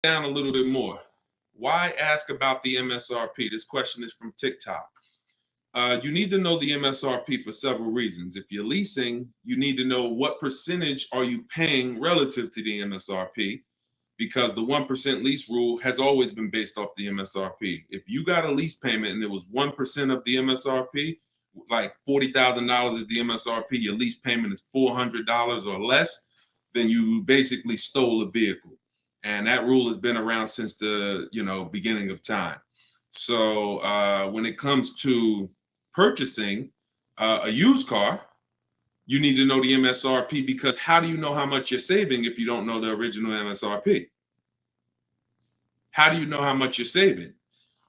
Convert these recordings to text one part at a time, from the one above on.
down a little bit more. Why ask about the MSRP? This question is from TikTok. You need to know the MSRP for several reasons. If you're leasing, you need to know what percentage are you paying relative to the MSRP, because the 1% lease rule has always been based off the MSRP. If you got a lease payment and it was 1% of the MSRP, like $40,000 is the MSRP, your lease payment is $400 or less, then you basically stole a vehicle. And that rule has been around since the beginning of time. So when it comes to purchasing a used car, you need to know the MSRP, because how do you know how much you're saving if you don't know the original MSRP? How do you know how much you're saving?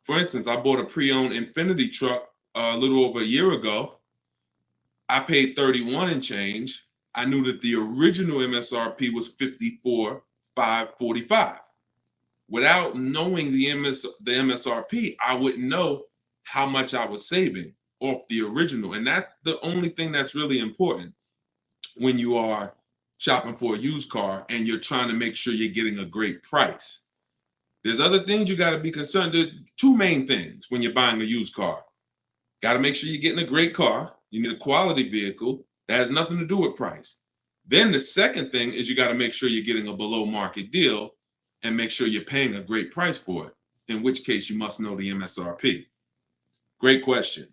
For instance, I bought a pre-owned Infinity truck a little over a year ago. I paid 31 and change. I knew that the original MSRP was 54,545. Without knowing the MSRP, I wouldn't know how much I was saving off the original. And that's the only thing that's really important when you are shopping for a used car and you're trying to make sure you're getting a great price. There's other things you got to be concerned. There's two main things when you're buying a used car. Got to make sure you're getting a great car. You need a quality vehicle. That has nothing to do with price. Then the second thing is you got to make sure you're getting a below market deal and make sure you're paying a great price for it, in which case you must know the MSRP. Great question.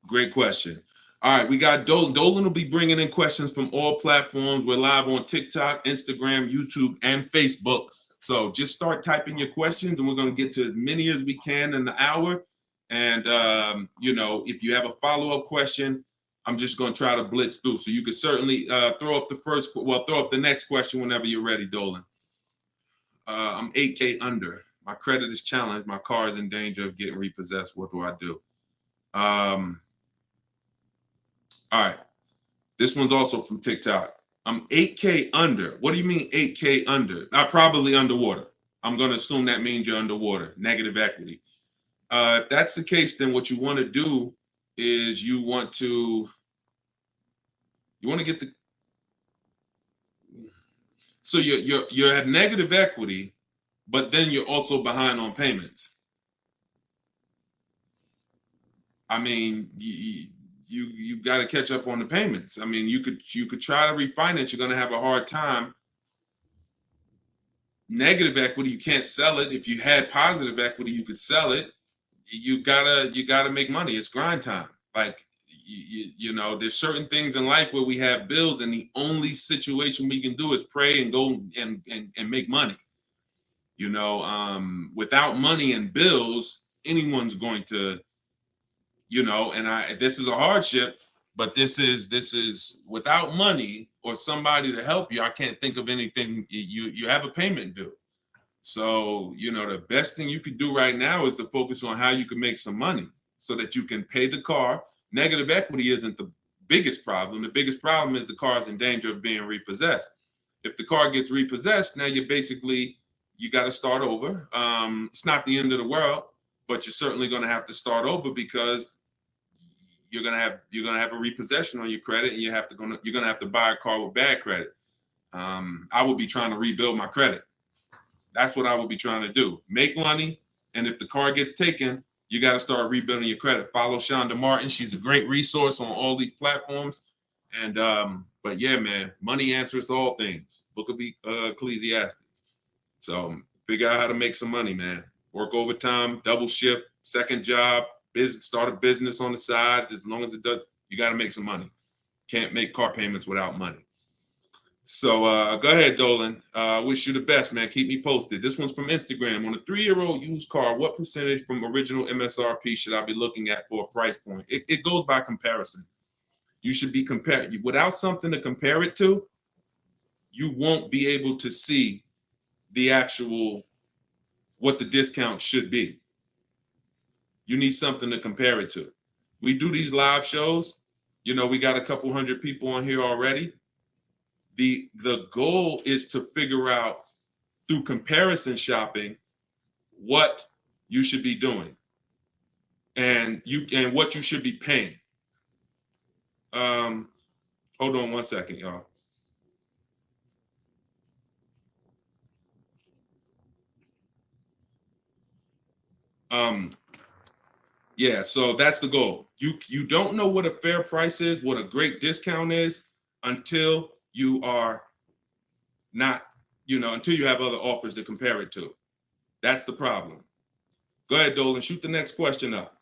Great question. All right, we got Dolan. Dolan will be bringing in questions from all platforms. We're live on TikTok, Instagram, YouTube, and Facebook. So just start typing your questions, and we're going to get to as many as we can in the hour. And, if you have a follow-up question, I'm just going to try to blitz through. So you can certainly throw up the next question whenever you're ready, Dolan. I'm 8K under. My credit is challenged. My car is in danger of getting repossessed. What do I do? All right. This one's also from TikTok. I'm 8K under. What do you mean 8K under? I'm probably underwater. I'm going to assume that means you're underwater. Negative equity. If that's the case, then what you want to do is you want to get the. So you're at negative equity, but then you're also behind on payments. I mean, you got to catch up on the payments. I mean, you could try to refinance. You're going to have a hard time. Negative equity, you can't sell it. If you had positive equity, you could sell it. You gotta make money. It's grind time. Like there's certain things in life where we have bills, and the only situation we can do is pray and go and make money. Without money and bills, anyone's going to, this is a hardship, but this is without money or somebody to help you. I can't think of anything. You have a payment due. So, the best thing you could do right now is to focus on how you can make some money so that you can pay the car. Negative equity isn't the biggest problem. The biggest problem is the car is in danger of being repossessed. If the car gets repossessed, now you got to start over. It's not the end of the world, but you're certainly going to have to start over, because you're going to have a repossession on your credit, and you're going to have to buy a car with bad credit. I would be trying to rebuild my credit. That's what I would be trying to do. Make money, and if the car gets taken, you got to start rebuilding your credit. Follow Shonda Martin. She's a great resource on all these platforms. And but yeah, man, money answers all things. Book of Ecclesiastes. So figure out how to make some money, man. Work overtime, double shift, second job, start a business on the side. As long as it does, you got to make some money. Can't make car payments without money. So go ahead, Dolan. Wish you the best, man. Keep me posted. This one's from Instagram. On a 3-year-old used car, what percentage from original MSRP should I be looking at for a price point? It goes by comparison. You should be compared. Without something to compare it to, you won't be able to see the actual, what the discount should be. You need something to compare it to. We do these live shows. We got a couple hundred people on here already. The goal is to figure out through comparison shopping what you should be doing and what you should be paying. Hold on one second, y'all. Yeah, so that's the goal. You don't know what a fair price is, what a great discount is, until you are not, until you have other offers to compare it to. That's the problem. Go ahead, Dolan, shoot the next question up.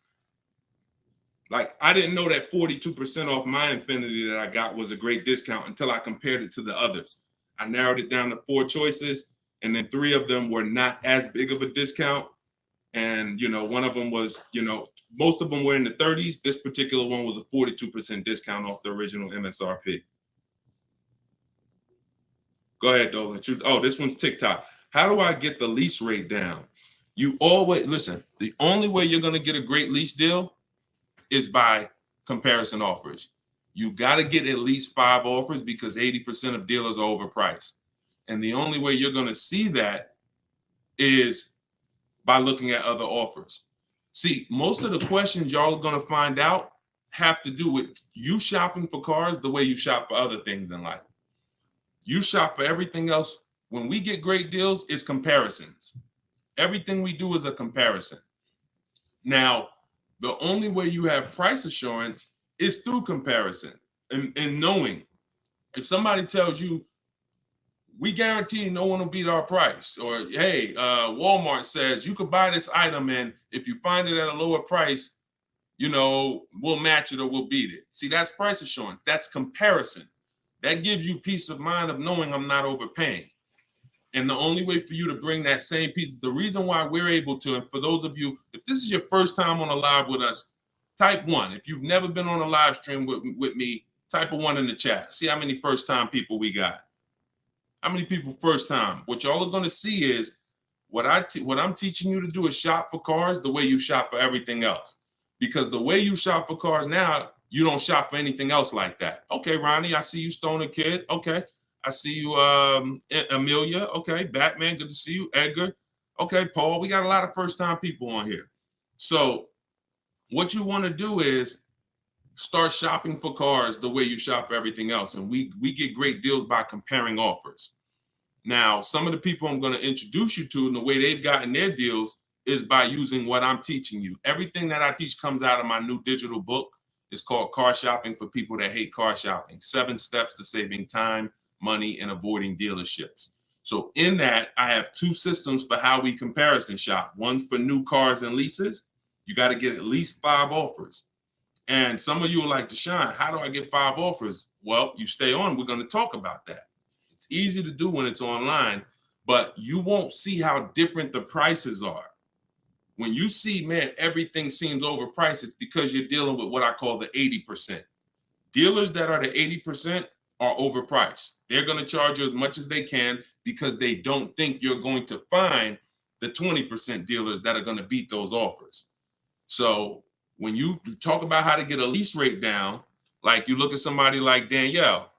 Like, I didn't know that 42% off my Infinity that I got was a great discount until I compared it to the others. I narrowed it down to 4 choices, and then 3 of them were not as big of a discount. And, one of them was, most of them were in the 30s. This particular one was a 42% discount off the original MSRP. Go ahead, Dolan. Oh, this one's TikTok. How do I get the lease rate down? You always, listen, the only way you're going to get a great lease deal is by comparison offers. You got to get at least 5 offers because 80% of dealers are overpriced. And the only way you're going to see that is by looking at other offers. See, most of the questions y'all are going to find out have to do with you shopping for cars the way you shop for other things in life. You shop for everything else. When we get great deals, it's comparisons. Everything we do is a comparison. Now, the only way you have price assurance is through comparison and knowing. If somebody tells you, we guarantee no one will beat our price, or hey, Walmart says you could buy this item and if you find it at a lower price, we'll match it or we'll beat it. See, that's price assurance. That's comparison. That gives you peace of mind of knowing I'm not overpaying. And the only way for you to bring that same piece, the reason why we're able to, and for those of you, if this is your first time on a live with us, type 1. If you've never been on a live stream with me, type a 1 in the chat. See how many first time people we got. How many people first time? What y'all are going to see is what I'm teaching you to do is shop for cars the way you shop for everything else. Because the way you shop for cars now, you don't shop for anything else like that. Okay, Ronnie, I see you, Stoner Kid. Okay. I see you, Amelia. Okay, Batman, good to see you. Edgar. Okay, Paul, we got a lot of first-time people on here. So what you want to do is start shopping for cars the way you shop for everything else. And we get great deals by comparing offers. Now, some of the people I'm going to introduce you to and the way they've gotten their deals is by using what I'm teaching you. Everything that I teach comes out of my new digital book. It's called Car Shopping for People That Hate Car Shopping. 7 Steps to Saving Time, Money, and Avoiding Dealerships. So in that, I have 2 systems for how we comparison shop. One's for new cars and leases. You got to get at least 5 offers. And some of you are like, Deshone, how do I get 5 offers? Well, you stay on. We're going to talk about that. It's easy to do when it's online, but you won't see how different the prices are. When you see, man, everything seems overpriced, it's because you're dealing with what I call the 80%. Dealers that are the 80% are overpriced. They're going to charge you as much as they can because they don't think you're going to find the 20% dealers that are going to beat those offers. So when you talk about how to get a lease rate down, like you look at somebody like Danielle.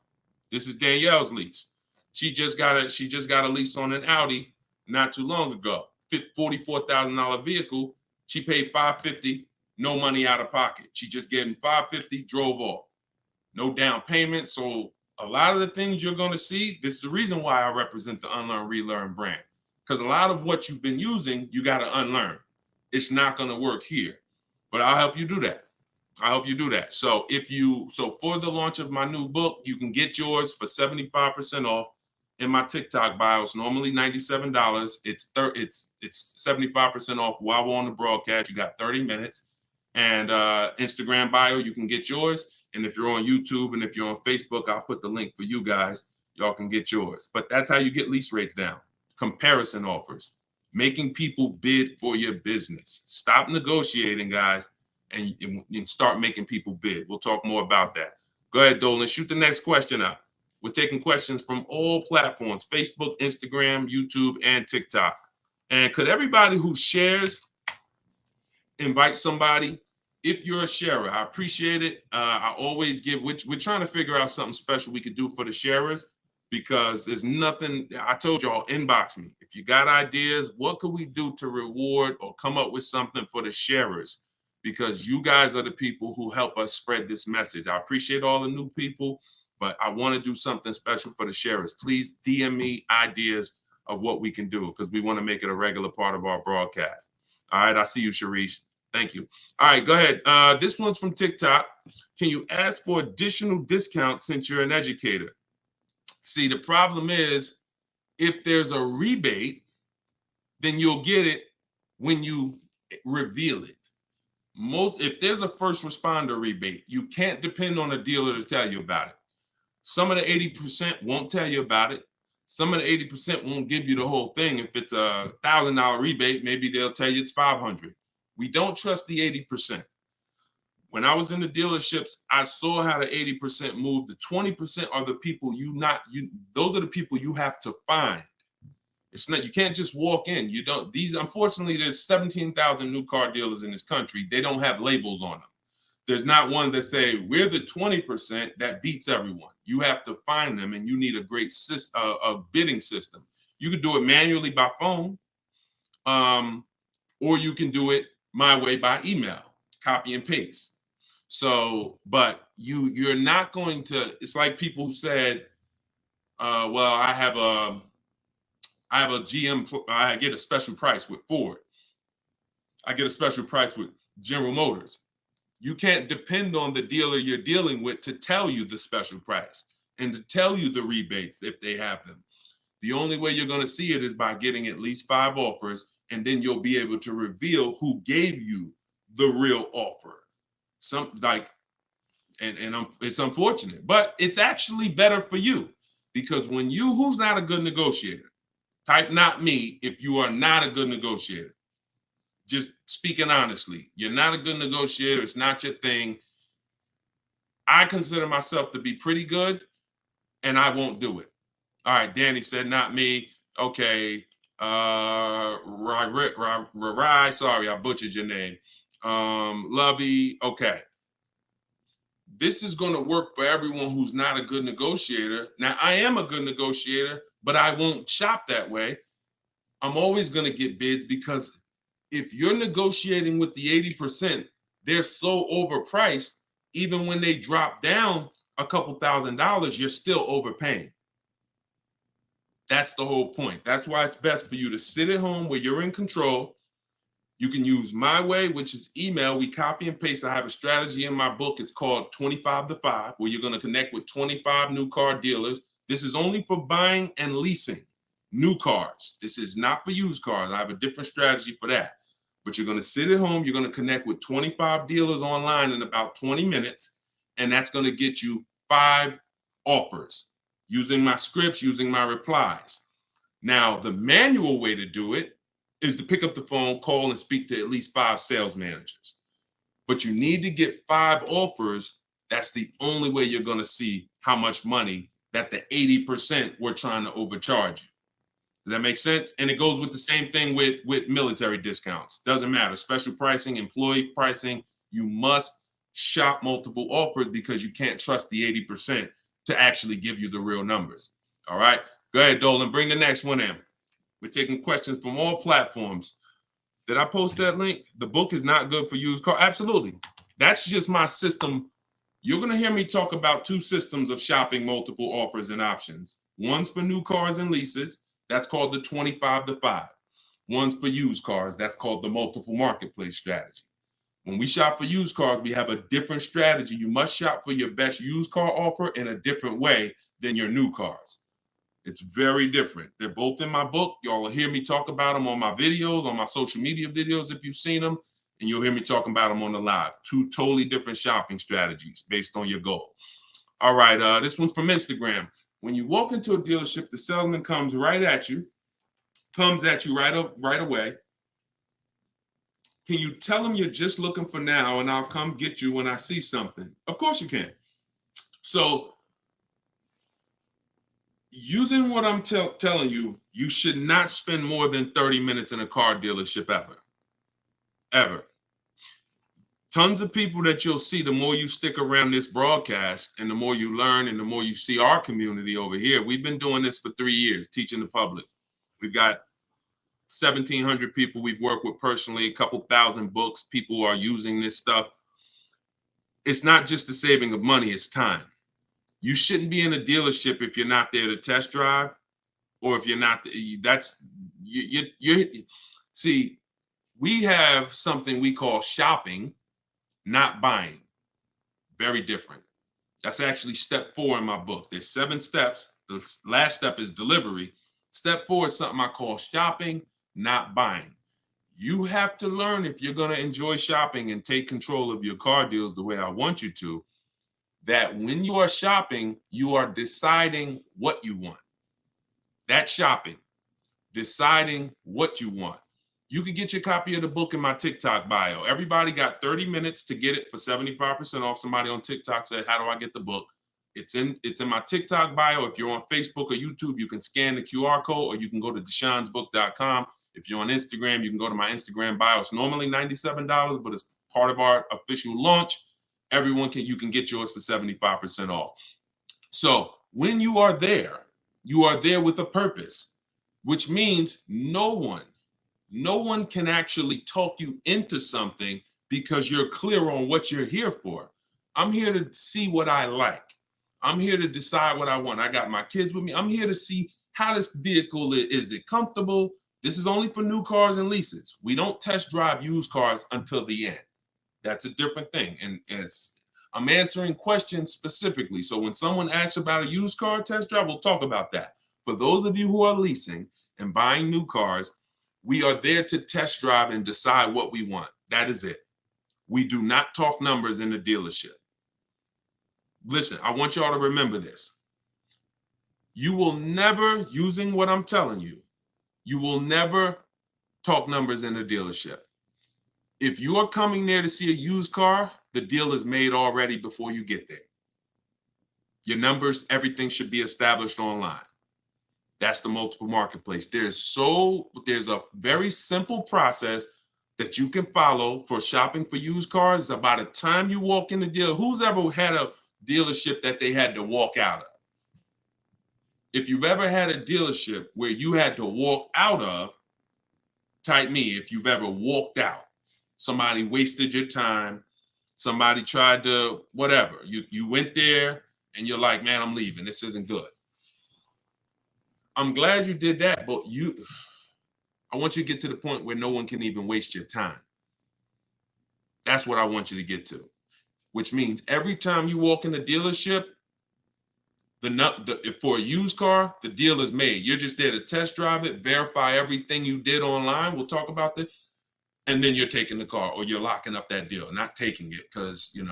This is Danielle's lease. She just got a lease on an Audi not too long ago. $44,000 vehicle. She paid $550, no money out of pocket. She just gave him $550, drove off. No down payment. So a lot of the things you're going to see, this is the reason why I represent the Unlearn, Relearn brand. Because a lot of what you've been using, you got to unlearn. It's not going to work here. But I'll help you do that. So for the launch of my new book, you can get yours for 75% off in my TikTok bio. It's normally $97. It's 75% off while we're on the broadcast. You got 30 minutes. And Instagram bio, you can get yours. And if you're on YouTube and if you're on Facebook, I'll put the link for you guys. Y'all can get yours. But that's how you get lease rates down. Comparison offers. Making people bid for your business. Stop negotiating, guys, and start making people bid. We'll talk more about that. Go ahead, Dolan. Shoot the next question up. We're taking questions from all platforms, Facebook, Instagram, YouTube, and TikTok. And could everybody who shares invite somebody? If you're a sharer, I appreciate it. I always give, we're trying to figure out something special we could do for the sharers because there's nothing, I told y'all, inbox me. If you got ideas, what could we do to reward or come up with something for the sharers? Because you guys are the people who help us spread this message. I appreciate all the new people, but I want to do something special for the sharers. Please DM me ideas of what we can do because we want to make it a regular part of our broadcast. All right, I see you, Sharice. Thank you. All right, go ahead. This one's from TikTok. Can you ask for additional discounts since you're an educator? See, the problem is if there's a rebate, then you'll get it when you reveal it. If there's a first responder rebate, you can't depend on a dealer to tell you about it. Some of the 80% won't tell you about it. Some of the 80% won't give you the whole thing. If it's a $1,000 rebate, maybe they'll tell you it's 500. We don't trust the 80%. When I was in the dealerships, I saw how the 80% moved. The 20% are the people those are the people you have to find. It's not, you can't just walk in. You don't, unfortunately, there's 17,000 new car dealers in this country. They don't have labels on them. There's not one that say, we're the 20% that beats everyone. You have to find them, and you need a great a bidding system. You can do it manually by phone, or you can do it my way by email, copy and paste. So, but you're not going to, it's like people who said, well, I have a GM, I get a special price with Ford. I get a special price with General Motors. You can't depend on the dealer you're dealing with to tell you the special price and to tell you the rebates if they have them. The only way you're going to see it is by getting at least 5 offers, and then you'll be able to reveal who gave you the real offer. It's unfortunate, but it's actually better for you, because who's not a good negotiator? Type not me if you are not a good negotiator. Just speaking honestly, you're not a good negotiator. It's not your thing. I consider myself to be pretty good, and I won't do it. All right, Danny said not me. Okay. Rai, sorry, I butchered your name. Lovey, okay. This is going to work for everyone who's not a good negotiator. Now, I am a good negotiator, but I won't shop that way. I'm always going to get bids, because if you're negotiating with the 80%, they're so overpriced. Even when they drop down a couple $1,000s, you're still overpaying. That's the whole point. That's why it's best for you to sit at home where you're in control. You can use my way, which is email. We copy and paste. I have a strategy in my book. It's called 25 to 5, where you're going to connect with 25 new car dealers. This is only for buying and leasing new cars. This is not for used cars. I have a different strategy for that. But you're going to sit at home. You're going to connect with 25 dealers online in about 20 minutes. And that's going to get you 5 offers using my scripts, using my replies. Now, the manual way to do it is to pick up the phone, call, and speak to at least 5 sales managers. But you need to get 5 offers. That's the only way you're going to see how much money that the 80% we're trying to overcharge you. Does that make sense? And it goes with the same thing with military discounts. Doesn't matter. Special pricing, employee pricing. You must shop multiple offers, because you can't trust the 80% to actually give you the real numbers. All right. Go ahead, Dolan. Bring the next one in. We're taking questions from all platforms. Did I post that link? The book is not good for used car. Absolutely. That's just my system. You're going to hear me talk about 2 systems of shopping multiple offers and options. One's for new cars and leases. That's called the 25 to 5. One's for used cars. That's called the multiple marketplace strategy. When we shop for used cars, we have a different strategy. You must shop for your best used car offer in a different way than your new cars. It's very different. They're both in my book. Y'all will hear me talk about them on my videos, on my social media videos if you've seen them, and you'll hear me talking about them on the live. 2 totally different shopping strategies based on your goal. All right, this one's from Instagram. When you walk into a dealership, the salesman comes at you right away. Can you tell him you're just looking for now, and I'll come get you when I see something? Of course you can. So using what I'm telling you, you should not spend more than 30 minutes in a car dealership ever. Tons of people that you'll see, the more you stick around this broadcast and the more you learn and the more you see our community over here. We've been doing this for 3 years, teaching the public. We've got 1,700 people we've worked with personally, a couple thousand books. People are using this stuff. It's not just the saving of money, it's time. You shouldn't be in a dealership if you're not there to test drive, or if you're not, see, We have something we call shopping, not buying. Very different. That's actually step 4 in my book. There's 7 steps. The last step is delivery. Step 4 is something I call shopping, not buying. You have to learn, if you're going to enjoy shopping and take control of your car deals the way I want you to, that when you are shopping, you are deciding what you want. That's shopping, deciding what you want. You can get your copy of the book in my TikTok bio. Everybody got 30 minutes to get it for 75% off. Somebody on TikTok said, how do I get the book? It's in my TikTok bio. If you're on Facebook or YouTube, you can scan the QR code, or you can go to deshonesbook.com. If you're on Instagram, you can go to my Instagram bio. It's normally $97, but it's part of our official launch. You can get yours for 75% off. So when you are there with a purpose, which means no one can actually talk you into something because you're clear on what you're here for. I'm here to see what I like. I'm here to decide what I want. I got my kids with me. I'm here to see how this vehicle is it comfortable? This is only for new cars and leases. We don't test drive used cars until the end. That's a different thing. And I'm answering questions specifically. So when someone asks about a used car test drive, we'll talk about that. For those of you who are leasing and buying new cars, we are there to test drive and decide what we want. That is it. We do not talk numbers in the dealership. Listen, I want y'all to remember this. You will never, using what I'm telling you, you will never talk numbers in the dealership. If you are coming there to see a used car, the deal is made already before you get there. Your numbers, everything should be established online. That's the multiple marketplace. There's a very simple process that you can follow for shopping for used cars. About the time you walk in the deal, who's ever had a dealership that they had to walk out of? If you've ever had a dealership where you had to walk out of, type me if you've ever walked out. Somebody wasted your time. Somebody tried to, whatever. You went there and you're like, man, I'm leaving. This isn't good. I'm glad you did that, but I want you to get to the point where no one can even waste your time. That's what I want you to get to, which means every time you walk in the dealership, for a used car, the deal is made. You're just there to test drive it, verify everything you did online. We'll talk about this. And then you're taking the car, or you're locking up that deal. Not taking it, because you're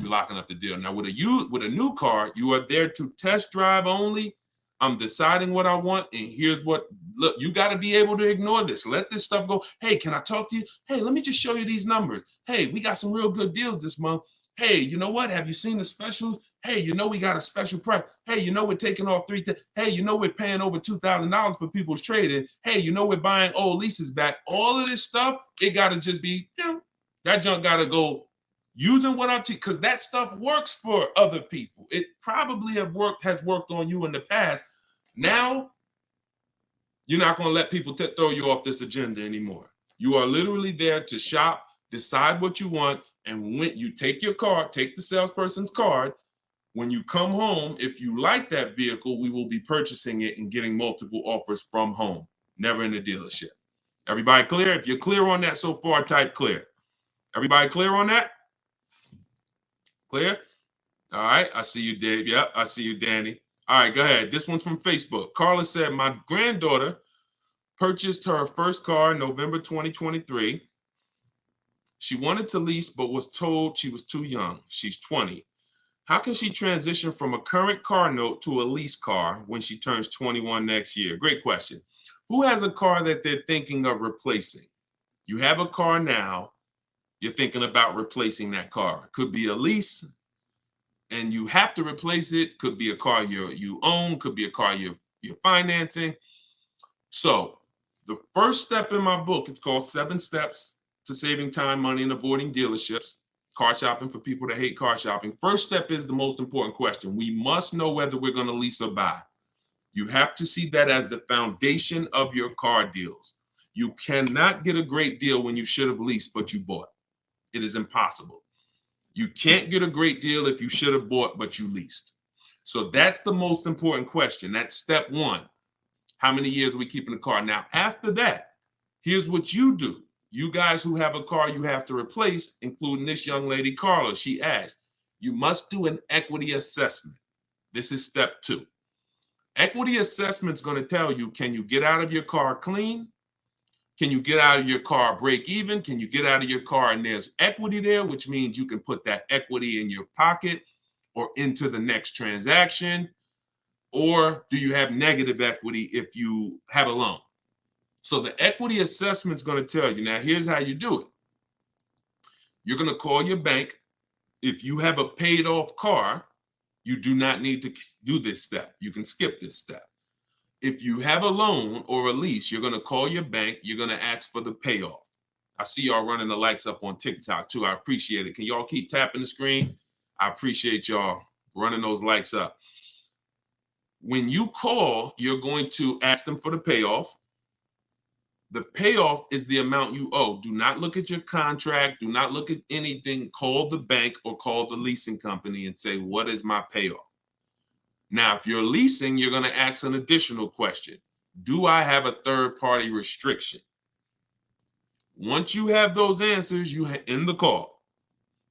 locking up the deal. Now with a new car, you are there to test drive only. I'm deciding what I want, and look, you got to be able to ignore this. Let this stuff go. Hey, can I talk to you? Hey, let me just show you these numbers. Hey, we got some real good deals this month. Hey, you know what? Have you seen the specials? Hey, we got a special price. Hey, we're taking off Hey, we're paying over $2,000 for people's trading. Hey, we're buying old leases back. All of this stuff, it got to just be, that junk got to go using what I'm teaching, because that stuff works for other people. It probably has worked on you in the past. Now, you're not going to let people throw you off this agenda anymore. You are literally there to shop, decide what you want, and when you take the salesperson's card, when you come home, if you like that vehicle, we will be purchasing it and getting multiple offers from home, never in the dealership. Everybody clear? If you're clear on that so far, type clear. Everybody clear on that? Clear? All right, I see you, Dave. Yep, I see you, Danny. All right, go ahead. This one's from Facebook. Carla said, my granddaughter purchased her first car in November 2023. She wanted to lease, but was told she was too young. She's 20. How can she transition from a current car note to a lease car when she turns 21 next year? Great question. Who has a car that they're thinking of replacing? You have a car now. You're thinking about replacing that car. Could be a lease, and you have to replace it. Could be a car you own. Could be a car you're financing. So the first step in my book, it's called 7 Steps to Saving Time, Money, and Avoiding Dealerships. Car shopping for people that hate car shopping. First step is the most important question. We must know whether we're going to lease or buy. You have to see that as the foundation of your car deals. You cannot get a great deal when you should have leased, but you bought. It is impossible. You can't get a great deal if you should have bought, but you leased. So that's the most important question. That's step 1. How many years are we keeping the car? Now, after that, here's what you do. you guys who have a car you have to replace, including this young lady, Carla, she asked, you must do an equity assessment. This is step 2. Equity assessment is going to tell you, can you get out of your car clean? Can you get out of your car break even? Can you get out of your car and there's equity there, which means you can put that equity in your pocket or into the next transaction? Or do you have negative equity if you have a loan? So the equity assessment is going to tell you. Now, here's how you do it. You're going to call your bank. If you have a paid off car, you do not need to do this step. You can skip this step. If you have a loan or a lease, you're going to call your bank. You're going to ask for the payoff. I see y'all running the likes up on TikTok too. I appreciate it. Can y'all keep tapping the screen? I appreciate y'all running those likes up. When you call, you're going to ask them for the payoff. The payoff is the amount you owe. Do not look at your contract. Do not look at anything. Call the bank or call the leasing company and say, what is my payoff? Now, if you're leasing, you're going to ask an additional question. Do I have a third-party restriction? Once you have those answers, you end the call.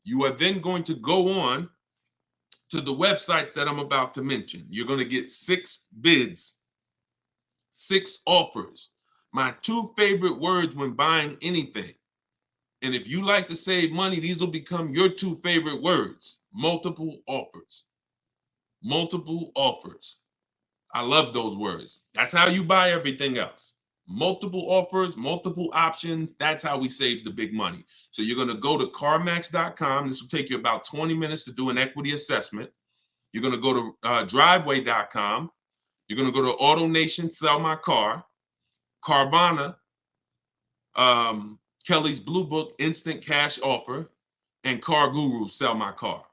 You are then going to go on to the websites that I'm about to mention. You're going to get 6 bids, 6 offers. My 2 favorite words when buying anything. And if you like to save money, these will become your 2 favorite words. Multiple offers. Multiple offers. I love those words. That's how you buy everything else. Multiple offers, multiple options. That's how we save the big money. So you're going to go to CarMax.com. This will take you about 20 minutes to do an equity assessment. You're going to go to Driveway.com. You're going to go to AutoNation, Sell My Car. Carvana, Kelly's Blue Book, Instant Cash Offer, and Car Guru, Sell My Car.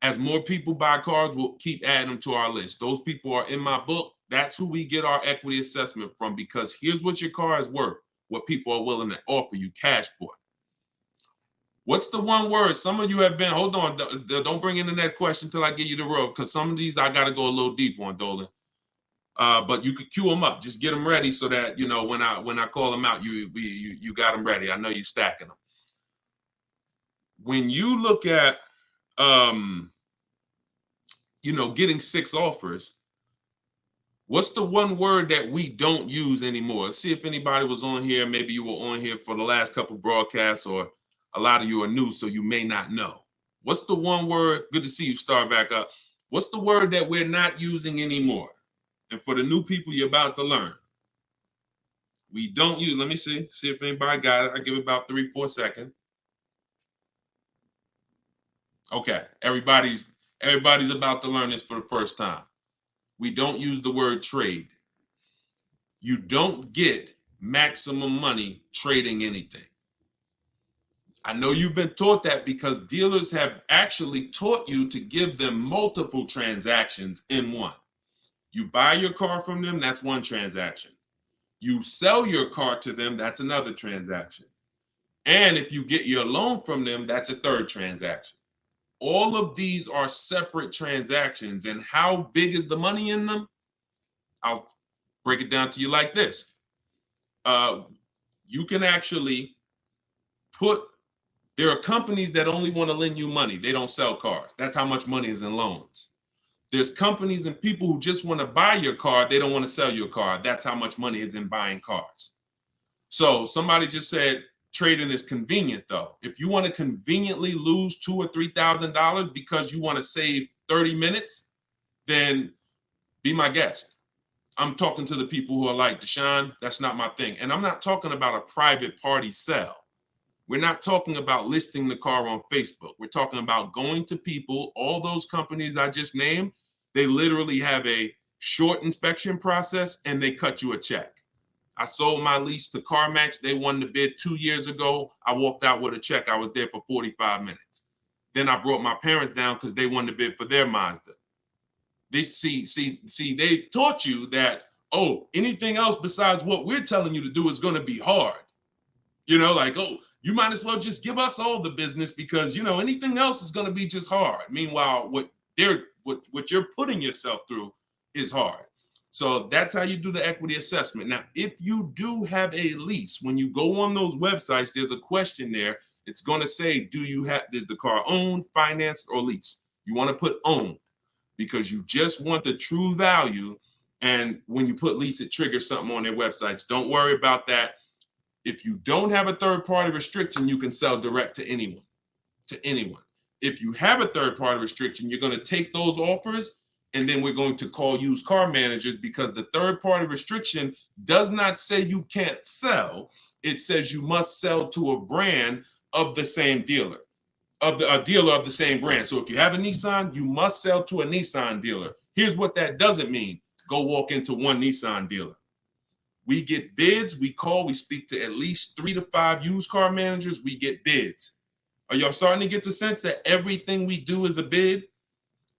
As more people buy cars, we'll keep adding them to our list. Those people are in my book. That's who we get our equity assessment from, because here's what your car is worth, what people are willing to offer you cash for. What's the one word? Some of you have been, hold on, don't bring in the next question until I get you the road, because some of these I got to go a little deep on, Dolan. But you could queue them up. Just get them ready so that, you know, when I call them out, you got them ready. I know you're stacking them. When you look at, getting 6 offers, what's the one word that we don't use anymore? Let's see if anybody was on here. Maybe you were on here for the last couple broadcasts, or a lot of you are new, so you may not know. What's the one word? Good to see you start back up. What's the word that we're not using anymore? And for the new people, you're about to learn. We don't use, let me see if anybody got it. I give it about 3-4 seconds. Okay, everybody's about to learn this for the first time. We don't use the word trade. You don't get maximum money trading anything. I know you've been taught that because dealers have actually taught you to give them multiple transactions in one. You buy your car from them, that's one transaction. You sell your car to them, that's another transaction. And if you get your loan from them, that's a third transaction. All of these are separate transactions. And how big is the money in them? I'll break it down to you like this. You can actually there are companies that only want to lend you money. They don't sell cars. That's how much money is in loans. There's companies and people who just want to buy your car. They don't want to sell your car. That's how much money is in buying cars. So somebody just said trading is convenient, though. If you want to conveniently lose $2,000 or $3,000 because you want to save 30 minutes, then be my guest. I'm talking to the people who are like, Deshone, that's not my thing. And I'm not talking about a private party sale. We're not talking about listing the car on Facebook. We're talking about going to people, all those companies I just named, they literally have a short inspection process and they cut you a check. I sold my lease to CarMax. They won the bid 2 years ago. I walked out with a check. I was there for 45 minutes. Then I brought my parents down because they won the bid for their Mazda. They taught you that, anything else besides what we're telling you to do is going to be hard. You might as well just give us all the business because, anything else is going to be just hard. Meanwhile, what you're putting yourself through is hard. So that's how you do the equity assessment. Now, if you do have a lease, when you go on those websites, there's a question there. It's going to say, is the car owned, financed, or leased? You want to put owned because you just want the true value. And when you put lease, it triggers something on their websites. Don't worry about that. If you don't have a third-party restriction, you can sell direct to anyone. If you have a third-party restriction, you're going to take those offers, and then we're going to call used car managers, because the third-party restriction does not say you can't sell. It says you must sell to a brand of the same dealer, a dealer of the same brand. So if you have a Nissan, you must sell to a Nissan dealer. Here's what that doesn't mean. Go walk into one Nissan dealer. We get bids, we speak to at least 3 to 5 used car managers, we get bids. Are y'all starting to get the sense that everything we do is a bid?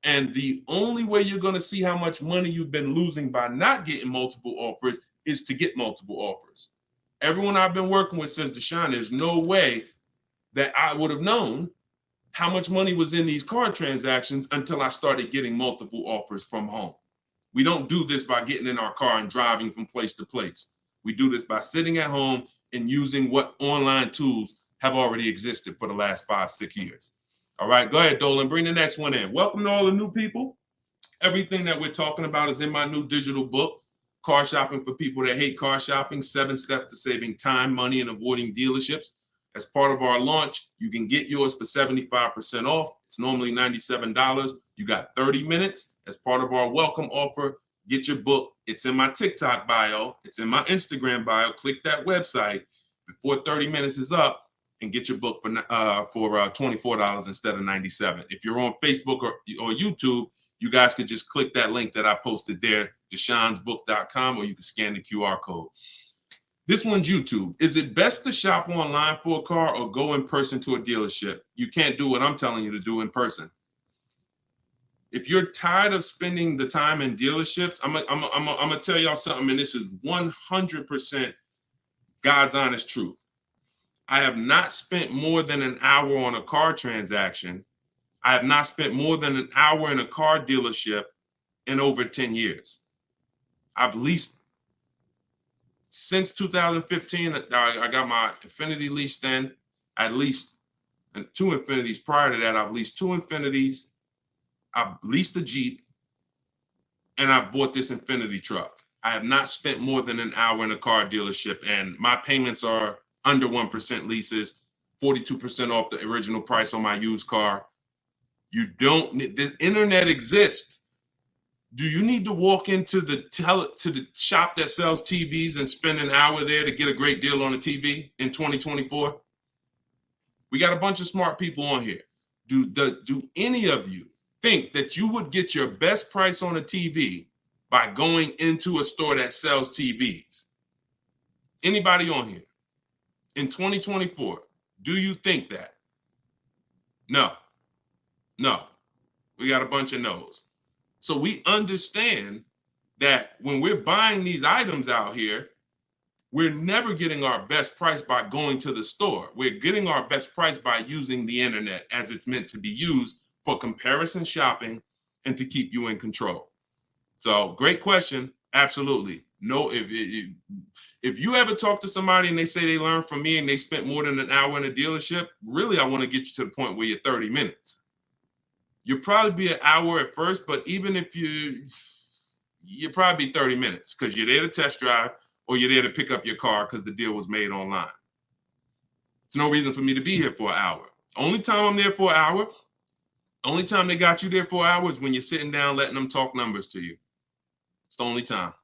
And the only way you're going to see how much money you've been losing by not getting multiple offers is to get multiple offers. Everyone I've been working with says, Deshone, there's no way that I would have known how much money was in these car transactions until I started getting multiple offers from home. We don't do this by getting in our car and driving from place to place. We do this by sitting at home and using what online tools have already existed for the last 5-6 years. All right, go ahead, Dolan, bring the next one in. Welcome to all the new people. Everything that we're talking about is in my new digital book, Car Shopping for People That Hate Car Shopping, 7 Steps to Saving Time, Money, and Avoiding Dealerships. As part of our launch, you can get yours for 75% off. It's normally $97. You got 30 minutes. As part of our welcome offer, get your book. It's in my TikTok bio. It's in my Instagram bio. Click that website before 30 minutes is up and get your book for $24 instead of $97. If you're on Facebook or YouTube, you guys could just click that link that I posted there, deshonsbook.com, or you can scan the QR code. This one's YouTube. Is it best to shop online for a car or go in person to a dealership? You can't do what I'm telling you to do in person. If you're tired of spending the time in dealerships, I'm gonna tell y'all something, and this is 100% God's honest truth. I have not spent more than an hour on a car transaction. I have not spent more than an hour in a car dealership in over 10 years. I've leased since 2015. I got my Infiniti lease then. I leased 2 Infinitis prior to that. I've leased 2 Infinitis. I've leased a Jeep, and I bought this Infiniti truck. I have not spent more than an hour in a car dealership, and my payments are under 1% leases, 42% off the original price on my used car. You don't need, the internet exists. Do you need to walk into the shop that sells TVs and spend an hour there to get a great deal on a TV in 2024? We got a bunch of smart people on here. Do any of you think that you would get your best price on a TV by going into a store that sells TVs? Anybody on here? In 2024, do you think that? No. We got a bunch of no's. So we understand that when we're buying these items out here, we're never getting our best price by going to the store. We're getting our best price by using the internet as it's meant to be used for comparison shopping and to keep you in control. So great question. Absolutely. No, if you ever talk to somebody and they say they learned from me and they spent more than an hour in a dealership, really, I want to get you to the point where you're 30 minutes. You'll probably be an hour at first, but even if you'll probably be 30 minutes because you're there to test drive or you're there to pick up your car because the deal was made online. It's no reason for me to be here for an hour. Only time I'm there for an hour, only time they got you there for an hour is when you're sitting down letting them talk numbers to you. It's the only time.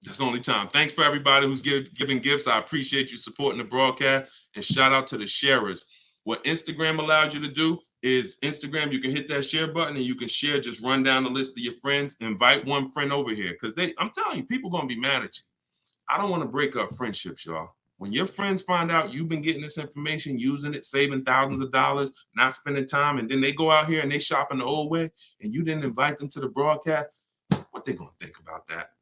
That's the only time. Thanks for everybody who's giving gifts. I appreciate you supporting the broadcast, and shout out to the sharers. What Instagram allows you to do is Instagram, you can hit that share button and you can share, just run down the list of your friends, invite one friend over here. Because I'm telling you, people going to be mad at you. I don't want to break up friendships, y'all. When your friends find out you've been getting this information, using it, saving thousands of dollars, not spending time, and then they go out here and they shop in the old way, and you didn't invite them to the broadcast, what they going to think about that?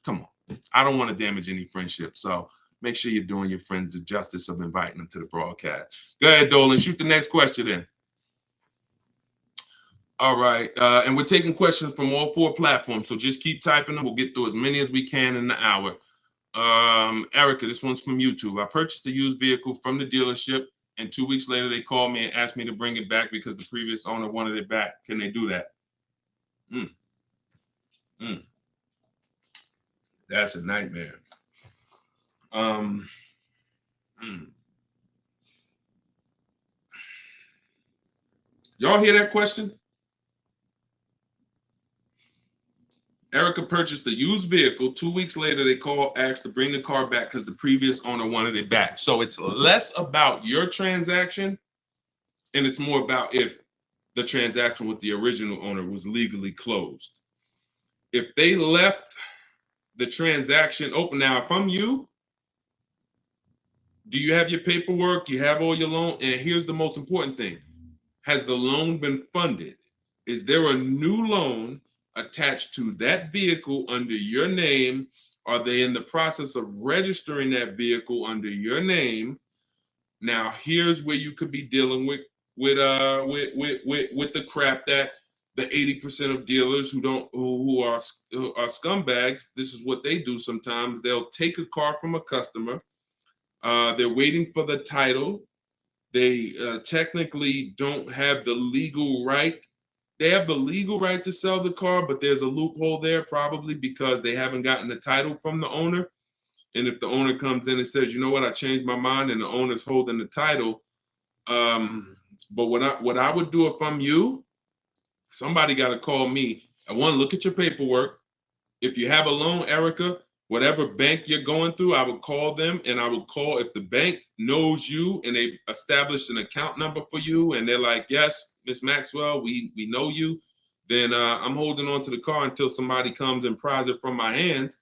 Come on. I don't want to damage any friendship. So make sure you're doing your friends the justice of inviting them to the broadcast. Go ahead, Dolan. Shoot the next question in. All right. And we're taking questions from all 4 platforms. So just keep typing them. We'll get through as many as we can in the hour. Erica, this one's from YouTube. I purchased a used vehicle from the dealership, and 2 weeks later they called me and asked me to bring it back because the previous owner wanted it back. Can they do that? Mm, mm, that's a nightmare. Mm. Y'all hear that question? Erica purchased a used vehicle. 2 weeks later, they called, asked to bring the car back because the previous owner wanted it back. So it's less about your transaction, and it's more about if the transaction with the original owner was legally closed. If they left the transaction open, now if I'm you, do you have your paperwork? You have all your loan? And here's the most important thing. Has the loan been funded? Is there a new loan attached to that vehicle under your name? Are they in the process of registering that vehicle under your name? Now, here's where you could be dealing with the crap that the 80% of dealers who are scumbags. This is what they do sometimes. They'll take a car from a customer. They're waiting for the title. They technically don't have the legal right. They have the legal right to sell the car, but there's a loophole there probably because they haven't gotten the title from the owner. And if the owner comes in and says, you know what, I changed my mind, and the owner's holding the title. But what I would do if I'm you, somebody got to call me. I want to look at your paperwork. If you have a loan, Erica, whatever bank you're going through, I would call them, and I would call if the bank knows you and they've established an account number for you, and they're like, yes, Miss Maxwell, we know you. Then I'm holding on to the car until somebody comes and pries it from my hands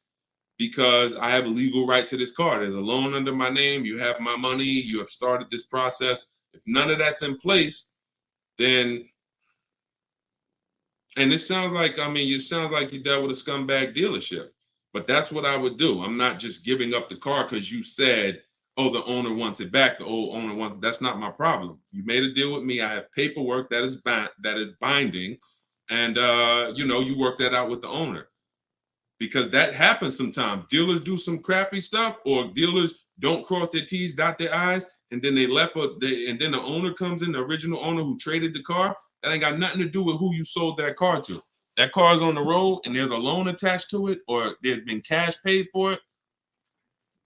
because I have a legal right to this car. There's a loan under my name. You have my money. You have started this process. If none of that's in place, then, and it sounds like, I mean, it sounds like you dealt with a scumbag dealership, but that's what I would do. I'm not just giving up the car because you said, oh, the owner wants it back. The old owner wants it. That's not my problem. You made a deal with me. I have paperwork that is binding. And, you work that out with the owner. Because that happens sometimes. Dealers do some crappy stuff, or dealers don't cross their T's, dot their I's, and then and then the owner comes in, the original owner who traded the car. That ain't got nothing to do with who you sold that car to. That car is on the road and there's a loan attached to it, or there's been cash paid for it.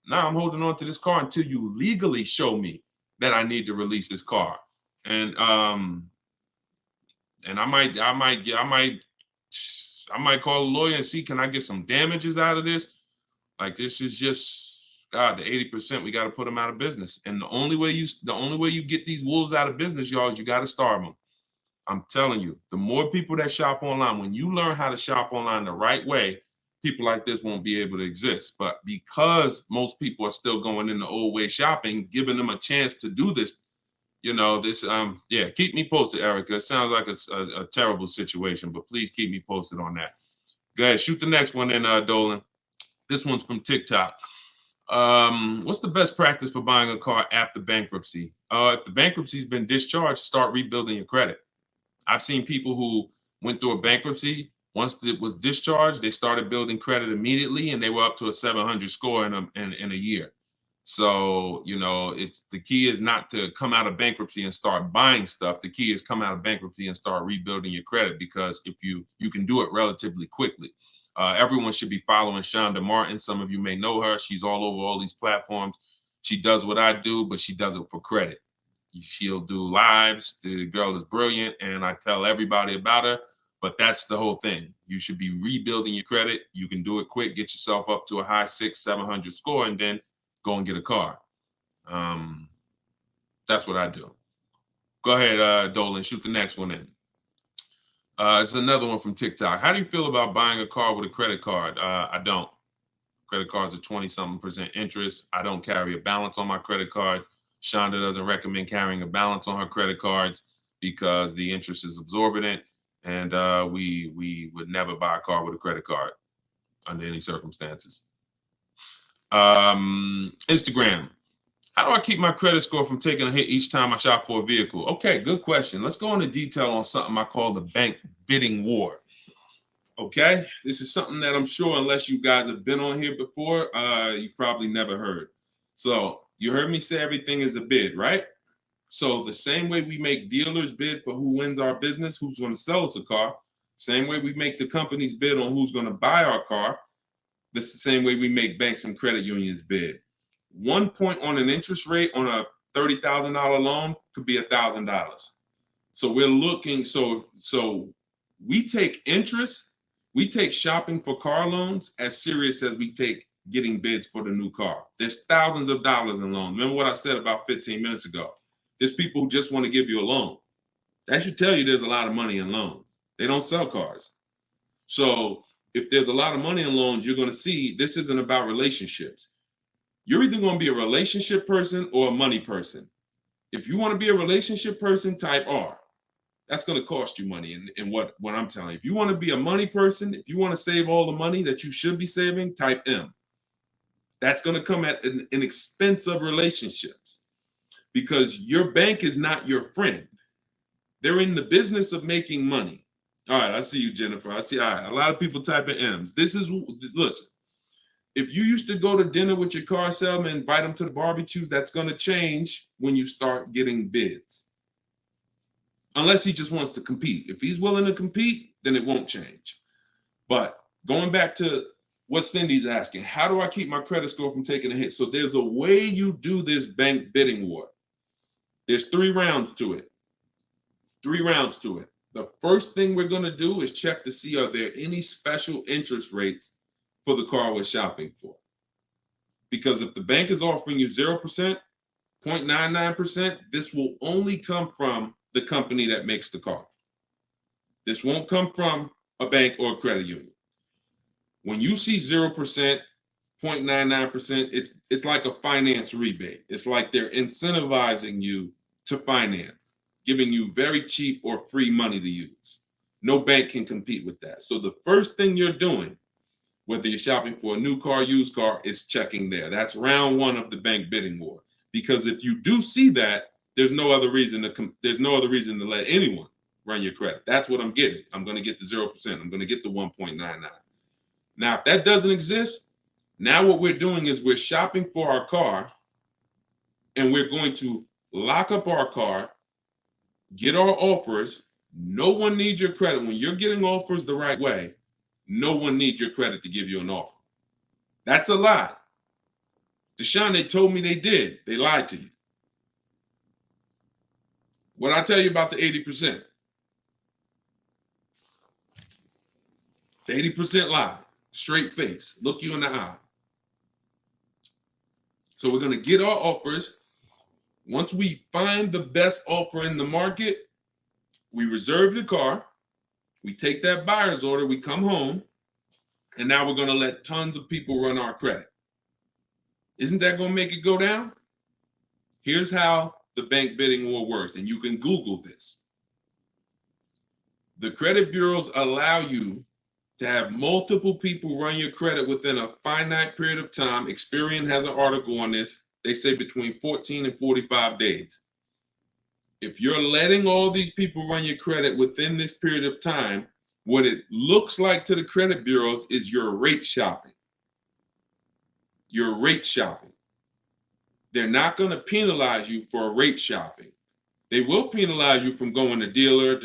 Now I'm holding on to this car until you legally show me that I need to release this car. And I might call a lawyer and see, can I get some damages out of this? Like, this is just, God, the 80%, we got to put them out of business. And the only way you get these wolves out of business, y'all, is you got to starve them. I'm telling you, the more people that shop online, when you learn how to shop online the right way, people like this won't be able to exist. But because most people are still going in the old way shopping, giving them a chance to do this, keep me posted, Erica. It sounds like it's a terrible situation, but please keep me posted on that. Go ahead, shoot the next one in, Dolan. This one's from TikTok. What's the best practice for buying a car after bankruptcy? If the bankruptcy's been discharged, start rebuilding your credit. I've seen people who went through a bankruptcy. Once it was discharged, they started building credit immediately, and they were up to a 700 score in a year. So, it's the key is not to come out of bankruptcy and start buying stuff. The key is come out of bankruptcy and start rebuilding your credit, because if you can do it relatively quickly. Everyone should be following Shonda Martin. Some of you may know her. She's all over all these platforms. She does what I do, but she does it for credit. She'll do lives. The girl is brilliant, and I tell everybody about her. But that's the whole thing. You should be rebuilding your credit. You can do it quick. Get yourself up to a high 600-700 score, and then go and get a car. That's what I do. Go ahead, Dolan. Shoot the next one in. It's another one from TikTok. How do you feel about buying a car with a credit card? I don't. Credit cards are 20-something% interest. I don't carry a balance on my credit cards. Shonda doesn't recommend carrying a balance on her credit cards because the interest is exorbitant, and we would never buy a car with a credit card under any circumstances. Instagram. How do I keep my credit score from taking a hit each time I shop for a vehicle? Okay, good question. Let's go into detail on something I call the bank bidding war. Okay, this is something that I'm sure, unless you guys have been on here before, you've probably never heard. So you heard me say everything is a bid, right? So the same way we make dealers bid for who wins our business, who's going to sell us a car, same way we make the companies bid on who's going to buy our car, that's the same way we make banks and credit unions bid. 1 point on an interest rate on a $30,000 loan could be $1,000. So we're looking, so we take interest, we take shopping for car loans as serious as we take getting bids for the new car. There's thousands of dollars in loans. Remember what I said about 15 minutes ago? There's people who just want to give you a loan. That should tell you there's a lot of money in loans. They don't sell cars. So if there's a lot of money in loans, you're going to see this isn't about relationships. You're either going to be a relationship person or a money person. If you want to be a relationship person, type R. That's going to cost you money in what I'm telling you. If you want to be a money person, if you want to save all the money that you should be saving, type M. That's going to come at an expense of relationships because your bank is not your friend. They're in the business of making money. All right, I see you, Jennifer. I see. All right, a lot of people typing M's. Listen, if you used to go to dinner with your car salesman, invite him to the barbecues, that's going to change when you start getting bids. Unless he just wants to compete. If he's willing to compete, then it won't change. But going back to what Cindy's asking, how do I keep my credit score from taking a hit? So there's a way you do this bank bidding war. There's 3 rounds to it. 3 rounds to it. The first thing we're going to do is check to see, are there any special interest rates for the car we're shopping for? Because if the bank is offering you 0%, 0.99%, this will only come from the company that makes the car. This won't come from a bank or a credit union. When you see 0%, 0.99%, it's like a finance rebate. It's like they're incentivizing you to finance, giving you very cheap or free money to use. No bank can compete with that. So the first thing you're doing, whether you're shopping for a new car, used car, is checking there. That's round 1 of the bank bidding war. Because if you do see that, there's no other reason to let anyone run your credit. That's what I'm getting. I'm going to get the 0%. I'm going to get the 1.99. Now, if that doesn't exist, now what we're doing is we're shopping for our car, and we're going to lock up our car, get our offers. No one needs your credit. When you're getting offers the right way, no one needs your credit to give you an offer. That's a lie. Deshone, they told me they did. They lied to you. What I tell you about the 80%? The 80% lie. Straight face. Look you in the eye. So we're going to get our offers. Once we find the best offer in the market, we reserve the car. We take that buyer's order. We come home. And now we're going to let tons of people run our credit. Isn't that going to make it go down? Here's how the bank bidding war works. And you can Google this. The credit bureaus allow you to have multiple people run your credit within a finite period of time. Experian has an article on this. They say between 14 and 45 days. If you're letting all these people run your credit within this period of time, what it looks like to the credit bureaus is you're rate shopping. You're rate shopping. They're not going to penalize you for rate shopping. They will penalize you from going to dealer,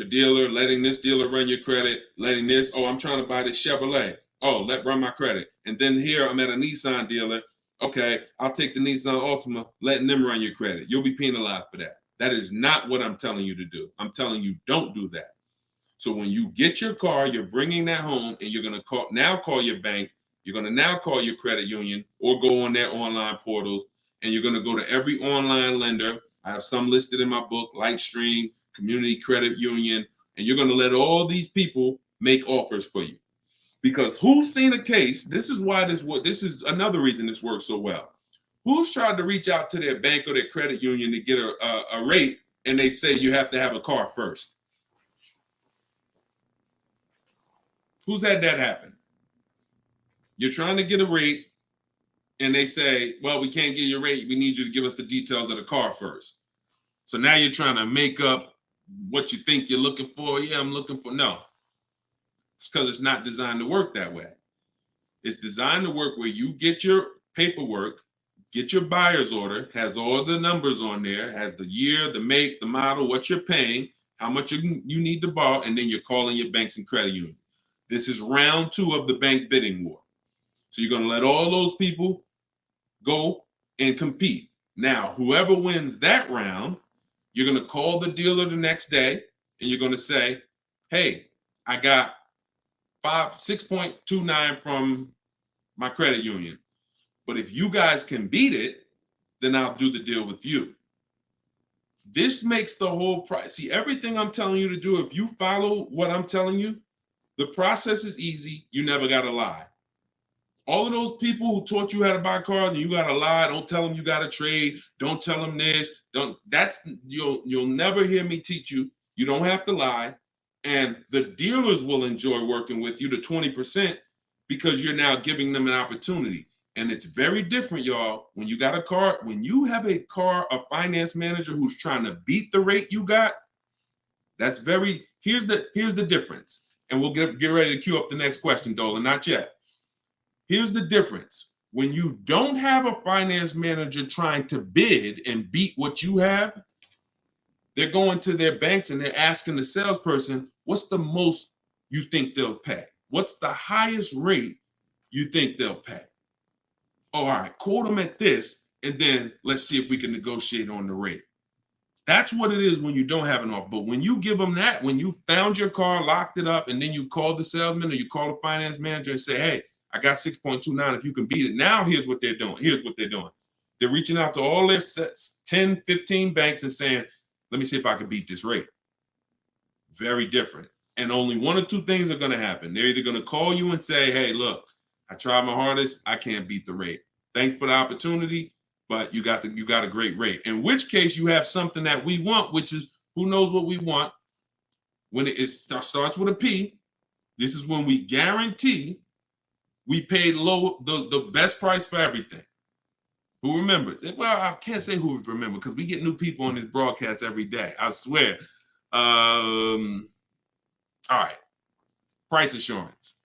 letting this dealer run your credit, letting this, oh, I'm trying to buy this Chevrolet. Oh, let run my credit. And then here I'm at a Nissan dealer. Okay, I'll take the Nissan Altima, letting them run your credit. You'll be penalized for that. That is not what I'm telling you to do. I'm telling you, don't do that. So when you get your car, you're bringing that home, and you're going to call your bank. You're going to now call your credit union or go on their online portals, and you're going to go to every online lender. I have some listed in my book, Lightstream, Community Credit Union, and you're going to let all these people make offers for you. Because who's seen a case? This is another reason this works so well. Who's tried to reach out to their bank or their credit union to get a rate, and they say you have to have a car first? Who's had that happen? You're trying to get a rate, and they say, well, we can't give you a rate. We need you to give us the details of the car first. So now you're trying to make up what you think you're looking for. Yeah, I'm looking for. No, it's because it's not designed to work that way. It's designed to work where you get your paperwork, get your buyer's order, has all the numbers on there, has the year, the make, the model, what you're paying, how much you need to borrow, and then you're calling your banks and credit unions. This is round 2 of the bank bidding war. So you're going to let all those people go and compete. Now, whoever wins that round, you're going to call the dealer the next day and you're going to say, hey, I got 6.29 from my credit union. But if you guys can beat it, then I'll do the deal with you. This makes the whole price. See, everything I'm telling you to do, if you follow what I'm telling you, the process is easy. You never got to lie. All of those people who taught you how to buy cars and you got to lie, don't tell them you got to trade, don't tell them this, you'll never hear me teach you. You don't have to lie. And the dealers will enjoy working with you to 20% because you're now giving them an opportunity. And it's very different, y'all. When you got a car, when you have a finance manager who's trying to beat the rate you got, here's the difference. And we'll get ready to queue up the next question, Dolan, not yet. Here's the difference. When you don't have a finance manager trying to bid and beat what you have, they're going to their banks and they're asking the salesperson, what's the most you think they'll pay? What's the highest rate you think they'll pay? All right, quote them at this, and then let's see if we can negotiate on the rate. That's what it is when you don't have an offer. But when you give them that, when you found your car, locked it up, and then you call the salesman or you call the finance manager and say, hey, I got 6.29 if you can beat it. Now here's what they're doing. They're reaching out to all their 10, 15 banks and saying, let me see if I can beat this rate. Very different. And only one or two things are going to happen. They're either going to call you and say, hey, look, I tried my hardest. I can't beat the rate. Thanks for the opportunity, but you got a great rate. In which case you have something that we want, which is who knows what we want. When it starts with a P, this is when we guarantee we paid low, the best price for everything. Who remembers? Well, I can't say who remembers because we get new people on this broadcast every day. I swear. All right. Price assurance.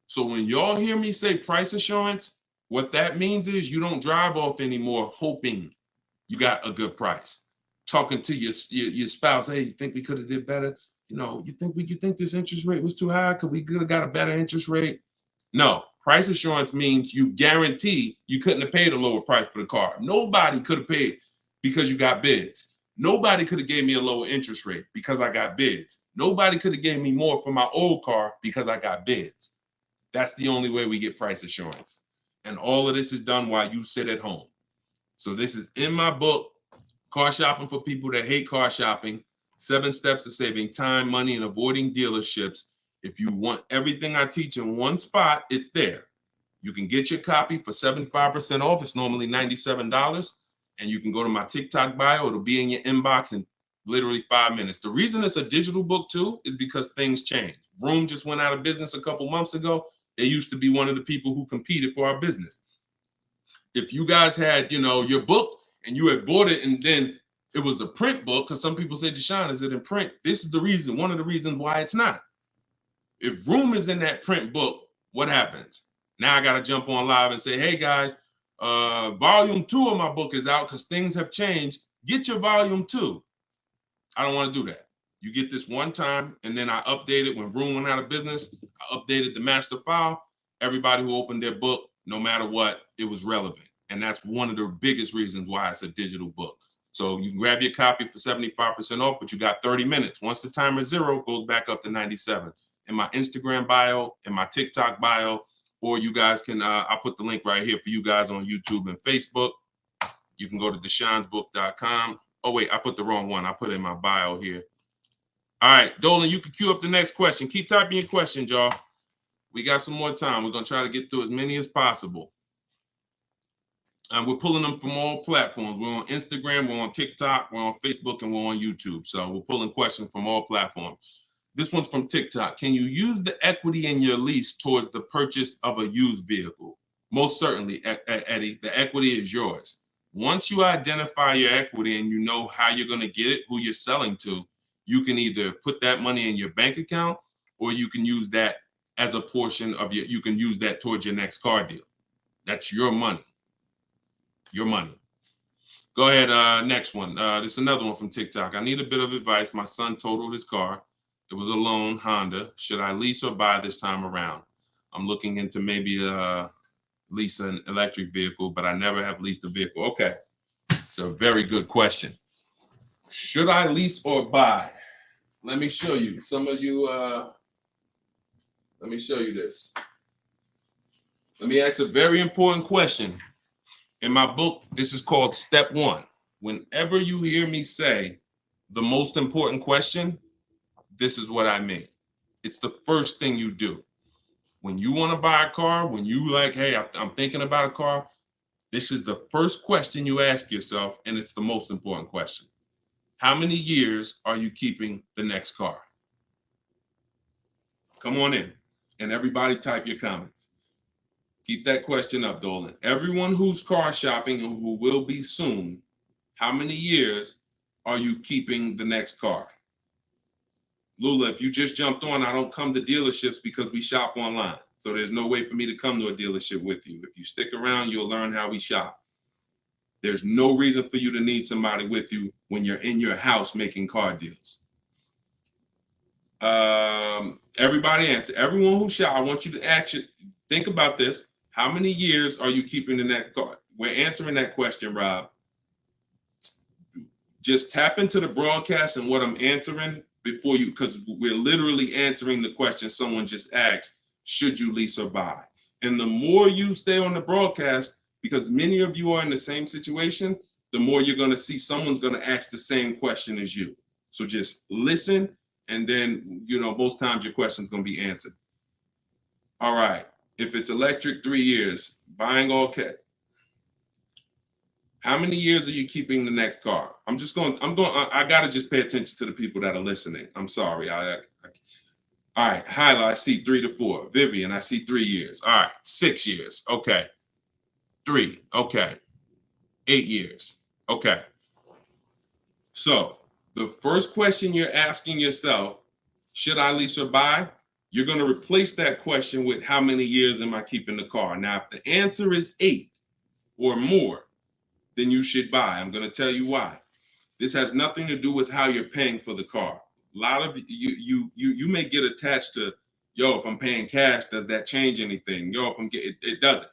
So when y'all hear me say price assurance, what that means is you don't drive off anymore hoping you got a good price. Talking to your spouse, hey, you think we could have did better? You think this interest rate was too high? Could we have got a better interest rate? No. Price assurance means you guarantee you couldn't have paid a lower price for the car. Nobody could have paid because you got bids. Nobody could have gave me a lower interest rate because I got bids. Nobody could have gave me more for my old car because I got bids. That's the only way we get price assurance. And all of this is done while you sit at home. So this is in my book, Car Shopping for People That Hate Car Shopping, 7 Steps to Saving Time, Money, and Avoiding Dealerships. If you want everything I teach in one spot, it's there. You can get your copy for 75% off. It's normally $97. And you can go to my TikTok bio. It'll be in your inbox in literally 5 minutes. The reason it's a digital book too is because things change. Vroom just went out of business a couple months ago. They used to be one of the people who competed for our business. If you guys had, your book and you had bought it and then it was a print book, because some people say, Deshone, is it in print? This is the reason, one of the reasons why it's not. If Vroom is in that print book, what happens? Now I got to jump on live and say, hey guys, volume 2 of my book is out because things have changed. Get your volume 2. I don't want to do that. You get this one time, and then I update it when Vroom went out of business. I updated the master file. Everybody who opened their book, no matter what, it was relevant. And that's one of the biggest reasons why it's a digital book. So you can grab your copy for 75% off, but you got 30 minutes. Once the timer is 0, it goes back up to 97. In my Instagram bio, in my TikTok bio, or you guys can, I'll put the link right here for you guys on YouTube and Facebook. You can go to deshonesbook.com. Oh, wait, I put the wrong one. I put it in my bio here. All right, Dolan, you can queue up the next question. Keep typing your questions, y'all. We got some more time. We're going to try to get through as many as possible. And we're pulling them from all platforms. We're on Instagram, we're on TikTok, we're on Facebook, and we're on YouTube. So we're pulling questions from all platforms. This one's from TikTok. Can you use the equity in your lease towards the purchase of a used vehicle? Most certainly, Eddie, the equity is yours. Once you identify your equity and you know how you're going to get it, who you're selling to, you can either put that money in your bank account or you can use that as a portion of you can use that towards your next car deal. That's your money. Your money. Go ahead, next one. This is another one from TikTok. I need a bit of advice. My son totaled his car. It was a loan Honda. Should I lease or buy this time around? I'm looking into maybe lease an electric vehicle, but I never have leased a vehicle. Okay, it's a very good question. Should I lease or buy? Let me show you. Some of you, let me show you this. Let me ask a very important question. In my book, this is called Step One. Whenever you hear me say the most important question, this is what I mean. It's the first thing you do. When you want to buy a car, when you like, hey, I'm thinking about a car, this is the first question you ask yourself, and it's the most important question. How many years are you keeping the next car? Come on in, and everybody type your comments. Keep that question up, Dolan. Everyone who's car shopping and who will be soon, how many years are you keeping the next car? Lula, if you just jumped on, I don't come to dealerships because we shop online. So there's no way for me to come to a dealership with you. If you stick around, you'll learn how we shop. There's no reason for you to need somebody with you when you're in your house making car deals. Everybody answer. Everyone who shop, I want you to actually think about this. How many years are you keeping in that car? We're answering that question, Rob. Just tap into the broadcast and what I'm answering before you, because we're literally answering the question someone just asked, should you lease or buy? And the more you stay on the broadcast, because many of you are in the same situation, the more you're going to see someone's going to ask the same question as you. So just listen, and then, most times your question's going to be answered. All right. If it's electric, 3 years. Buying all cash. How many years are you keeping the next car? I got to just pay attention to the people that are listening. I'm sorry. All right. Hyla, I see 3 to 4. Vivian, I see 3 years. All right. 6 years. Okay. 3. Okay. 8 years. Okay. So the first question you're asking yourself, should I lease or buy? You're going to replace that question with how many years am I keeping the car? Now, if the answer is 8 or more, then you should buy. I'm going to tell you why. This has nothing to do with how you're paying for the car. A lot of you may get attached to, if I'm paying cash, does that change anything? If I'm getting, it doesn't,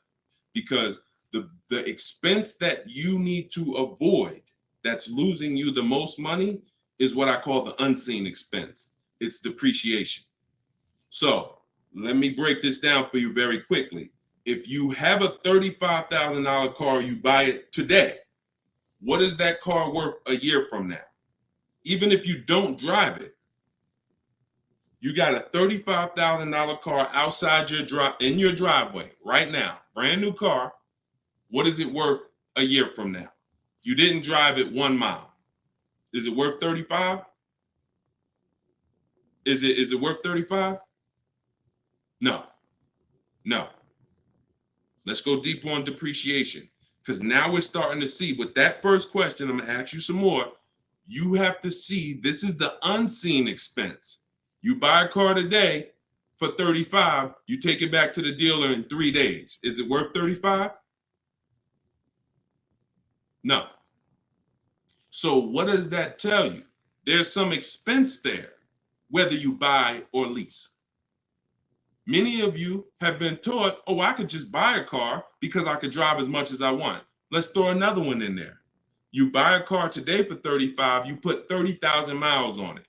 because the expense that you need to avoid that's losing you the most money is what I call the unseen expense. It's depreciation. So let me break this down for you very quickly. If you have a $35,000 car, you buy it today. What is that car worth a year from now? Even if you don't drive it, you got a $35,000 car outside in your driveway right now, brand new car. What is it worth a year from now? You didn't drive it 1 mile. Is it worth 35? Is it worth 35? No. Let's go deeper on depreciation, because now we're starting to see with that first question. I'm going to ask you some more. You have to see this is the unseen expense. You buy a car today for 35, you take it back to the dealer in 3 days. Is it worth 35? No. So what does that tell you? There's some expense there, whether you buy or lease. Many of you have been taught, I could just buy a car because I could drive as much as I want. Let's throw another one in there. You buy a car today for 35, you put 30,000 miles on it.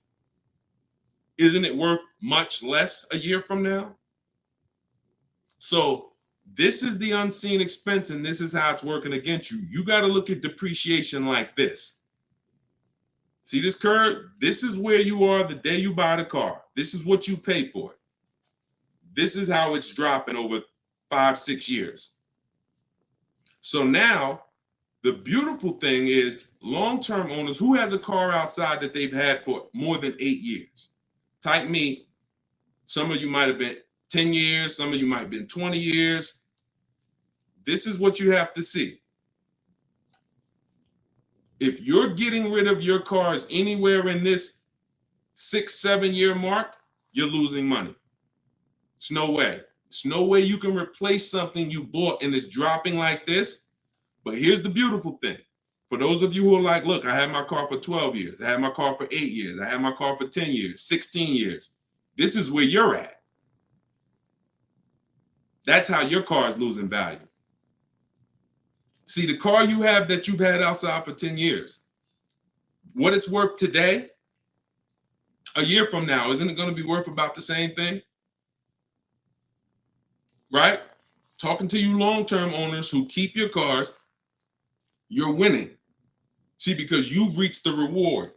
Isn't it worth much less a year from now? So this is the unseen expense, and this is how it's working against you. You got to look at depreciation like this. See this curve? This is where you are the day you buy the car. This is what you pay for it. This is how it's dropping over 5-6 years. So now the beautiful thing is long-term owners who has a car outside that they've had for more than 8 years. Type me. Some of you might have been 10 years. Some of you might have been 20 years. this is what you have to see. If you're getting rid of your cars anywhere in this 6-7 year mark, you're losing money. It's no way. It's no way you can replace something you bought and it's dropping like this. But here's the beautiful thing. For those of you who are like, look, I had my car for 12 years. I had my car for 8 years. I had my car for 10 years, 16 years. This is where you're at. That's how your car is losing value. See, the car you have that you've had outside for 10 years, what it's worth today, a year from now, isn't it going to be worth about the same thing? Right? Talking to you long-term owners who keep your cars, you're winning. See, because you've reached the reward.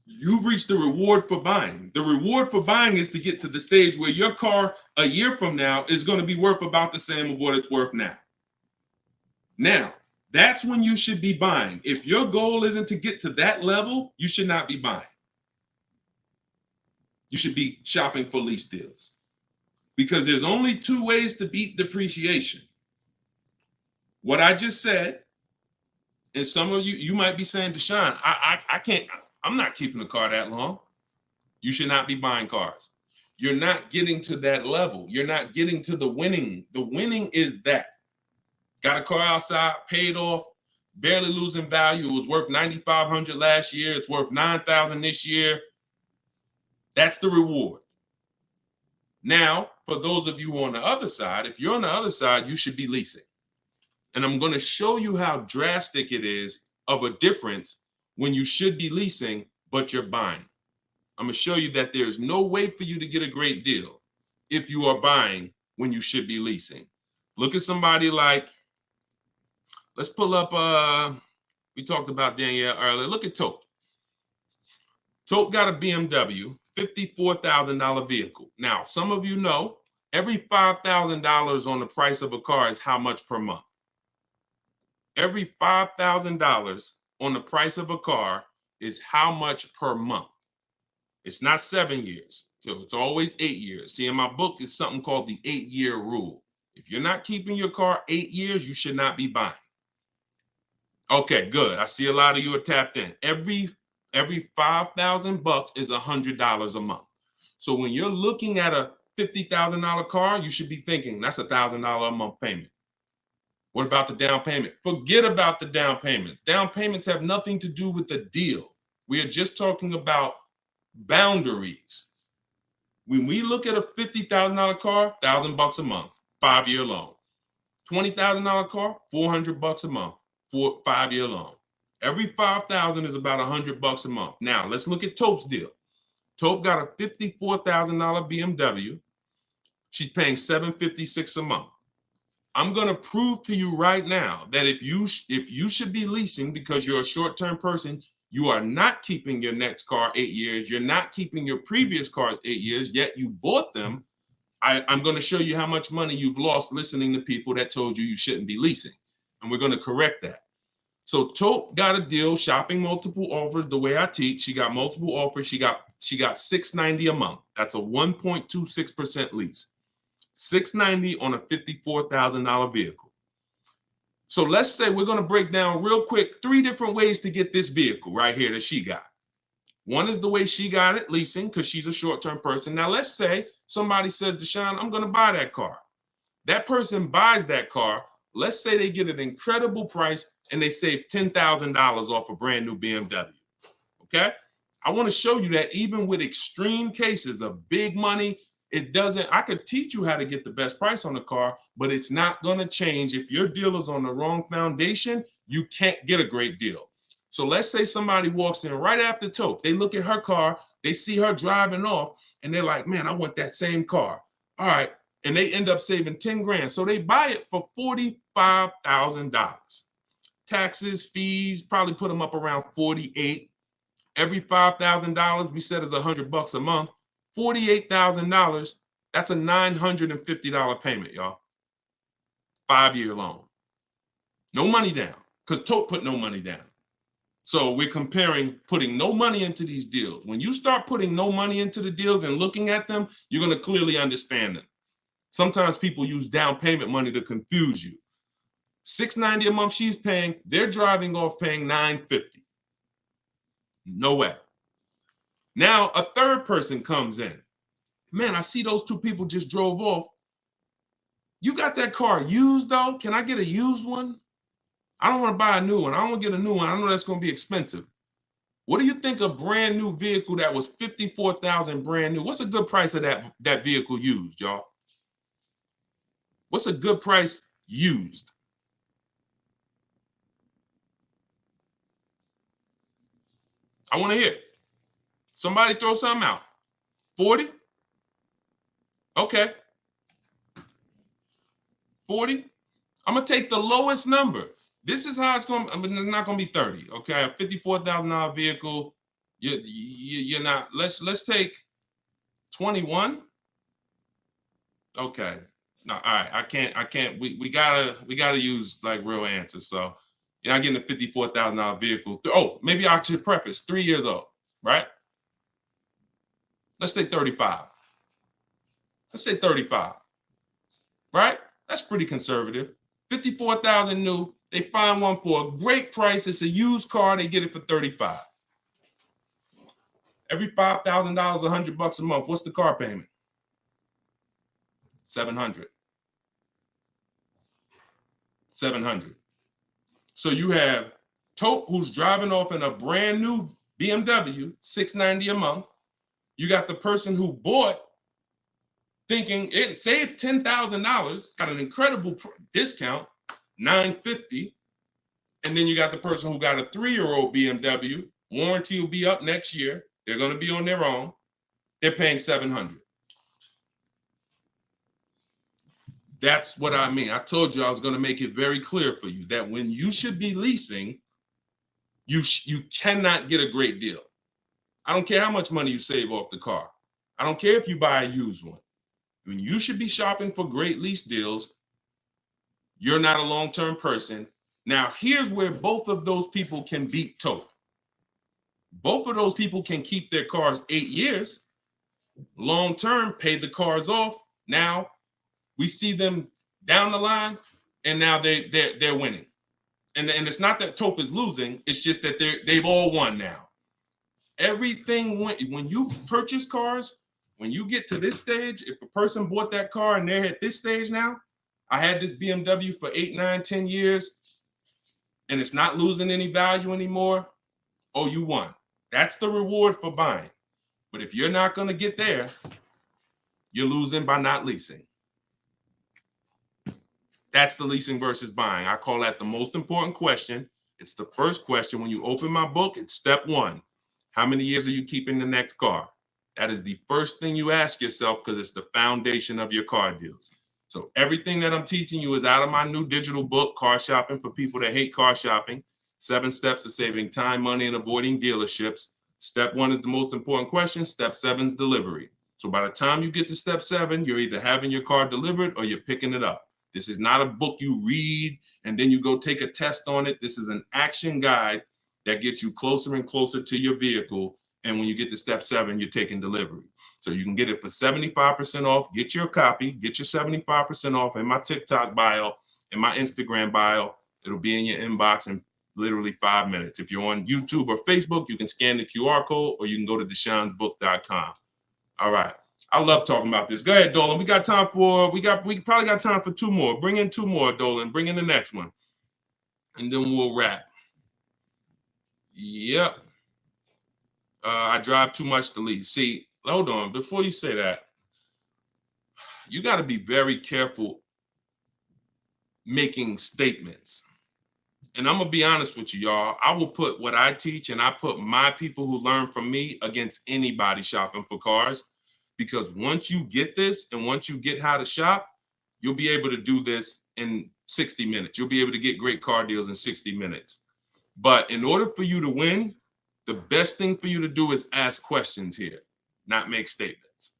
You've reached the reward for buying. The reward for buying is to get to the stage where your car a year from now is going to be worth about the same of what it's worth now. Now, that's when you should be buying. If your goal isn't to get to that level, you should not be buying. You should be shopping for lease deals. Because there's only two ways to beat depreciation. What I just said, and some of you might be saying, Deshone, I can't, I'm not keeping a car that long. You should not be buying cars. You're not getting to that level. You're not getting to the winning. The winning is that. Got a car outside, paid off, barely losing value. It was worth $9,500 last year. It's worth $9,000 this year. That's the reward. Now, for those of you on the other side, if you're on the other side, you should be leasing. And I'm going to show you how drastic it is of a difference when you should be leasing, but you're buying. I'm going to show you that there's no way for you to get a great deal if you are buying when you should be leasing. Look at somebody like, let's pull up, we talked about Danielle earlier. Look at Tope. Tope got a BMW, $54,000 vehicle. Now, some of you know, every $5,000 on the price of a car is how much per month? Every $5,000 on the price of a car is how much per month? It's not 7 years, so it's always 8 years. See, in my book, it's something called the 8-year rule. If you're not keeping your car 8 years, you should not be buying. Okay, good. I see a lot of you are tapped in. Every $5,000 is $100 a month. So when you're looking at a $50,000 car, you should be thinking that's $1,000 a month payment. What about the down payment? Forget about the down payments. Down payments have nothing to do with the deal. We are just talking about boundaries. When we look at a $50,000 car, $1,000 a month, 5-year loan. $20,000 car, $400 a month, 5-year loan. Every 5,000 is about $100 a month. Now let's look at Tope's deal. Tope got a $54,000 BMW. She's paying $756 a month. I'm going to prove to you right now that if you should be leasing because you're a short-term person, you are not keeping your next car 8 years. You're not keeping your previous cars 8 years, yet you bought them. I'm going to show you how much money you've lost listening to people that told you shouldn't be leasing. And we're going to correct that. So Tope got a deal, shopping multiple offers the way I teach. She got multiple offers. She got $690 a month. That's a 1.26% lease. $690 on a $54,000 vehicle. So let's say we're going to break down real quick 3 different ways to get this vehicle right here that she got. One is the way she got it, leasing, because she's a short-term person. Now let's say somebody says, Deshone, I'm going to buy that car. That person buys that car. Let's say they get an incredible price and they save $10,000 off a brand new BMW. Okay? I want to show you that even with extreme cases of big money, I could teach you how to get the best price on the car, but it's not going to change. If your deal is on the wrong foundation, you can't get a great deal. So let's say somebody walks in right after Tope. They look at her car, they see her driving off, and they're like, man, I want that same car. All right. And they end up saving 10 grand. So they buy it for $45,000. Taxes, fees, probably put them up around 48. Every $5,000 we said is $100 a month. $48,000, that's a $950 payment, y'all. 5-year loan. No money down, because Tope put no money down. So we're comparing putting no money into these deals. When you start putting no money into the deals and looking at them, you're going to clearly understand them. Sometimes people use down payment money to confuse you. $690 a month she's paying, they're driving off paying $950. No way. Now a third person comes in. Man, I see those two people just drove off. You got that car used though? Can I get a used one? I don't want to buy a new one. I don't want to get a new one. I know that's going to be expensive. What do you think a brand new vehicle that was $54,000 brand new? What's a good price of that vehicle used, y'all? What's a good price used? I want to hear it. Somebody throw something out. 40? Okay. 40? I'm going to take the lowest number. This is how it's going. I mean, it's not going to be 30. Okay, a $54,000 vehicle. You're not. Let's take 21. Okay. No, all right. I can't. We gotta use like real answers. So you're not getting a $54,000 vehicle. Oh, maybe I should preface 3 years old, right? Let's say 35. Let's say 35. Right? That's pretty conservative. 54,000 new. They find one for a great price. It's a used car. They get it for 35. Every $5,000, $100 a month. What's the car payment? 700. 700. So you have Tope, who's driving off in a brand new BMW, $690 a month. You got the person who bought thinking it saved $10,000, got an incredible discount, $950. And then you got the person who got a 3-year-old BMW. Warranty will be up next year. They're going to be on their own. They're paying $700. That's what I mean. I told you I was going to make it very clear for you that when you should be leasing, you cannot get a great deal. I don't care how much money you save off the car. I don't care if you buy a used one. When you should be shopping for great lease deals, you're not a long-term person. Now, here's where both of those people can beat Tope. Both of those people can keep their cars 8 years. Long-term, pay the cars off. Now, we see them down the line, and now they're winning. And it's not that Tope is losing. It's just that they've all won now. Everything when you purchase cars, when you get to this stage, if a person bought that car and they're at this stage now, I had this BMW for 8, 9, 10 years, and it's not losing any value anymore. Oh, you won. That's the reward for buying. But if you're not going to get there, you're losing by not leasing. That's the leasing versus buying. I call that the most important question. It's the first question. When you open my book, it's step 1. How many years are you keeping the next car? That is the first thing you ask yourself because it's the foundation of your car deals. So everything that I'm teaching you is out of my new digital book, Car Shopping for People That Hate Car Shopping. 7 steps to saving time, money, and avoiding dealerships. Step 1 is the most important question. Step 7 is delivery. So by the time you get to step 7, you're either having your car delivered or you're picking it up. This is not a book you read and then you go take a test on it. This is an action guide that gets you closer and closer to your vehicle. And when you get to step 7, you're taking delivery. So you can get it for 75% off. Get your copy. Get your 75% off in my TikTok bio, in my Instagram bio. It'll be in your inbox in literally 5 minutes. If you're on YouTube or Facebook, you can scan the QR code or you can go to Deshone'sBook.com. All right. I love talking about this. Go ahead, Dolan. We probably got time for 2 more. Bring in 2 more, Dolan. Bring in the next one. And then we'll wrap. Yep. I drive too much to lease. See, hold on. Before you say that, you got to be very careful making statements. And I'm going to be honest with you, y'all. I will put what I teach and I put my people who learn from me against anybody shopping for cars. Because once you get this and once you get how to shop, you'll be able to do this in 60 minutes. You'll be able to get great car deals in 60 minutes. But in order for you to win, the best thing for you to do is ask questions here, not make statements.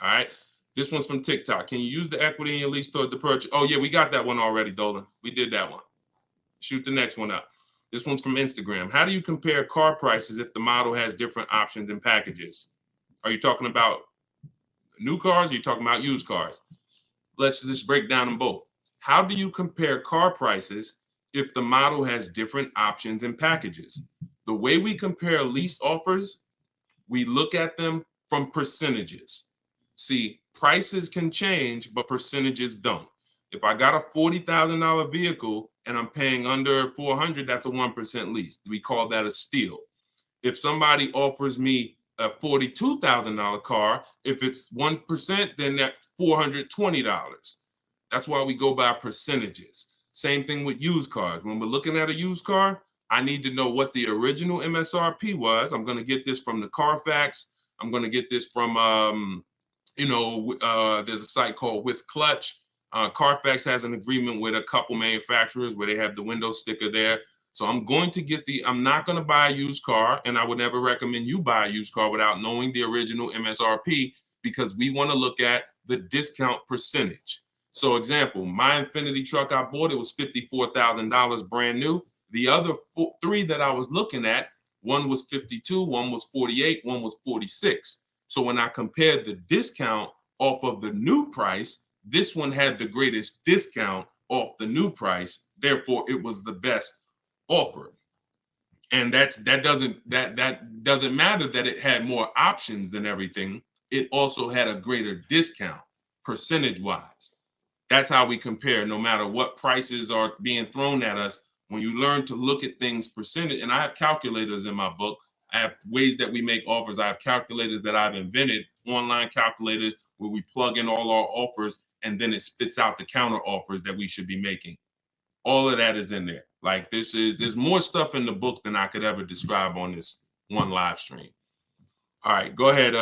All right. This one's from TikTok. Can you use the equity in your lease toward the purchase? Oh, yeah, we got that one already, Dolan. We did that one. Shoot the next one up. This one's from Instagram. How do you compare car prices if the model has different options and packages? Are you talking about new cars? Or are you talking about used cars? let's just break down them both. How do you compare car prices if the model has different options and packages? The way we compare lease offers, we look at them from percentages. See, prices can change, but percentages don't. If I got a $40,000 vehicle and I'm paying under 400, that's a 1% lease. We call that a steal. If somebody offers me a $42,000 car, if it's 1%, then that's $420. That's why we go by percentages. Same thing with used cars. When we're looking at a used car, I need to know what the original MSRP was. I'm going to get this from the Carfax. I'm going to get this from, there's a site called With Clutch. Carfax has an agreement with a couple manufacturers where they have the window sticker there. So I'm going to get I'm not going to buy a used car, and I would never recommend you buy a used car without knowing the original MSRP, because we want to look at the discount percentage. So example, my Infiniti truck I bought, it was $54,000 brand new. The other three that I was looking at, one was 52, one was 48, one was 46. So when I compared the discount off of the new price, this one had the greatest discount off the new price. Therefore, it was the best offer. And that doesn't matter that it had more options than everything. It also had a greater discount percentage wise. That's how we compare, no matter what prices are being thrown at us. When you learn to look at things percentage, and I have calculators in my book. I have ways that we make offers. I have calculators that I've invented, online calculators where we plug in all our offers and then it spits out the counter offers that we should be making. All of that is in there. Like there's more stuff in the book than I could ever describe on this one live stream. All right, go ahead.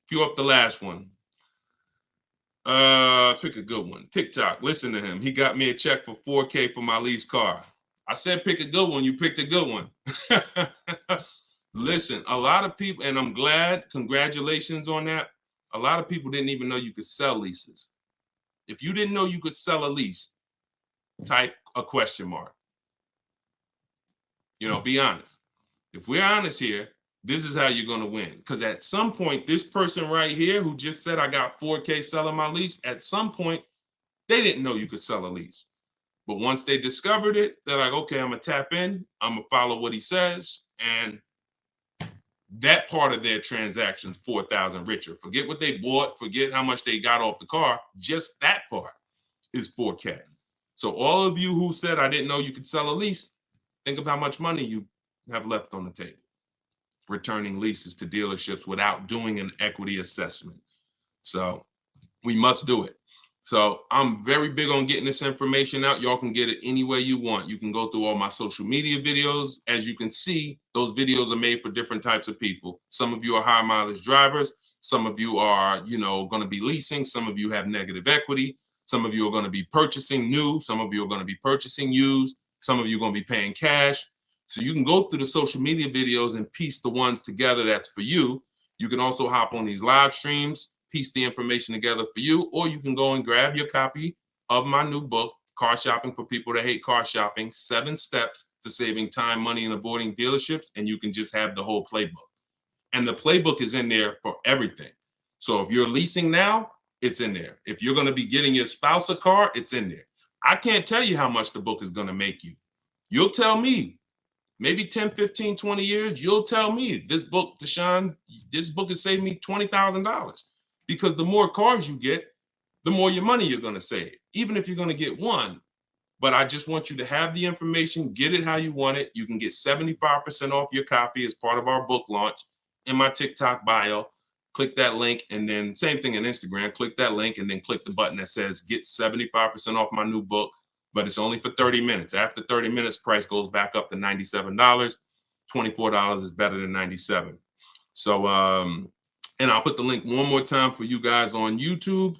Cue up the last one. Pick a good one. TikTok. Listen to him. He got me a check for $4K for my lease car. I said pick a good one. You picked a good one. Listen, a lot of people, and I'm glad. Congratulations on that. A lot of people didn't even know you could sell leases. If you didn't know you could sell a lease, type a question mark. Be honest. If we're honest here, this is how you're going to win. Because at some point, this person right here who just said I got $4K selling my lease, at some point, they didn't know you could sell a lease. But once they discovered it, they're like, okay, I'm going to tap in. I'm going to follow what he says. And that part of their transaction's 4,000 richer. Forget what they bought. Forget how much they got off the car. Just that part is 4K. So all of you who said I didn't know you could sell a lease, think of how much money you have left on the table returning leases to dealerships without doing an equity assessment. So we must do it. So I'm very big on getting this information out. Y'all can get it any way you want. You can go through all my social media videos. As you can see, those videos are made for different types of people. Some of you are high mileage drivers. Some of you are, going to be leasing. Some of you have negative equity. Some of you are going to be purchasing new. Some of you are going to be purchasing used. Some of you are going to be paying cash. So you can go through the social media videos and piece the ones together that's for you. You can also hop on these live streams, piece the information together for you, or you can go and grab your copy of my new book, Car Shopping for People That Hate Car Shopping, 7 Steps to Saving Time, Money, and Avoiding Dealerships, and you can just have the whole playbook. And the playbook is in there for everything. So if you're leasing now, it's in there. If you're going to be getting your spouse a car, it's in there. I can't tell you how much the book is going to make you. You'll tell me. Maybe 10, 15, 20 years, you'll tell me, this book, Deshone, this book has saved me $20,000. Because the more cars you get, the more your money you're going to save, even if you're going to get one. But I just want you to have the information, get it how you want it. You can get 75% off your copy as part of our book launch in my TikTok bio. Click that link, and then same thing on Instagram. Click that link and then click the button that says get 75% off my new book. But it's only for 30 minutes. After 30 minutes, price goes back up to $97. $24 is better than $97. So, and I'll put the link one more time for you guys on YouTube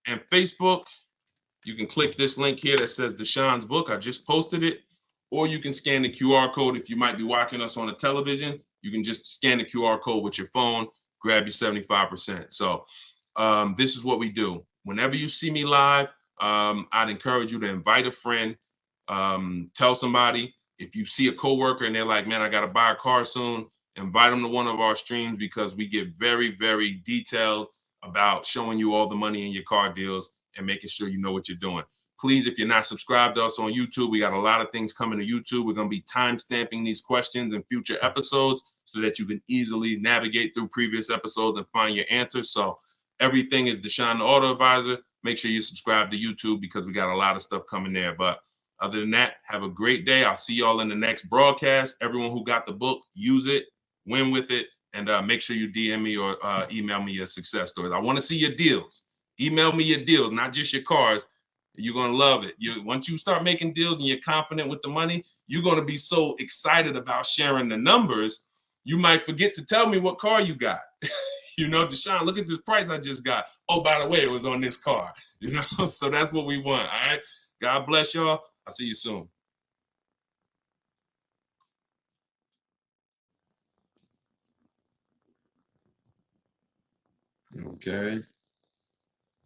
and Facebook. You can click this link here that says Deshone's book. I just posted it. Or you can scan the QR code. If you might be watching us on a television, you can just scan the QR code with your phone, grab your 75%. So this is what we do. Whenever you see me live, I'd encourage you to invite a friend, tell somebody. If you see a coworker and they're like, man, I got to buy a car soon, invite them to one of our streams, because we get very, very detailed about showing you all the money in your car deals and making sure you know what you're doing. Please, if you're not subscribed to us on YouTube, we got a lot of things coming to YouTube. We're going to be time stamping these questions in future episodes so that you can easily navigate through previous episodes and find your answers. So everything is Deshone the Auto Advisor. Make sure you subscribe to YouTube because we got a lot of stuff coming there. But other than that, have a great day. I'll see y'all in the next broadcast. Everyone who got the book, use it, win with it, and make sure you DM me or email me your success stories. I want to see your deals. Email me your deals, not just your cars. You're going to love it. Once you start making deals and you're confident with the money, you're going to be so excited about sharing the numbers, you might forget to tell me what car you got. Deshone, look at this price I just got. Oh, by the way, it was on this car. So that's what we want. All right. God bless y'all. I'll see you soon. Okay.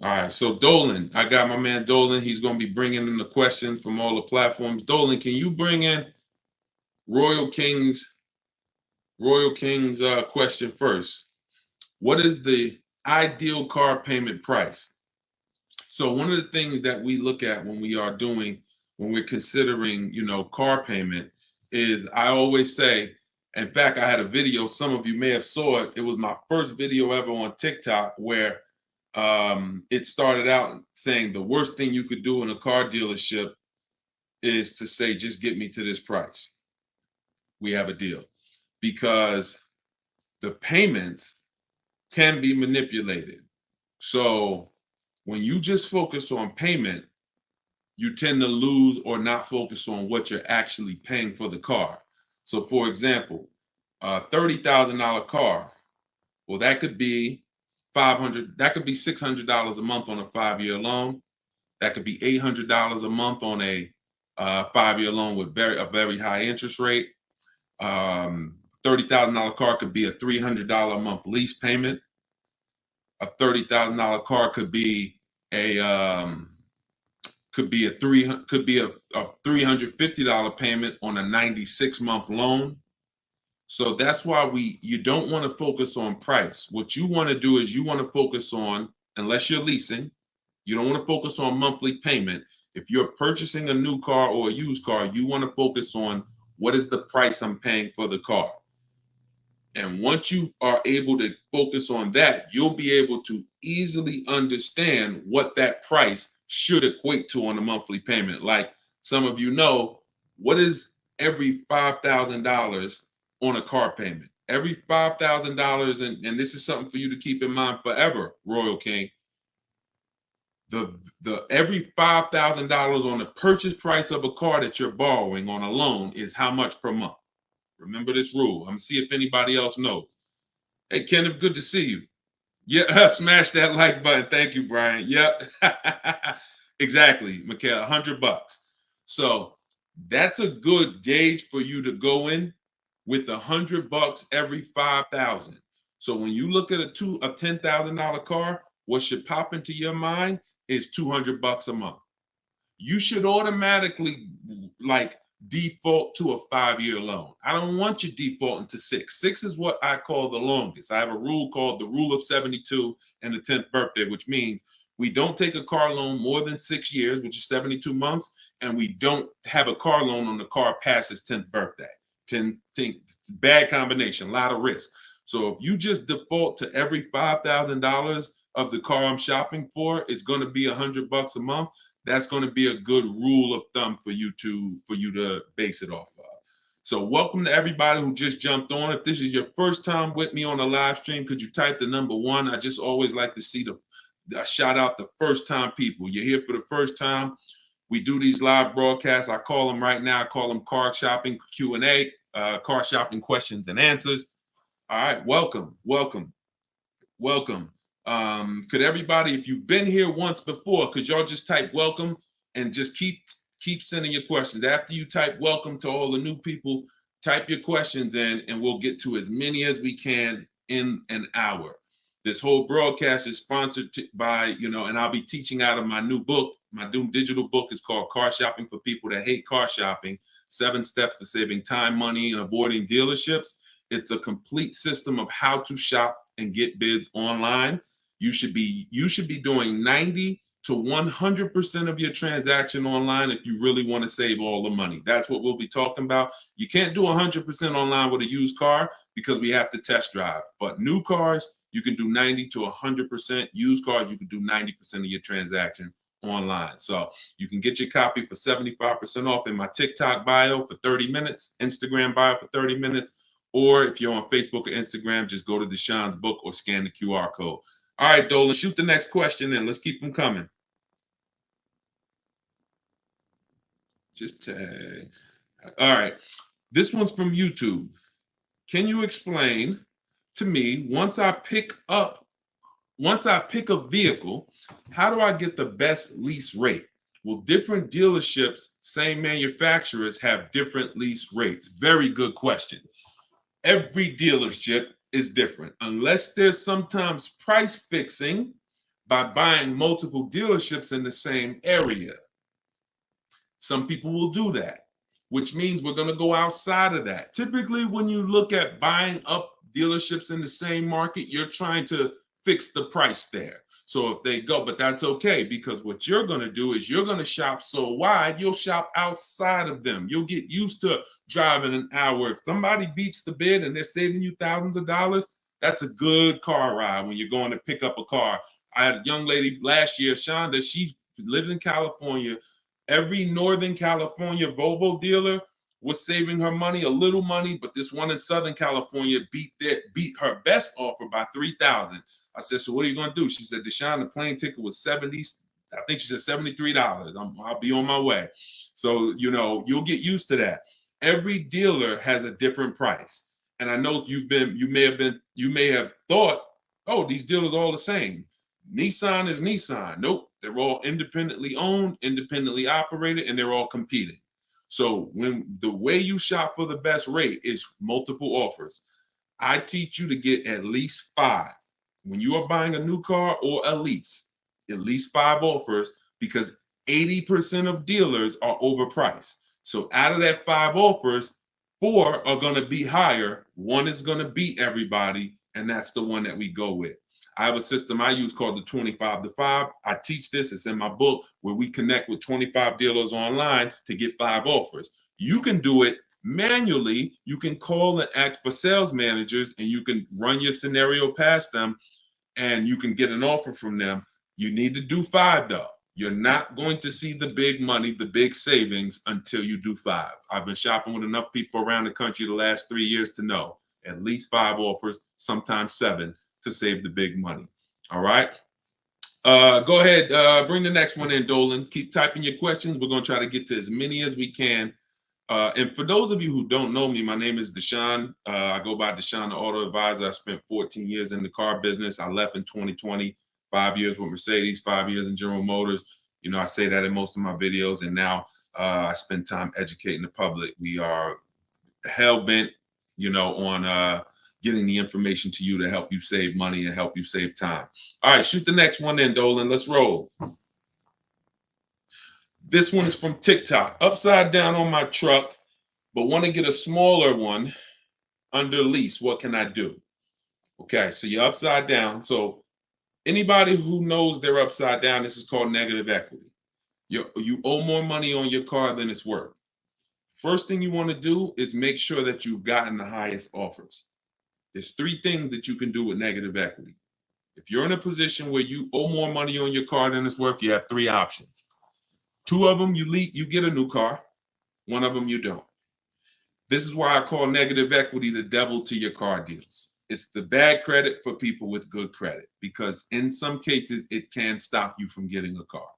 All right, so Dolan, I got my man Dolan. He's going to be bringing in the questions from all the platforms. Dolan, can you bring in Royal King's question first? What is the ideal car payment price? So one of the things that we look at when we're considering, car payment is, I always say, in fact, I had a video, some of you may have saw it. It was my first video ever on TikTok where it started out saying the worst thing you could do in a car dealership is to say, just get me to this price. We have a deal. Because the payments can be manipulated. So when you just focus on payment, you tend to lose or not focus on what you're actually paying for the car. So for example, a $30,000 car, well, that could be $600 a month on a 5-year loan. That could be $800 a month on a 5-year loan with a very high interest rate. $30,000 car could be a $300 a month lease payment. A $30,000 car could be a $350 payment on a 96-month loan. So that's why you don't want to focus on price. What you want to do is you want to focus on, unless you're leasing, you don't want to focus on monthly payment. If you're purchasing a new car or a used car, you want to focus on what is the price I'm paying for the car. And once you are able to focus on that, you'll be able to easily understand what that price should equate to on a monthly payment. Like some of you know, what is every $5,000 on a car payment? Every $5,000, and this is something for you to keep in mind forever, Royal King. The every $5,000 on the purchase price of a car that you're borrowing on a loan is how much per month? Remember this rule. I'm gonna see if anybody else knows. Hey, Kenneth, good to see you. Yeah, smash that like button. Thank you, Brian. Yep. Exactly, Mikhail, $100. So that's a good gauge for you to go in with $100 every 5,000. So when you look at a $10,000 car, what should pop into your mind is $200 a month. You should automatically default to a 5-year loan. I don't want you defaulting to 6. 6 is what I call the longest. I have a rule called the rule of 72 and the 10th birthday, which means we don't take a car loan more than 6 years, which is 72 months, and we don't have a car loan on the car past its 10th birthday. Bad combination, a lot of risk. So if you just default to every $5,000 of the car I'm shopping for, it's going to be $100 a month. That's going to be a good rule of thumb for you to base it off of. So welcome to everybody who just jumped on. If this is your first time with me on a live stream, could you type the number 1? I just always like to see the shout out the first time people. You're here for the first time. We do these live broadcasts. I call them right now. I call them car shopping Q&A, car shopping questions and answers. All right, welcome. Could everybody, if you've been here once before, could y'all just type welcome and just keep sending your questions. After you type welcome to all the new people, type your questions in and we'll get to as many as we can in an hour. This whole broadcast is sponsored by, and I'll be teaching out of my new book. My new digital book is called Car Shopping for People That Hate Car Shopping, 7 Steps to Saving Time, Money, and Avoiding Dealerships. It's a complete system of how to shop and get bids online. You should be doing 90 to 100% of your transaction online if you really want to save all the money. That's what we'll be talking about. You can't do 100% online with a used car because we have to test drive. But new cars, you can do 90 to 100%. Used cars, you can do 90% of your transaction online. So you can get your copy for 75% off in my TikTok bio for 30 minutes, Instagram bio for 30 minutes, or if you're on Facebook or Instagram, just go to Deshone's book or scan the QR code. All right, Dolan, shoot the next question and let's keep them coming. Just tag. All right. This one's from YouTube. Can you explain to me, once I pick a vehicle, how do I get the best lease rate? Will different dealerships, same manufacturers, have different lease rates? Very good question. Every dealership is different, unless there's sometimes price fixing by buying multiple dealerships in the same area. Some people will do that, which means we're going to go outside of that. Typically, when you look at buying up dealerships in the same market, you're trying to fix the price there. So if they go, but that's okay, because what you're going to do is you're going to shop so wide, you'll shop outside of them. You'll get used to driving an hour. If somebody beats the bid and they're saving you thousands of dollars, that's a good car ride when you're going to pick up a car. I had a young lady last year, Shonda, she lives in California. Every Northern California Volvo dealer was saving her money, a little money, but this one in Southern California beat her best offer by $3,000. I said, so what are you going to do? She said, Deshone, the plane ticket was 70. I think she said $73. I'll be on my way. So, you'll get used to that. Every dealer has a different price. And I know you may have thought, oh, these dealers are all the same. Nissan is Nissan. Nope. They're all independently owned, independently operated, and they're all competing. So when the way you shop for the best rate is multiple offers, I teach you to get at least 5. When you are buying a new car or a lease, at least 5 offers, because 80% of dealers are overpriced. So out of that 5 offers, 4 are going to be higher. 1 is going to beat everybody, and that's the one that we go with. I have a system I use called the 25 to 5. I teach this. It's in my book, where we connect with 25 dealers online to get 5 offers. You can do it manually. You can call and ask for sales managers, and you can run your scenario past them, and you can get an offer from them. You need to do 5 though. You're not going to see the big money, the big savings until you do 5. I've been shopping with enough people around the country the last 3 years to know at least 5 offers, sometimes 7, to save the big money. All right. Go ahead. Bring the next one in, Dolan. Keep typing your questions. We're going to try to get to as many as we can. And for those of you who don't know me, my name is Deshone. I go by Deshone the Auto Advisor. I spent 14 years in the car business. I left in 2020, 5 years with Mercedes, 5 years in General Motors. I say that in most of my videos. And now I spend time educating the public. We are hell-bent, on getting the information to you to help you save money and help you save time. All right, shoot the next one in, Dolan. Let's roll. This one is from TikTok. Upside down on my truck, but want to get a smaller one under lease. What can I do? Okay, so you're upside down. So anybody who knows they're upside down, this is called negative equity. You owe more money on your car than it's worth. First thing you want to do is make sure that you've gotten the highest offers. There's 3 things that you can do with negative equity. If you're in a position where you owe more money on your car than it's worth, you have 3 options. 2 of them, you get a new car. 1 of them, you don't. This is why I call negative equity the devil to your car deals. It's the bad credit for people with good credit, because in some cases, it can stop you from getting a car.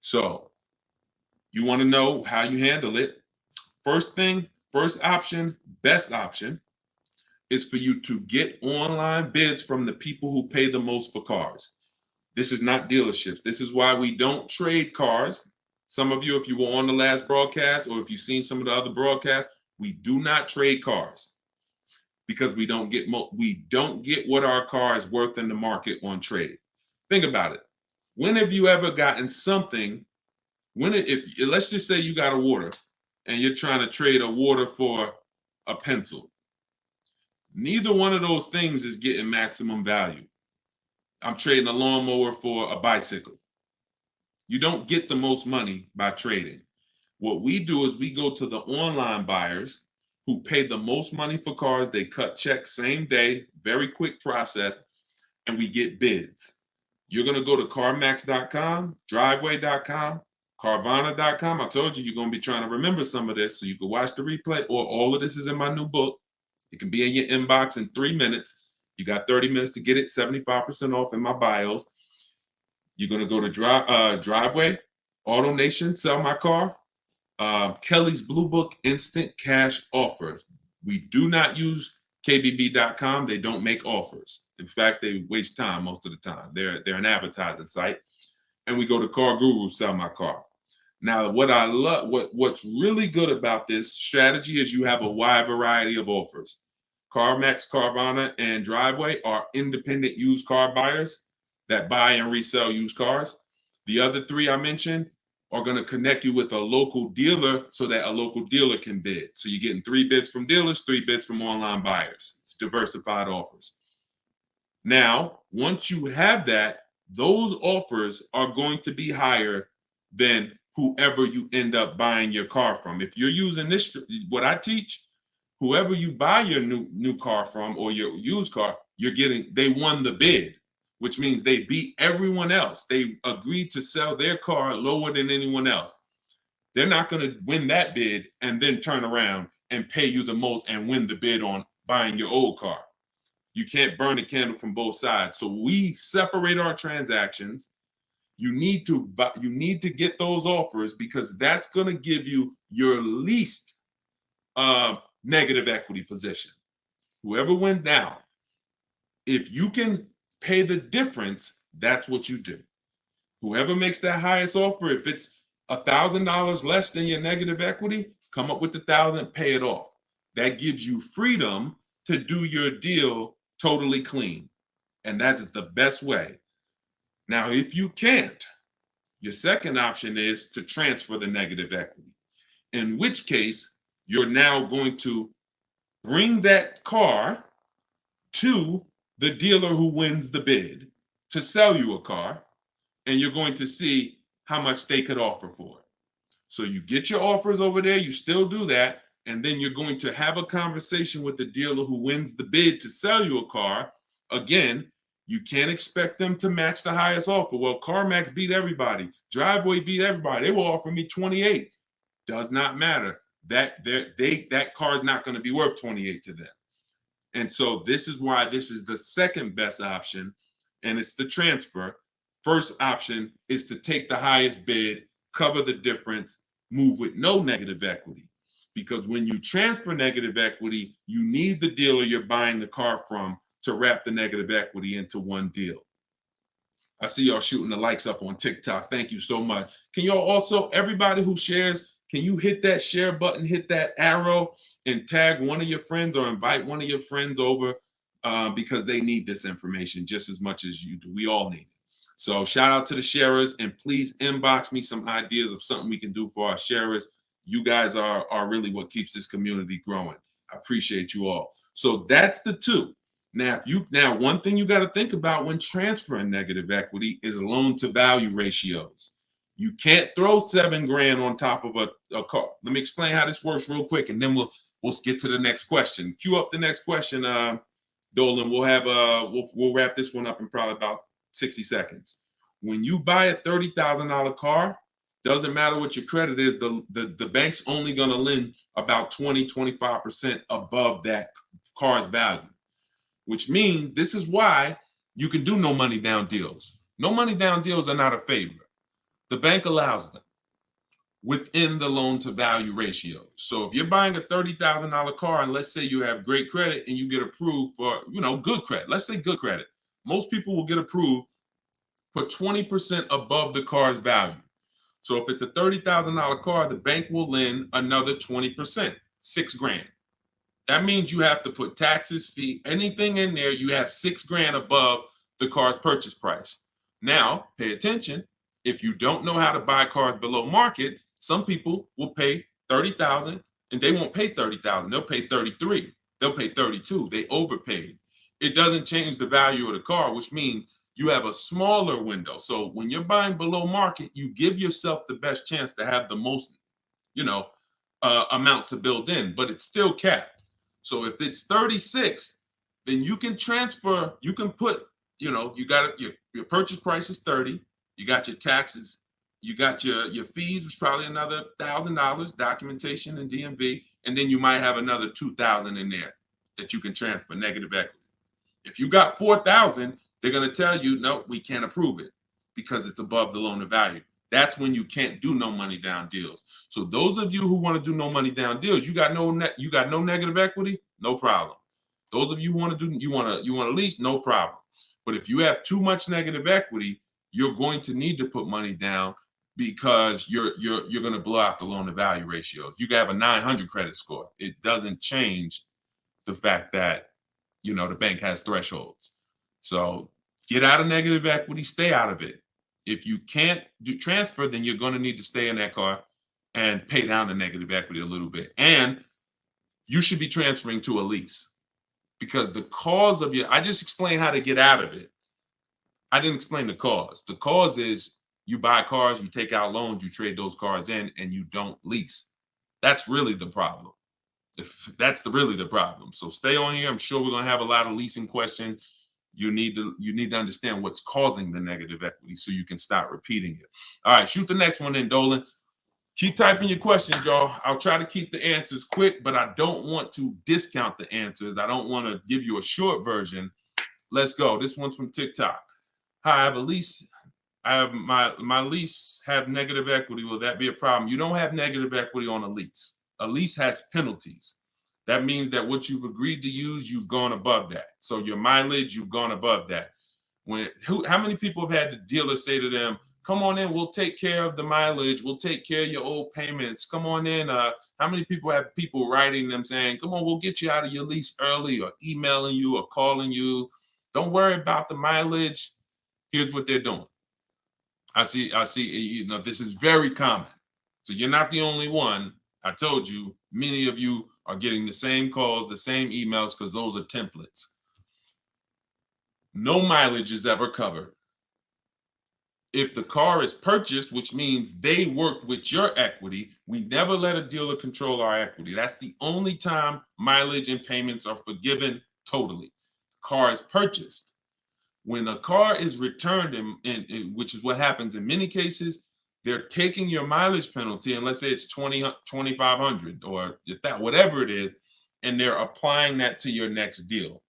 So you want to know how you handle it. First option, best option, is for you to get online bids from the people who pay the most for cars. This is not dealerships. This is why we don't trade cars. Some of you, if you were on the last broadcast, or if you've seen some of the other broadcasts, we do not trade cars, because we don't get what our car is worth in the market on trade. Think about it. When have you ever gotten something? Let's just say you got a water, and you're trying to trade a water for a pencil. Neither one of those things is getting maximum value. I'm trading a lawnmower for a bicycle. You don't get the most money by trading. What we do is we go to the online buyers who pay the most money for cars. They cut checks same day, very quick process, and we get bids. You're going to go to CarMax.com, Driveway.com, Carvana.com. I told you you're going to be trying to remember some of this so you can watch the replay, or all of this is in my new book. It can be in your inbox in 3 minutes. You got 30 minutes to get it, 75% off in my bios. You're going to go to Driveway, Auto Nation, Sell My Car, Kelly's Blue Book Instant Cash Offers. We do not use KBB.com. They don't make offers. In fact, they waste time most of the time. They're an advertising site. And we go to Car Guru, Sell My Car. Now, what I love, what's really good about this strategy is you have a wide variety of offers. CarMax, Carvana, and Driveway are independent used car buyers that buy and resell used cars. The other three I mentioned are going to connect you with a local dealer so that a local dealer can bid. So you're getting 3 bids from dealers, 3 bids from online buyers. It's diversified offers. Now, once you have that, those offers are going to be higher than whoever you end up buying your car from. If you're using this, what I teach, whoever you buy your new car from or your used car, they won the bid, which means they beat everyone else. They agreed to sell their car lower than anyone else. They're not going to win that bid and then turn around and pay you the most and win the bid on buying your old car. You can't burn the candle from both sides. So we separate our transactions. You need to get those offers because that's going to give you your least negative equity position. Whoever went down, if you can pay the difference, that's what you do. Whoever makes that highest offer, if it's $1,000 less than your negative equity, come up with $1,000, pay it off. That gives you freedom to do your deal totally clean. And that is the best way. Now, if you can't, your second option is to transfer the negative equity, in which case you're now going to bring that car to the dealer who wins the bid to sell you a car, and you're going to see how much they could offer for it. So you get your offers over there, you still do that, and then you're going to have a conversation with the dealer who wins the bid to sell you a car. Again, you can't expect them to match the highest offer. Well, CarMax beat everybody. Driveway beat everybody. They will offer me 28. Does not matter. That car is not going to be worth 28 to them. And so this is why this is the second best option, and it's the transfer. First option is to take the highest bid, cover the difference, move with no negative equity. Because when you transfer negative equity, you need the dealer you're buying the car from to wrap the negative equity into one deal. I see y'all shooting the likes up on TikTok. Thank you so much. Can y'all also, everybody who shares, can you hit that share button, hit that arrow, and tag one of your friends or invite one of your friends over because they need this information just as much as you do. We all need it. So shout out to the sharers, and please inbox me some ideas of something we can do for our sharers. You guys are really what keeps this community growing. I appreciate you all. So that's the two. Now, one thing you got to think about when transferring negative equity is loan to value ratios. You can't throw $7,000 on top of a car. Let me explain how this works real quick, and then we'll get to the next question. Cue up the next question, Dolan. We'll wrap this one up in probably about 60 seconds. When you buy a $30,000 car, doesn't matter what your credit is, the bank's only going to lend about 20-25% above that car's value, which means this is why you can do no money down deals. No money down deals are not a favor. The bank allows them within the loan to value ratio. So if you're buying a $30,000 car, and let's say you have great credit and you get approved for, good credit, let's say good credit, most people will get approved for 20% above the car's value. So if it's a $30,000 car, the bank will lend another 20%, $6,000. That means you have to put taxes, fee, anything in there. You have $6,000 above the car's purchase price. Now, pay attention. If you don't know how to buy cars below market, some people will pay $30,000 and they won't pay $30,000. They'll pay $33,000. They'll pay $32,000. They overpaid. It doesn't change the value of the car, which means you have a smaller window. So when you're buying below market, you give yourself the best chance to have the most, amount to build in, but it's still capped. So if it's 36, then you can transfer, you can put, you got your purchase price is 30, you got your taxes, you got your fees, which is probably another $1,000, documentation and DMV, and then you might have another 2,000 in there that you can transfer negative equity. If you got 4,000, they're going to tell you, no, we can't approve it because it's above the loan to value. That's when you can't do no money down deals. So those of you who want to do no money down deals, you got no negative equity, no problem. Those of you who want to do you want to lease, no problem. But if you have too much negative equity, you're going to need to put money down because you're going to blow out the loan to value ratios. You can have a 900 credit score. It doesn't change the fact that the bank has thresholds. So get out of negative equity, stay out of it. If you can't do transfer, then you're going to need to stay in that car and pay down the negative equity a little bit. And you should be transferring to a lease because the cause of I just explained how to get out of it. I didn't explain the cause. The cause is you buy cars, you take out loans, you trade those cars in, and you don't lease. That's really the problem. That's really the problem. So stay on here. I'm sure we're going to have a lot of leasing questions. You need to understand what's causing the negative equity so you can start repeating it. All right, shoot the next one in, Dolan. Keep typing your questions, y'all. I'll try to keep the answers quick, but I don't want to discount the answers. I don't want to give you a short version. Let's go. This one's from TikTok. Hi, I have a lease. I have my lease have negative equity. Will that be a problem? You don't have negative equity on a lease. A lease has penalties. That means that what you've agreed to use, you've gone above that. So your mileage, you've gone above that. How many people have had the dealer say to them, come on in, we'll take care of the mileage, we'll take care of your old payments, come on in. How many people have people writing them saying, come on, we'll get you out of your lease early, or emailing you or calling you. Don't worry about the mileage. Here's what they're doing. I see, this is very common. So you're not the only one. I told you, many of you are getting the same calls, the same emails, because those are templates. No mileage is ever covered. If the car is purchased, which means they worked with your equity, we never let a dealer control our equity. That's the only time mileage and payments are forgiven totally. Car is purchased. When a car is returned, which is what happens in many cases, they're taking your mileage penalty, and let's say it's 2,500 or whatever it is, and they're applying that to your next deal.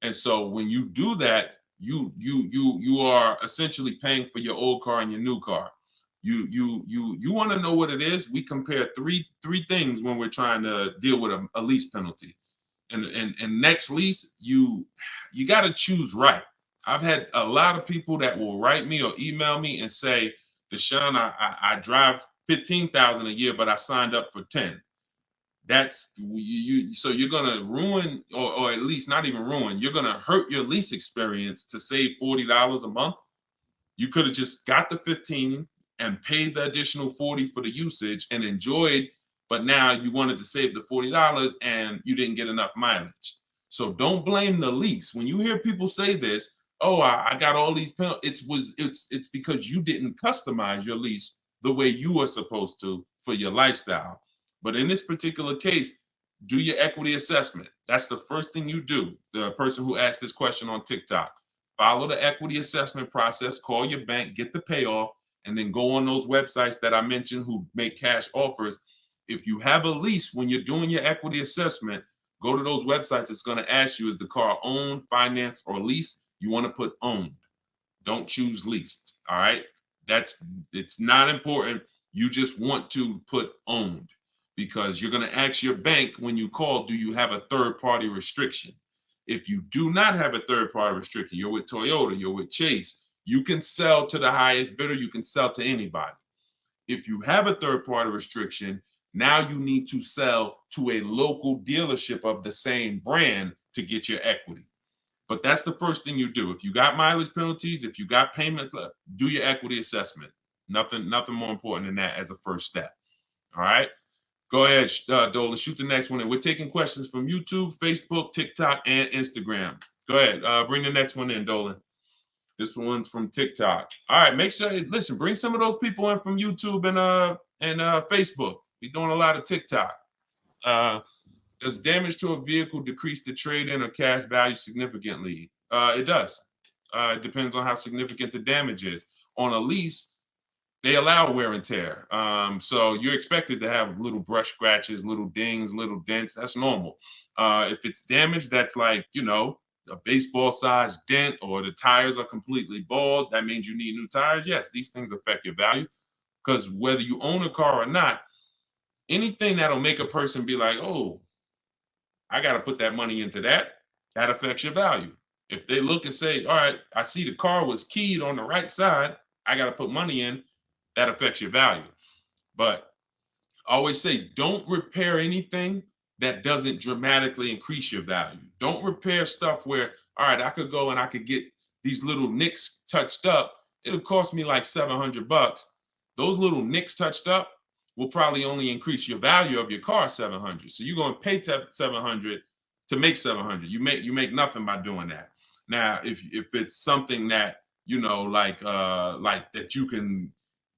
And so when you do that, you are essentially paying for your old car and your new car. You want to know what it is? We compare three things when we're trying to deal with a lease penalty. And next lease, you got to choose right. I've had a lot of people that will write me or email me and say, Deshone, I drive 15,000 a year, but I signed up for 10. That's so you're gonna ruin, or at least not even ruin, you're gonna hurt your lease experience to save $40 a month. You could have just got the 15 and paid the additional 40 for the usage and enjoyed, but now you wanted to save the $40 and you didn't get enough mileage. So don't blame the lease. When you hear people say this, oh, I got all these penalties, it's because you didn't customize your lease the way you were supposed to for your lifestyle. But in this particular case, do your equity assessment. That's the first thing you do. The person who asked this question on TikTok, follow the equity assessment process, call your bank, get the payoff, and then go on those websites that I mentioned who make cash offers. If you have a lease, when you're doing your equity assessment, go to those websites. It's going to ask you, is the car owned, financed, or leased? You want to put owned. Don't choose leased. All right. It's not important. You just want to put owned, because you're going to ask your bank when you call, do you have a third party restriction? If you do not have a third party restriction, you're with Toyota, you're with Chase, you can sell to the highest bidder, you can sell to anybody. If you have a third party restriction, now you need to sell to a local dealership of the same brand to get your equity. But that's the first thing you do. If you got mileage penalties, if you got payment, do your equity assessment. Nothing more important than that as a first step. All right. Go ahead, Dolan, shoot the next one in. We're taking questions from YouTube, Facebook, TikTok, and Instagram. Go ahead, bring the next one in, Dolan. This one's from TikTok. All right, make sure, listen, bring some of those people in from YouTube and Facebook. We're doing a lot of TikTok. Does damage to a vehicle decrease the trade-in or cash value significantly? It does. It depends on how significant the damage is. On a lease, they allow wear and tear. So you're expected to have little brush scratches, little dings, little dents. That's normal. If it's damaged, that's like, a baseball size dent, or the tires are completely bald, that means you need new tires. Yes, these things affect your value, because whether you own a car or not, anything that'll make a person be like, oh, I got to put that money into that affects your value. If they look and say, all right, I see the car was keyed on the right side, I got to put money in, that affects your value. But I always say, don't repair anything that doesn't dramatically increase your value. Don't repair stuff where, all right, I could go and I could get these little nicks touched up. It'll cost me like $700. Those little nicks touched up will probably only increase your value of your car $700. So you're going to pay $700 to make $700. You make nothing by doing that. Now, if it's something that, like that you can,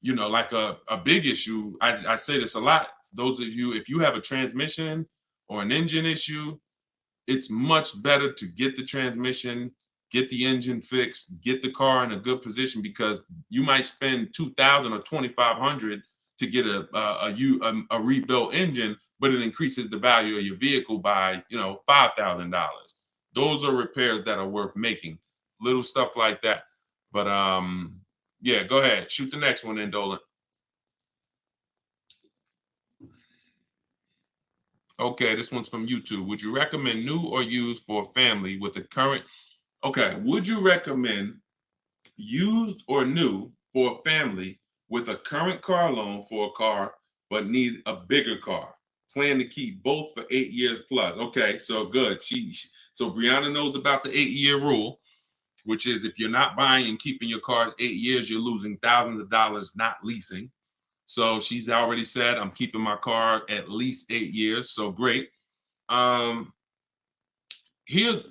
like a big issue, I say this a lot. Those of you, if you have a transmission or an engine issue, it's much better to get the transmission, get the engine fixed, get the car in a good position, because you might spend $2,000 or $2,500 to get a rebuilt engine, but it increases the value of your vehicle by $5,000. Those are repairs that are worth making. Little stuff like that. But yeah, go ahead, shoot the next one in, Dolan. Okay, this one's from YouTube. Would you recommend new or used for a family with a current? Okay, would you recommend used or new for a family with a current car loan for a car but need a bigger car? Plan to keep both for 8 years plus. Okay, so good. So Brianna knows about the 8-year rule, which is if you're not buying and keeping your cars 8 years, you're losing thousands of dollars not leasing. So she's already said, I'm keeping my car at least 8 years. So great. Here's,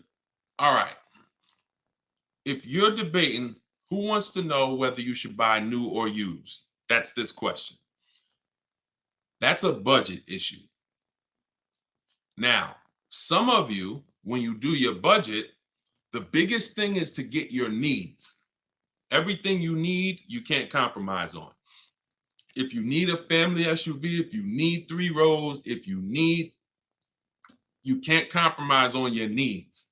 all right. If you're debating who wants to know whether you should buy new or used, that's this question. That's a budget issue. Now, some of you, when you do your budget, the biggest thing is to get your needs. Everything you need, you can't compromise on. If you need a family SUV, if you need 3 rows, you can't compromise on your needs.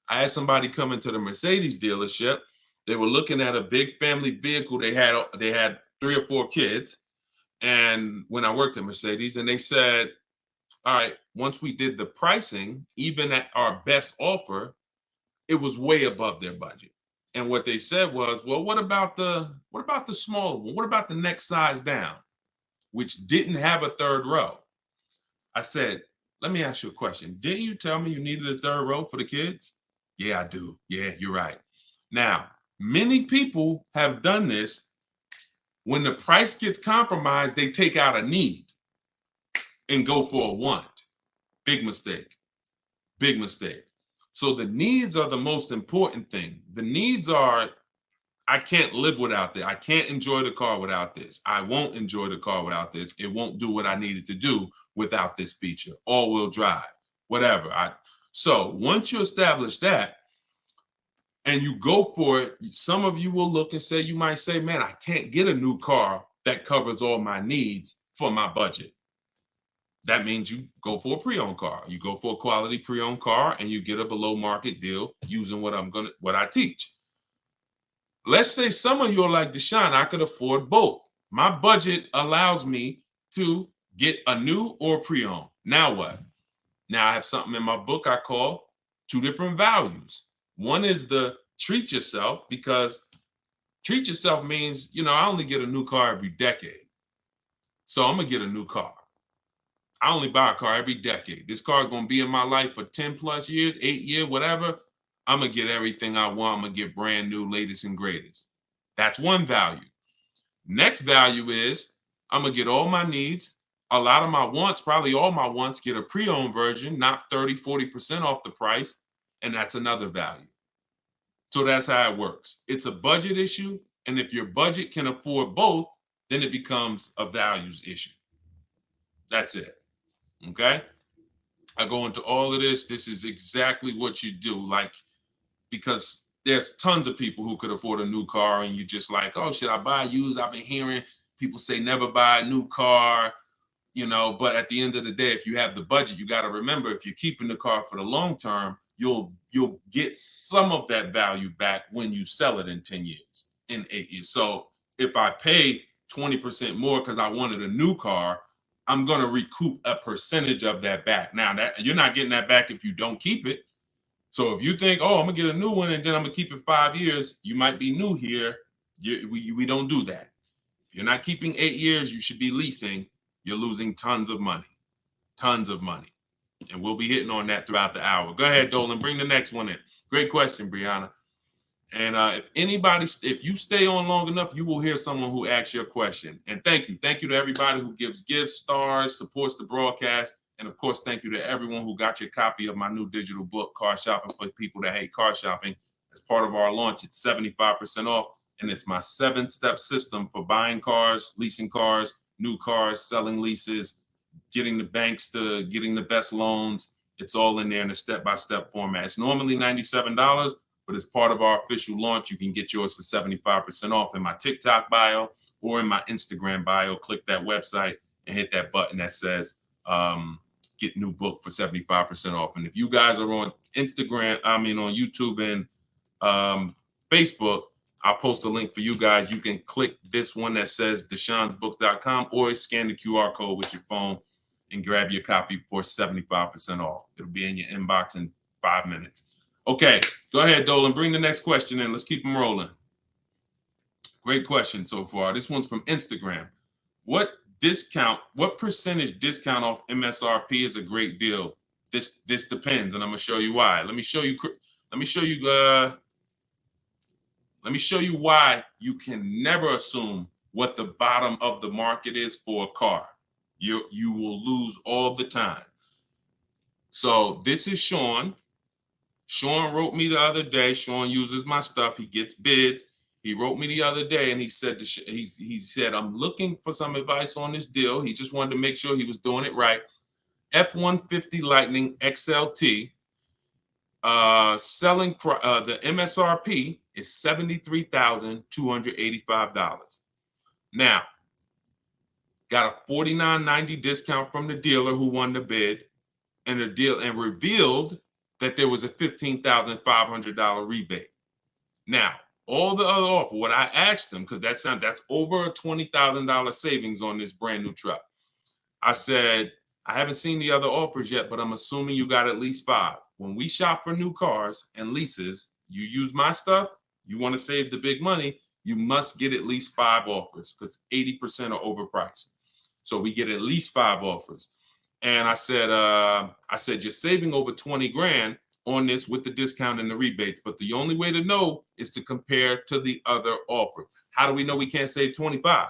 I had somebody come into the Mercedes dealership. They were looking at a big family vehicle. They had 3 or 4 kids. And when I worked at Mercedes, and they said, all right, once we did the pricing, even at our best offer, it was way above their budget. And what they said was, well, what about the smaller one? What about the next size down, which didn't have a 3rd row? I said, let me ask you a question. Didn't you tell me you needed a 3rd row for the kids? Yeah, I do. Yeah, you're right. Now, many people have done this. When the price gets compromised, they take out a need and go for a want. Big mistake. Big mistake. So the needs are the most important thing. The needs are, I can't live without this. I can't enjoy the car without this. I won't enjoy the car without this. It won't do what I needed to do without this feature. All-wheel drive, whatever. So once you establish that and you go for it, some of you will look and say, you might say, man, I can't get a new car that covers all my needs for my budget. That means you go for a pre-owned car. You go for a quality pre-owned car and you get a below market deal using what I teach. Let's say some of you are like, Deshone, I could afford both. My budget allows me to get a new or pre-owned. Now what? Now I have something in my book I call 2 different values. One is the treat yourself, because treat yourself means, I only get a new car every decade. So I'm going to get a new car. I only buy a car every decade. This car is going to be in my life for 10 plus years, 8 years, whatever. I'm going to get everything I want. I'm going to get brand new, latest and greatest. That's one value. Next value is I'm going to get all my needs. A lot of my wants, probably all my wants, get a pre-owned version, not 30, 40% off the price. And that's another value. So that's how it works. It's a budget issue. And if your budget can afford both, then it becomes a values issue. That's it. Okay. I go into all of this. This is exactly what you do. Like, because there's tons of people who could afford a new car and you just like, oh, should I buy used? I've been hearing people say never buy a new car, you know, but at the end of the day, if you have the budget, you got to remember, if you're keeping the car for the long term, you'll get some of that value back when you sell it in 10 years, in 8 years. So if I pay 20% more because I wanted a new car, I'm going to recoup a percentage of that back. Now, that you're not getting that back if you don't keep it. So if you think, oh, I'm gonna get a new one and then I'm gonna keep it 5 years, you might be new here. We don't do that. If you're not keeping 8 years, you should be leasing. You're losing tons of money, and we'll be hitting on that throughout the hour. Go ahead, Dolan, bring the next one in. Great question, Brianna. And if you stay on long enough, you will hear someone who asks your question. And thank you to everybody who gives gifts, stars, supports the broadcast. And of course, thank you to everyone who got your copy of my new digital book, Car Shopping for People That Hate Car Shopping. As part of our launch, it's 75% off. And it's my 7-step system for buying cars, leasing cars, new cars, selling leases, getting the banks to getting the best loans. It's all in there in a step-by-step format. It's normally $97, but as part of our official launch, you can get yours for 75% off in my TikTok bio or in my Instagram bio. Click that website and hit that button that says, get new book for 75% off. And if you guys are on Instagram, on YouTube and Facebook, I'll post a link for you guys. You can click this one that says deshonsbook.com or scan the QR code with your phone and grab your copy for 75% off. It'll be in your inbox in 5 minutes. Okay, go ahead, Dolan. Bring the next question in. Let's keep them rolling. Great question so far. This one's from Instagram. What percentage discount off MSRP is a great deal? This depends, and I'm gonna show you why. Let me show you why you can never assume what the bottom of the market is for a car. You will lose all the time. So this is Sean. Sean wrote me the other day. Sean uses my stuff. He gets bids. He wrote me the other day and he said, I'm looking for some advice on this deal. He just wanted to make sure he was doing it right. F-150 Lightning XLT, the MSRP is $73,285. Now, got a $49.90 discount from the dealer who won the bid, and the deal and revealed that there was a $15,500 rebate. Now, all the other offer, what I asked him, because that's over a $20,000 savings on this brand new truck. I said, I haven't seen the other offers yet, but I'm assuming you got at least 5. When we shop for new cars and leases, you use my stuff, you want to save the big money, you must get at least 5 offers because 80% are overpriced. So we get at least 5 offers. And I said, you're saving over 20 grand on this with the discount and the rebates. But the only way to know is to compare to the other offer. How do we know we can't save 25?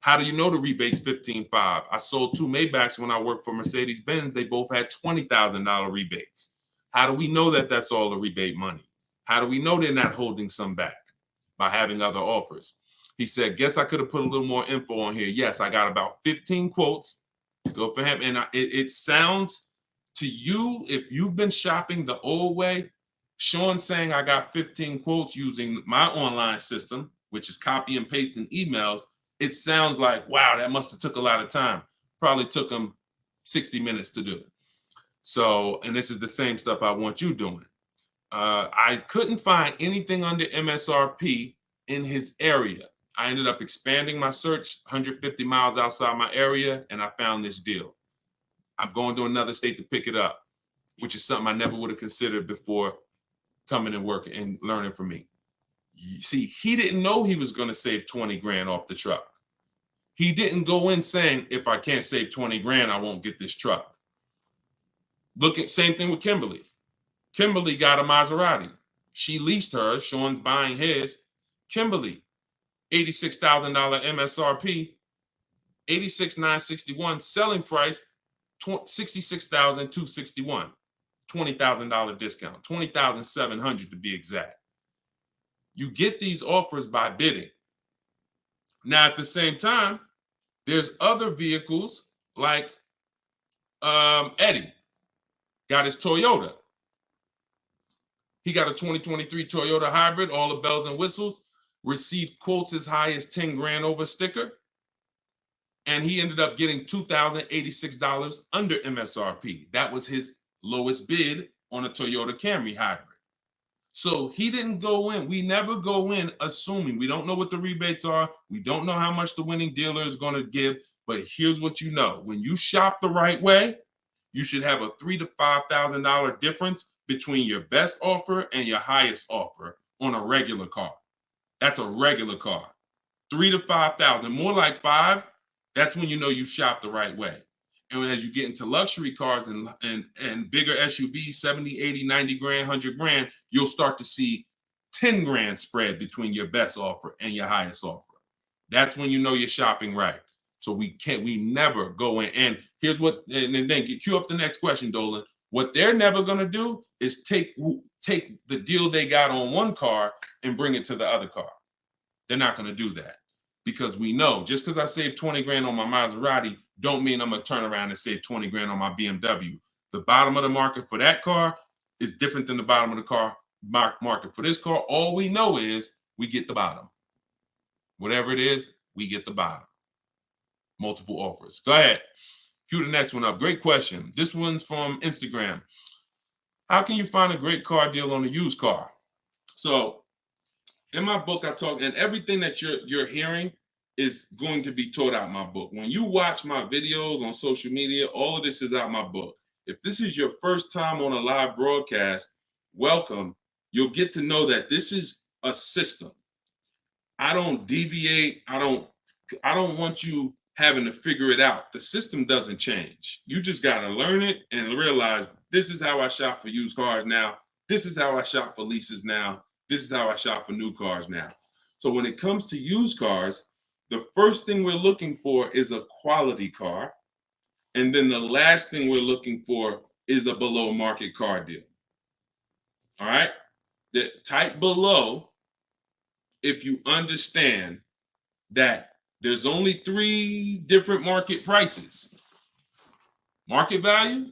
How do you know the rebate's 15.5? I sold 2 Maybachs when I worked for Mercedes-Benz. They both had $20,000 rebates. How do we know that that's all the rebate money? How do we know they're not holding some back? By having other offers. He said, guess I could have put a little more info on here. Yes, I got about 15 quotes. Go for him. And it sounds to you, if you've been shopping the old way, Sean saying I got 15 quotes using my online system, which is copy and paste in emails, it sounds like, wow, that must have took a lot of time. Probably took him 60 minutes to do it. So, and this is the same stuff I want you doing. I couldn't find anything under MSRP in his area. I ended up expanding my search 150 miles outside my area, and I found this deal. I'm going to another state to pick it up, which is something I never would have considered before coming and working and learning from me. You see, he didn't know he was going to save 20 grand off the truck. He didn't go in saying, if I can't save 20 grand, I won't get this truck. Look at same thing with Kimberly. Kimberly got a Maserati. She leased her. Sean's buying his. Kimberly, $86,000 MSRP, $86,961 selling price, $66,261, $20,000 discount, $20,700 to be exact. You get these offers by bidding. Now, at the same time, there's other vehicles like Eddie got his Toyota. He got a 2023 Toyota hybrid, all the bells and whistles, received quotes as high as 10 grand over sticker. And he ended up getting $2,086 under MSRP. That was his lowest bid on a Toyota Camry hybrid. So he didn't go in. We never go in assuming. We don't know what the rebates are. We don't know how much the winning dealer is going to give. But here's what you know. When you shop the right way, you should have a $3,000 to $5,000 difference between your best offer and your highest offer on a regular car. That's a regular car. 3,000 to 5,000, more like 5. That's when you know you shop the right way. And as you get into luxury cars and bigger SUVs, 70, 80, 90 grand, 100 grand, you'll start to see 10 grand spread between your best offer and your highest offer. That's when you know you're shopping right. So we never go in. And here's what, and then cue up the next question, Dolan. What they're never going to do is take the deal they got on one car and bring it to the other car. They're not going to do that. Because we know just because I saved 20 grand on my Maserati don't mean I'm going to turn around and save 20 grand on my BMW. The bottom of the market for that car is different than the bottom of the car market for this car. All we know is we get the bottom. Whatever it is, we get the bottom. Multiple offers. Go ahead. Cue the next one up. Great question. This one's from Instagram. How can you find a great car deal on a used car? So in my book, I talk, and everything that you're hearing is going to be taught out in my book. When you watch my videos on social media, all of this is out in my book. If this is your first time on a live broadcast, welcome. You'll get to know that this is a system. I don't deviate. I don't want you having to figure it out. The system doesn't change. You just got to learn it and realize this is how I shop for used cars now. This is how I shop for leases now. This is how I shop for new cars now. So when it comes to used cars, the first thing we're looking for is a quality car. And then the last thing we're looking for is a below market car deal. All right? Type below if you understand that there's only 3 different market prices. Market value,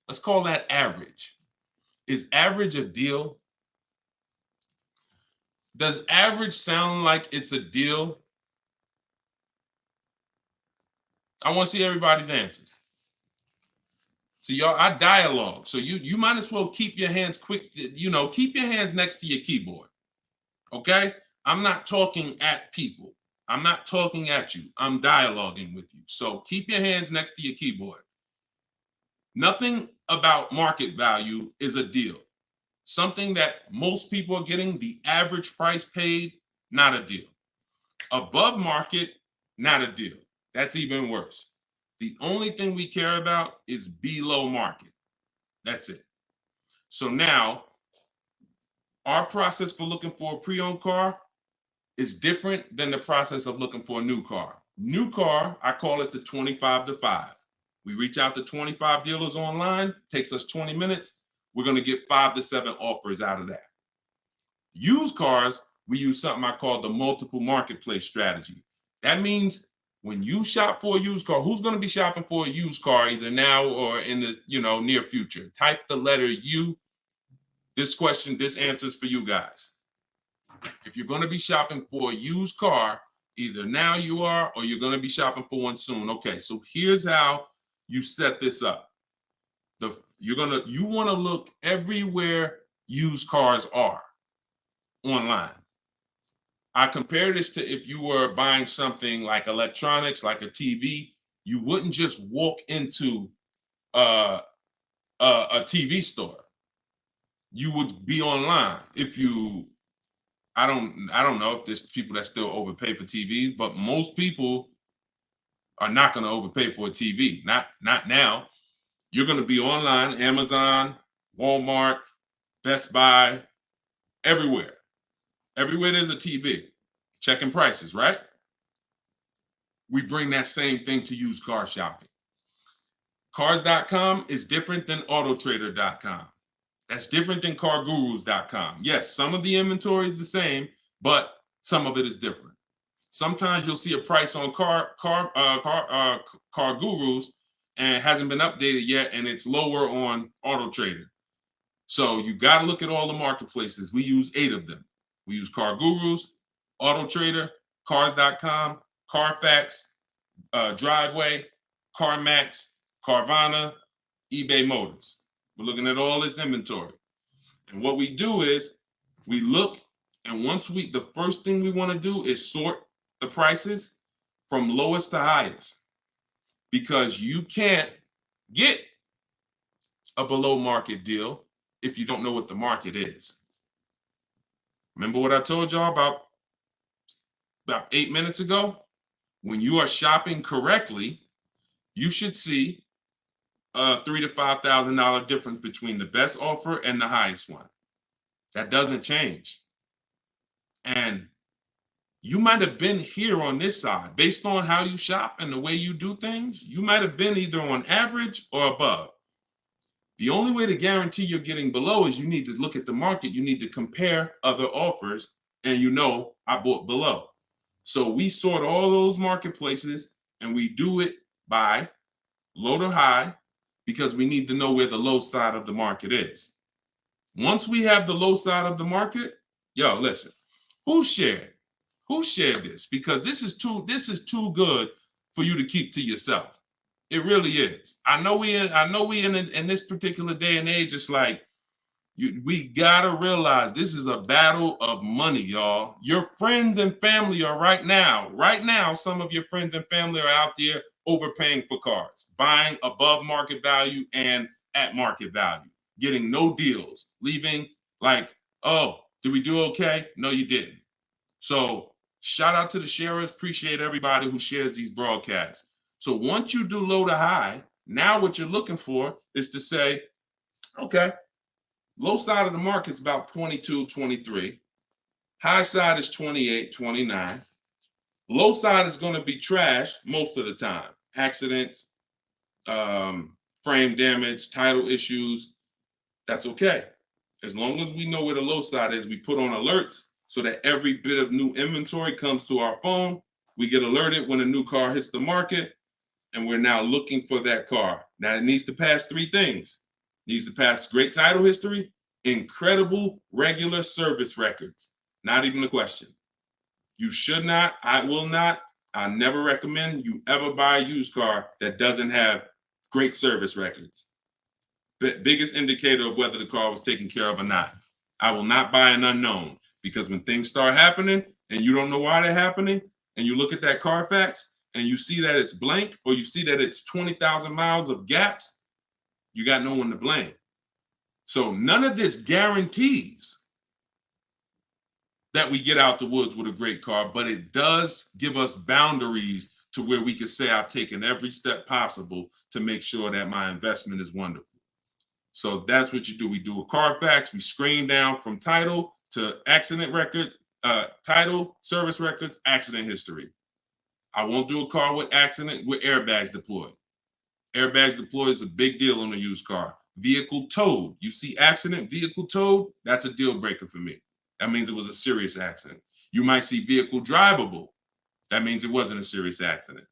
let's call that average. Is average a deal? Does average sound like it's a deal? I want to see everybody's answers. So y'all, I dialogue. So you might as well keep your hands quick, keep your hands next to your keyboard. Okay? I'm not talking at people. I'm not talking at you. I'm dialoguing with you. So keep your hands next to your keyboard. Nothing about market value is a deal. Something that most people are getting, the average price paid, not a deal. Above market, not a deal. That's even worse. The only thing we care about is below market. That's it. So now, our process for looking for a pre-owned car is different than the process of looking for a new car. New car, I call it the 25 to 5. We reach out to 25 dealers online, takes us 20 minutes. We're going to get 5 to 7 offers out of that. Used cars, we use something I call the multiple marketplace strategy. That means when you shop for a used car, who's going to be shopping for a used car either now or in the near future? Type the letter U. This answer is for you guys. If you're going to be shopping for a used car, either now you are or you're going to be shopping for one soon. Okay, so here's how you set this up. You want to look everywhere used cars are online. I compare this to if you were buying something like electronics, like a TV. You wouldn't just walk into a TV store. You would be online. I don't know if there's people that still overpay for TVs, but most people are not going to overpay for a TV. Not now. You're going to be online, Amazon, Walmart, Best Buy, everywhere. Everywhere there's a TV, checking prices, right? We bring that same thing to used car shopping. Cars.com is different than autotrader.com. That's different than cargurus.com. Yes, some of the inventory is the same, but some of it is different. Sometimes you'll see a price on Car Gurus and it hasn't been updated yet, and it's lower on Auto Trader. So you got to look at all the marketplaces. We use 8 of them. We use Car Gurus, Auto Trader, Cars.com, Carfax, Driveway, CarMax, Carvana, eBay Motors. We're looking at all this inventory. And what we do is we look, and the first thing we want to do is sort the prices from lowest to highest, because you can't get a below market deal if you don't know what the market is. Remember what I told y'all about 8 minutes ago? When you are shopping correctly, you should see a $3,000 to $5,000 difference between the best offer and the highest one. That doesn't change. And you might have been here on this side based on how you shop and the way you do things. You might have been either on average or above. The only way to guarantee you're getting below is you need to look at the market. You need to compare other offers, and I bought below. So we sort all those marketplaces, and we do it by low to high, because we need to know where the low side of the market is. Once we have the low side of the market, listen, who shared this? Because this is too good for you to keep to yourself. It really is. I know we in this particular day and age, it's like we gotta realize this is a battle of money, y'all. Your friends and family are right now, some of your friends and family are out there overpaying for cars, buying above market value and at market value, getting no deals, leaving like, oh, did we do okay? No, you didn't. So shout out to the sharers. Appreciate everybody who shares these broadcasts. So once you do low to high, now what you're looking for is to say, okay, low side of the market's about 22, 23. High side is 28, 29. Low side is going to be trash most of the time. Accidents, frame damage, title issues. That's okay. As long as we know where the low side is, we put on alerts so that every bit of new inventory comes to our phone. We get alerted when a new car hits the market, and we're now looking for that car. Now it needs to pass 3 things. It needs to pass great title history, incredible regular service records. Not even a question. You should not, I will not, I never recommend you ever buy a used car that doesn't have great service records. Biggest indicator of whether the car was taken care of or not. I will not buy an unknown, because when things start happening and you don't know why they're happening, and you look at that Carfax and you see that it's blank, or you see that it's 20,000 miles of gaps, you got no one to blame. So none of this guarantees that we get out the woods with a great car, but it does give us boundaries to where we can say I've taken every step possible to make sure that my investment is wonderful. So that's what you do. We do a Carfax. We screen down from title to accident records, title, service records, accident history. I won't do a car with airbags deployed. Airbags deployed is a big deal on a used car. Vehicle towed. You see accident, vehicle towed, that's a deal breaker for me. That means it was a serious accident. You might see vehicle drivable. That means it wasn't a serious accident.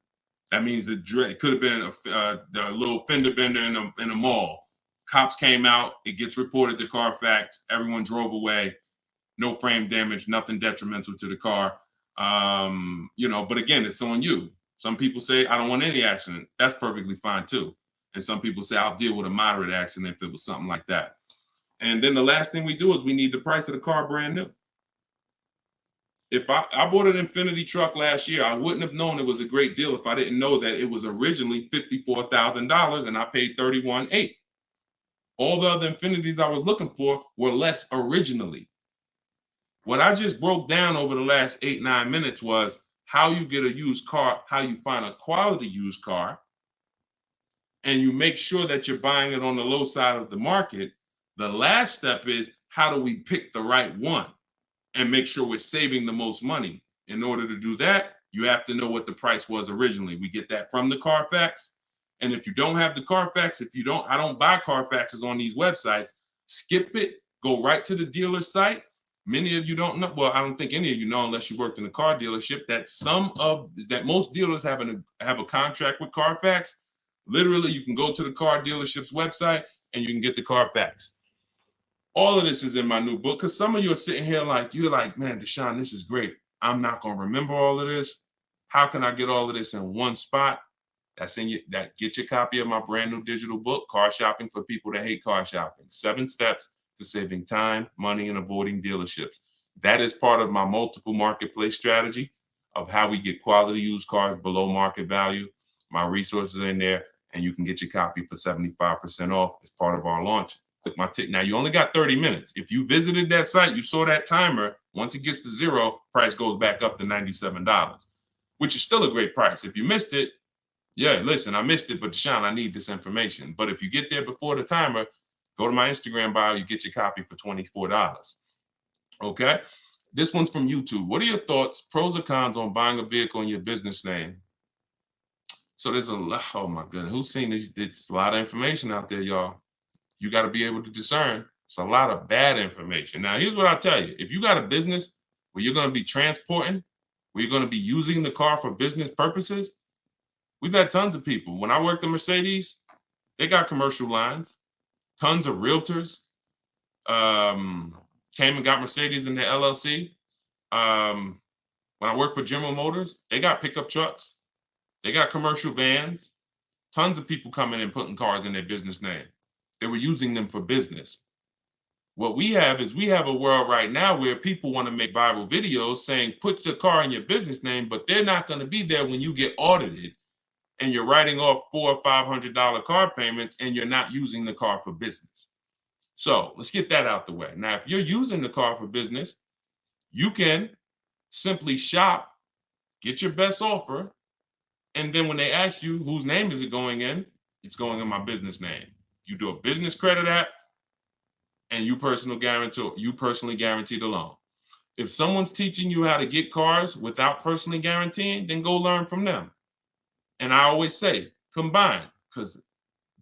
That means it could have been a little fender bender in a mall. Cops came out, it gets reported to Carfax, everyone drove away, no frame damage, nothing detrimental to the car. But again, it's on you. Some people say, I don't want any accident. That's perfectly fine too. And some people say, I'll deal with a moderate accident if it was something like that. And then the last thing we do is we need the price of the car brand new. If I bought an Infiniti truck last year, I wouldn't have known it was a great deal if I didn't know that it was originally $54,000 and I paid $31,800. All the other Infinitis I was looking for were less originally. What I just broke down over the last 8-9 minutes was how you get a used car, how you find a quality used car, and you make sure that you're buying it on the low side of the market. The last step is, how do we pick the right one and make sure we're saving the most money? In order to do that, you have to know what the price was originally. We get that from the Carfax. And if you don't have the Carfax, I don't buy Carfaxes on these websites, skip it, go right to the dealer site, Many of you don't know. Well, I don't think any of you know unless you worked in a car dealership that most dealers have a contract with Carfax. Literally, you can go to the car dealership's website and you can get the Carfax. All of this is in my new book because some of you are sitting here you're like, man, Deshone, this is great. I'm not going to remember all of this. How can I get all of this in one spot? Get your copy of my brand new digital book, Car Shopping for People That Hate Car Shopping. 7 steps to saving time, money, and avoiding dealerships. That is part of my multiple marketplace strategy of how we get quality used cars below market value. My resources are in there, and you can get your copy for 75% off as part of our launch. Click my tick. Now, you only got 30 minutes. If you visited that site, you saw that timer. Once it gets to 0, price goes back up to $97, which is still a great price. If you missed it, yeah, listen, I missed it, but Deshone, I need this information. But if you get there before the timer, go to my Instagram bio, you get your copy for $24. Okay? This one's from YouTube. What are your thoughts, pros or cons on buying a vehicle in your business name? So there's a lot, oh my goodness, who's seen this? It's a lot of information out there, y'all. You got to be able to discern. It's a lot of bad information. Now, here's what I'll tell you. If you got a business where you're going to be transporting, where you're going to be using the car for business purposes, we've had tons of people. When I worked at Mercedes, they got commercial lines. Tons of realtors came and got Mercedes in their LLC. When I worked for General Motors, they got pickup trucks. They got commercial vans. Tons of people coming and putting cars in their business name. They were using them for business. What we have a world right now where people want to make viral videos saying, put your car in your business name, but they're not going to be there when you get audited and you're writing off $400 or $500 car payments and you're not using the car for business. So let's get that out the way. Now, if you're using the car for business, you can simply shop, get your best offer, and then when they ask you whose name is it going in, it's going in my business name. You do a business credit app, and you personally guarantee the loan. If someone's teaching you how to get cars without personally guaranteeing, then go learn from them. And I always say, combine, because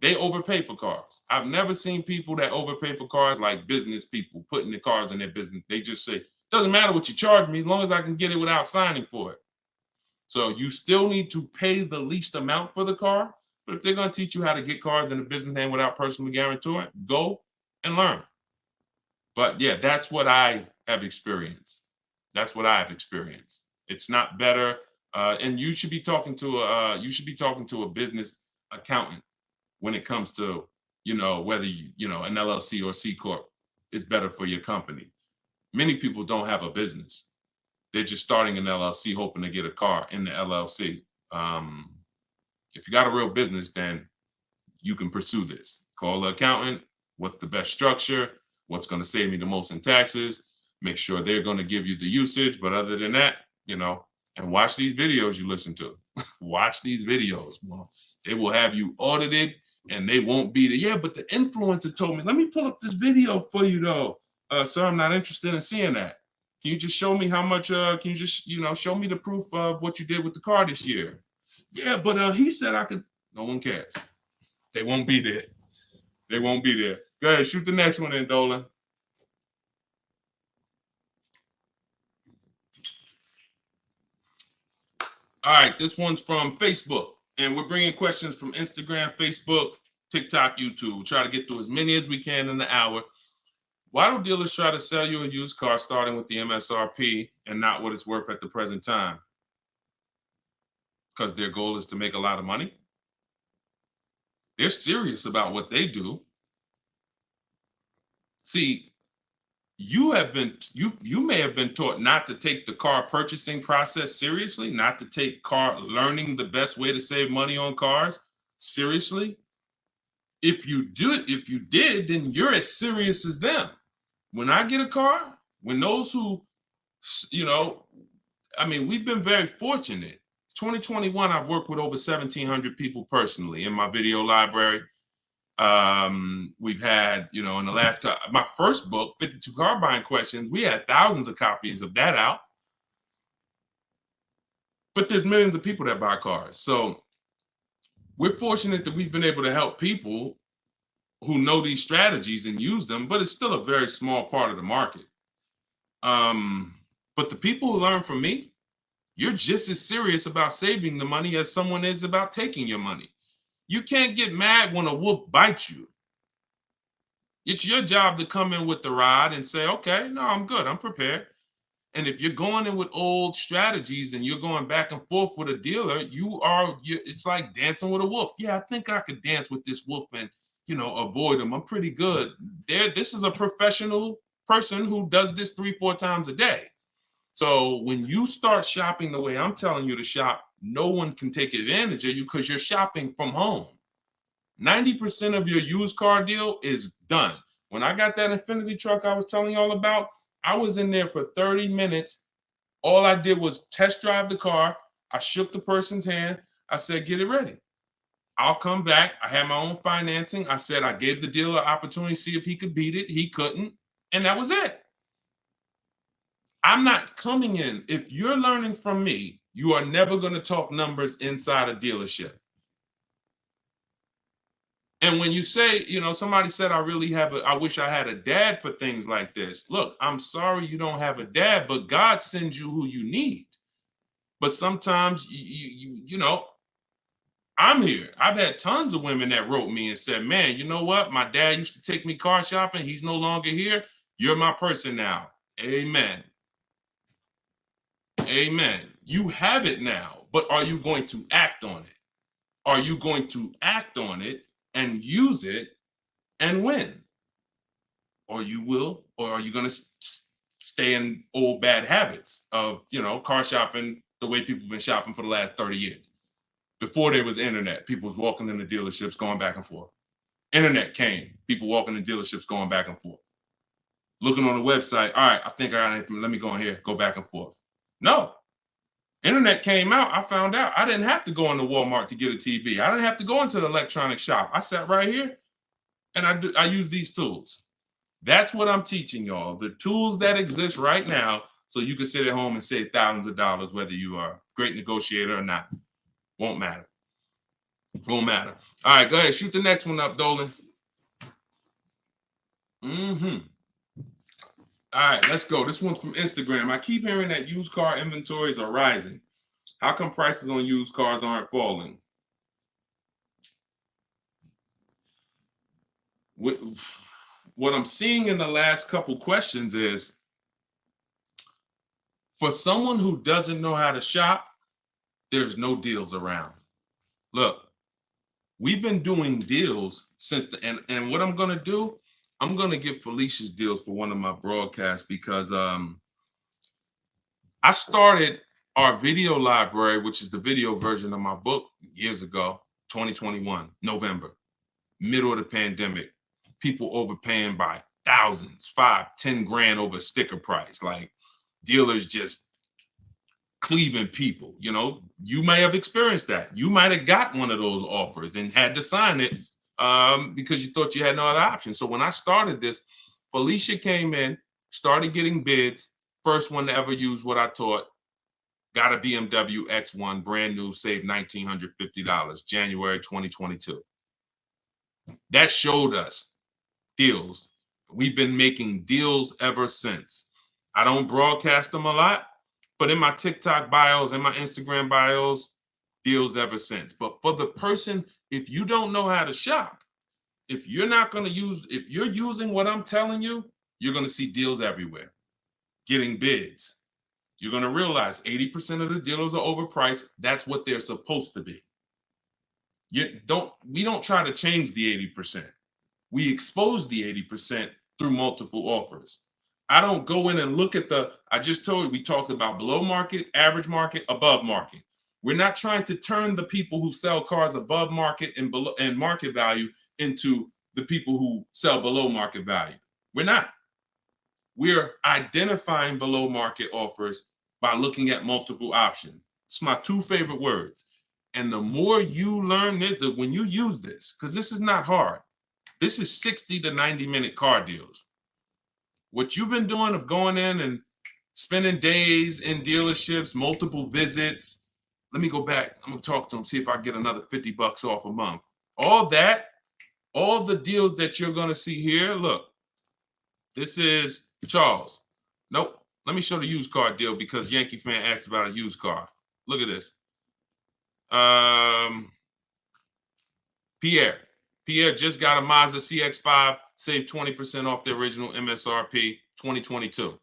they overpay for cars. I've never seen people that overpay for cars like business people putting the cars in their business. They just say, doesn't matter what you charge me as long as I can get it without signing for it. So you still need to pay the least amount for the car. But if they're going to teach you how to get cars in a business name without personally guaranteeing, go and learn. But yeah, that's what I have experienced. It's not better. And you should be talking to a business accountant when it comes to, whether an LLC or C Corp is better for your company. Many people don't have a business. They're just starting an LLC hoping to get a car in the LLC. If you got a real business, then you can pursue this. Call the accountant. What's the best structure? What's going to save me the most in taxes? Make sure they're going to give you the usage. But other than that, and watch these videos you listen to. Watch these videos. Well, they will have you audited and they won't be there. Yeah, but the influencer told me, let me pull up this video for you though. Sir, I'm not interested in seeing that. Can you just show me how much, can you just, show me the proof of what you did with the car this year? Yeah, but he said I could. No one cares. They won't be there. They won't be there. Go ahead, shoot the next one in, Dolan. All right, this one's from Facebook. And we're bringing questions from Instagram, Facebook, TikTok, YouTube. We'll try to get through as many as we can in the hour. Why do dealers try to sell you a used car starting with the MSRP and not what it's worth at the present time? Because their goal is to make a lot of money. They're serious about what they do. See, you may have been taught not to take the car purchasing process seriously, not to take learning the best way to save money on cars seriously. If you did, then you're as serious as them. When I get a car, when those who, we've been very fortunate. 2021, I've worked with over 1,700 people personally in my video library. We've had, in the last, my first book, 52 Car Buying Questions, we had thousands of copies of that out. But there's millions of people that buy cars. So we're fortunate that we've been able to help people who know these strategies and use them, but it's still a very small part of the market. But the people who learn from me, you're just as serious about saving the money as someone is about taking your money. You can't get mad when a wolf bites you. It's your job to come in with the rod and say, okay, no, I'm good. I'm prepared. And if you're going in with old strategies and you're going back and forth with a dealer, it's like dancing with a wolf. Yeah, I think I could dance with this wolf and, avoid him. I'm pretty good. This is a professional person who does this 3-4 times a day. So when you start shopping the way I'm telling you to shop, no one can take advantage of you because you're shopping from home. 90% of your used car deal is done. When I got that Infinity truck I was telling y'all about, I was in there for 30 minutes. All I did was test drive the car. I shook the person's hand. I said, get it ready. I'll come back. I had my own financing. I said I gave the dealer an opportunity to see if he could beat it. He couldn't. And that was it. I'm not coming in. If you're learning from me, you are never going to talk numbers inside a dealership. And when you say, somebody said, I wish I had a dad for things like this. Look, I'm sorry you don't have a dad, but God sends you who you need. But sometimes, I'm here. I've had tons of women that wrote me and said, man, you know what? My dad used to take me car shopping. He's no longer here. You're my person now. Amen. Amen. You have it now, but are you going to act on it? Are you going to act on it and use it and win? Or are you going to stay in old bad habits of, car shopping the way people have been shopping for the last 30 years? Before there was internet, people was walking in the dealerships going back and forth. Internet came, people walking in dealerships going back and forth. Looking on the website, all right, I think I got anything, let me go in here, go back and forth. No. Internet came out, I found out I didn't have to go into Walmart to get a TV. I didn't have to go into the electronic shop. I sat right here and I use these tools. That's what I'm teaching y'all. The tools that exist right now, so you can sit at home and save thousands of dollars, whether you are a great negotiator or not. Won't matter. Won't matter. All right, go ahead. Shoot the next one up, Dolan. All right, let's go. This one's from Instagram. I keep hearing that used car inventories are rising. How come prices on used cars aren't falling? What I'm seeing in the last couple questions is, for someone who doesn't know how to shop, there's no deals around. Look, we've been doing deals since and what I'm gonna do, I'm gonna give Felicia's deals for one of my broadcasts because I started our video library, which is the video version of my book, years ago, 2021, November, middle of the pandemic. People overpaying by thousands, 5-10 grand over sticker price, like dealers just cleaving people. You may have experienced that. You might have got one of those offers and had to sign it because you thought you had no other option. So when I started this, Felicia came in, started getting bids. First one to ever use what I taught. Got a BMW X1, brand new, saved $1,950, January 2022. That showed us deals. We've been making deals ever since. I don't broadcast them a lot, but in my TikTok bios and my Instagram bios, deals ever since. But for the person, if you don't know how to shop, if you're using what I'm telling you, you're going to see deals everywhere, getting bids. You're going to realize 80% of the dealers are overpriced. That's what they're supposed to be. We don't try to change the 80%. We expose the 80% through multiple offers. I don't go in and look at I just told you, we talked about below market, average market, above market. We're not trying to turn the people who sell cars above market and market value into the people who sell below market value. We're not. We're identifying below market offers by looking at multiple options. It's my two favorite words. And the more you learn this, when you use this, because this is not hard. This is 60 to 90-minute car deals. What you've been doing of going in and spending days in dealerships, multiple visits. Let me go back. I'm going to talk to them, see if I get another $50 off a month. All the deals that you're going to see here, look, this is Charles. Nope, Let me show the used car deal because Yankee fan asked about a used car. Look at this. Pierre just got a Mazda CX-5, saved 20% off the original MSRP 2022.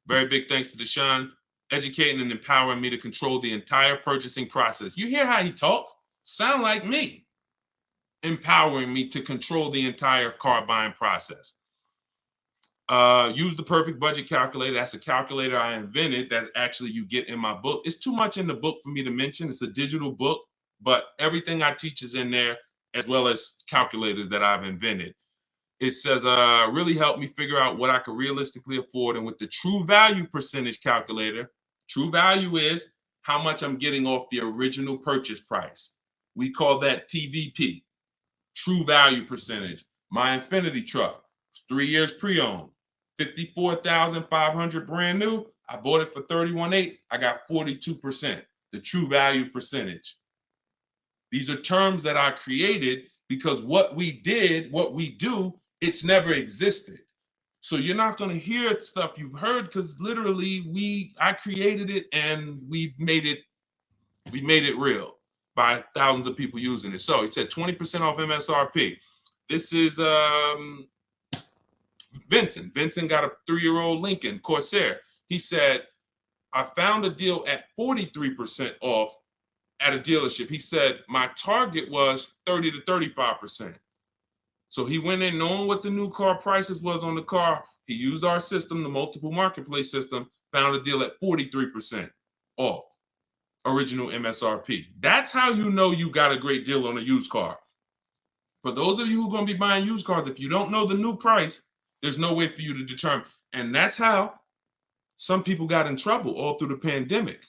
Very big thanks to Deshone, educating and empowering me to control the entire purchasing process. You hear how he talk? Sound like me. Empowering me to control the entire car buying process. Use the perfect budget calculator. That's a calculator I invented that actually you get in my book. It's too much in the book for me to mention. It's a digital book, but everything I teach is in there, as well as calculators that I've invented. It says, really helped me figure out what I could realistically afford. And with the true value percentage calculator, true value is how much I'm getting off the original purchase price. We call that TVP, true value percentage. My Infinity truck, it's 3 years pre-owned, 54,500 brand new. I bought it for 31.8. I got 42%, the true value percentage. These are terms that I created because what we do, it's never existed. So you're not going to hear stuff you've heard because literally I created it and we made it real by thousands of people using it. So it said 20% off MSRP. This is Vincent. Vincent got a 3-year-old Lincoln Corsair. He said, I found a deal at 43% off at a dealership. He said, my target was 30 to 35%. So he went in knowing what the new car prices was on the car. He used our system, the multiple marketplace system, found a deal at 43% off original MSRP. That's how you know you got a great deal on a used car. For those of you who are going to be buying used cars, if you don't know the new price, there's no way for you to determine. And that's how some people got in trouble all through the pandemic.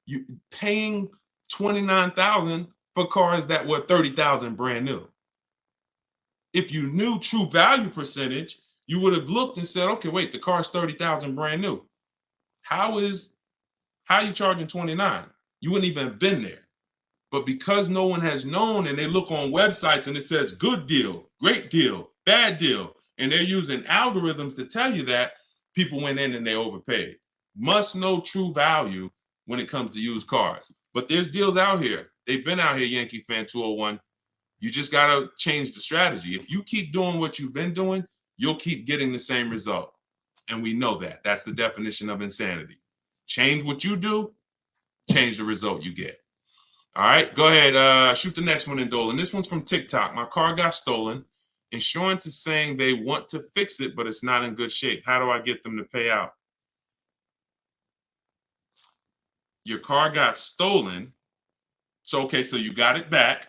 You paying $29,000 for cars that were $30,000 brand new. If you knew true value percentage, you would have looked and said, okay, wait, the car's $30,000 brand new. How are you charging 29? You wouldn't even have been there. But because no one has known and they look on websites and it says good deal, great deal, bad deal, and they're using algorithms to tell you that, people went in and they overpaid. Must know true value when it comes to used cars. But there's deals out here. They've been out here, Yankee Fan 201. You just got to change the strategy. If you keep doing what you've been doing, you'll keep getting the same result. And we know that. That's the definition of insanity. Change what you do, change the result you get. All right, go ahead. Shoot the next one in, Dolan. This one's from TikTok. My car got stolen. Insurance is saying they want to fix it, but it's not in good shape. How do I get them to pay out? Your car got stolen. So, okay, so you got it back.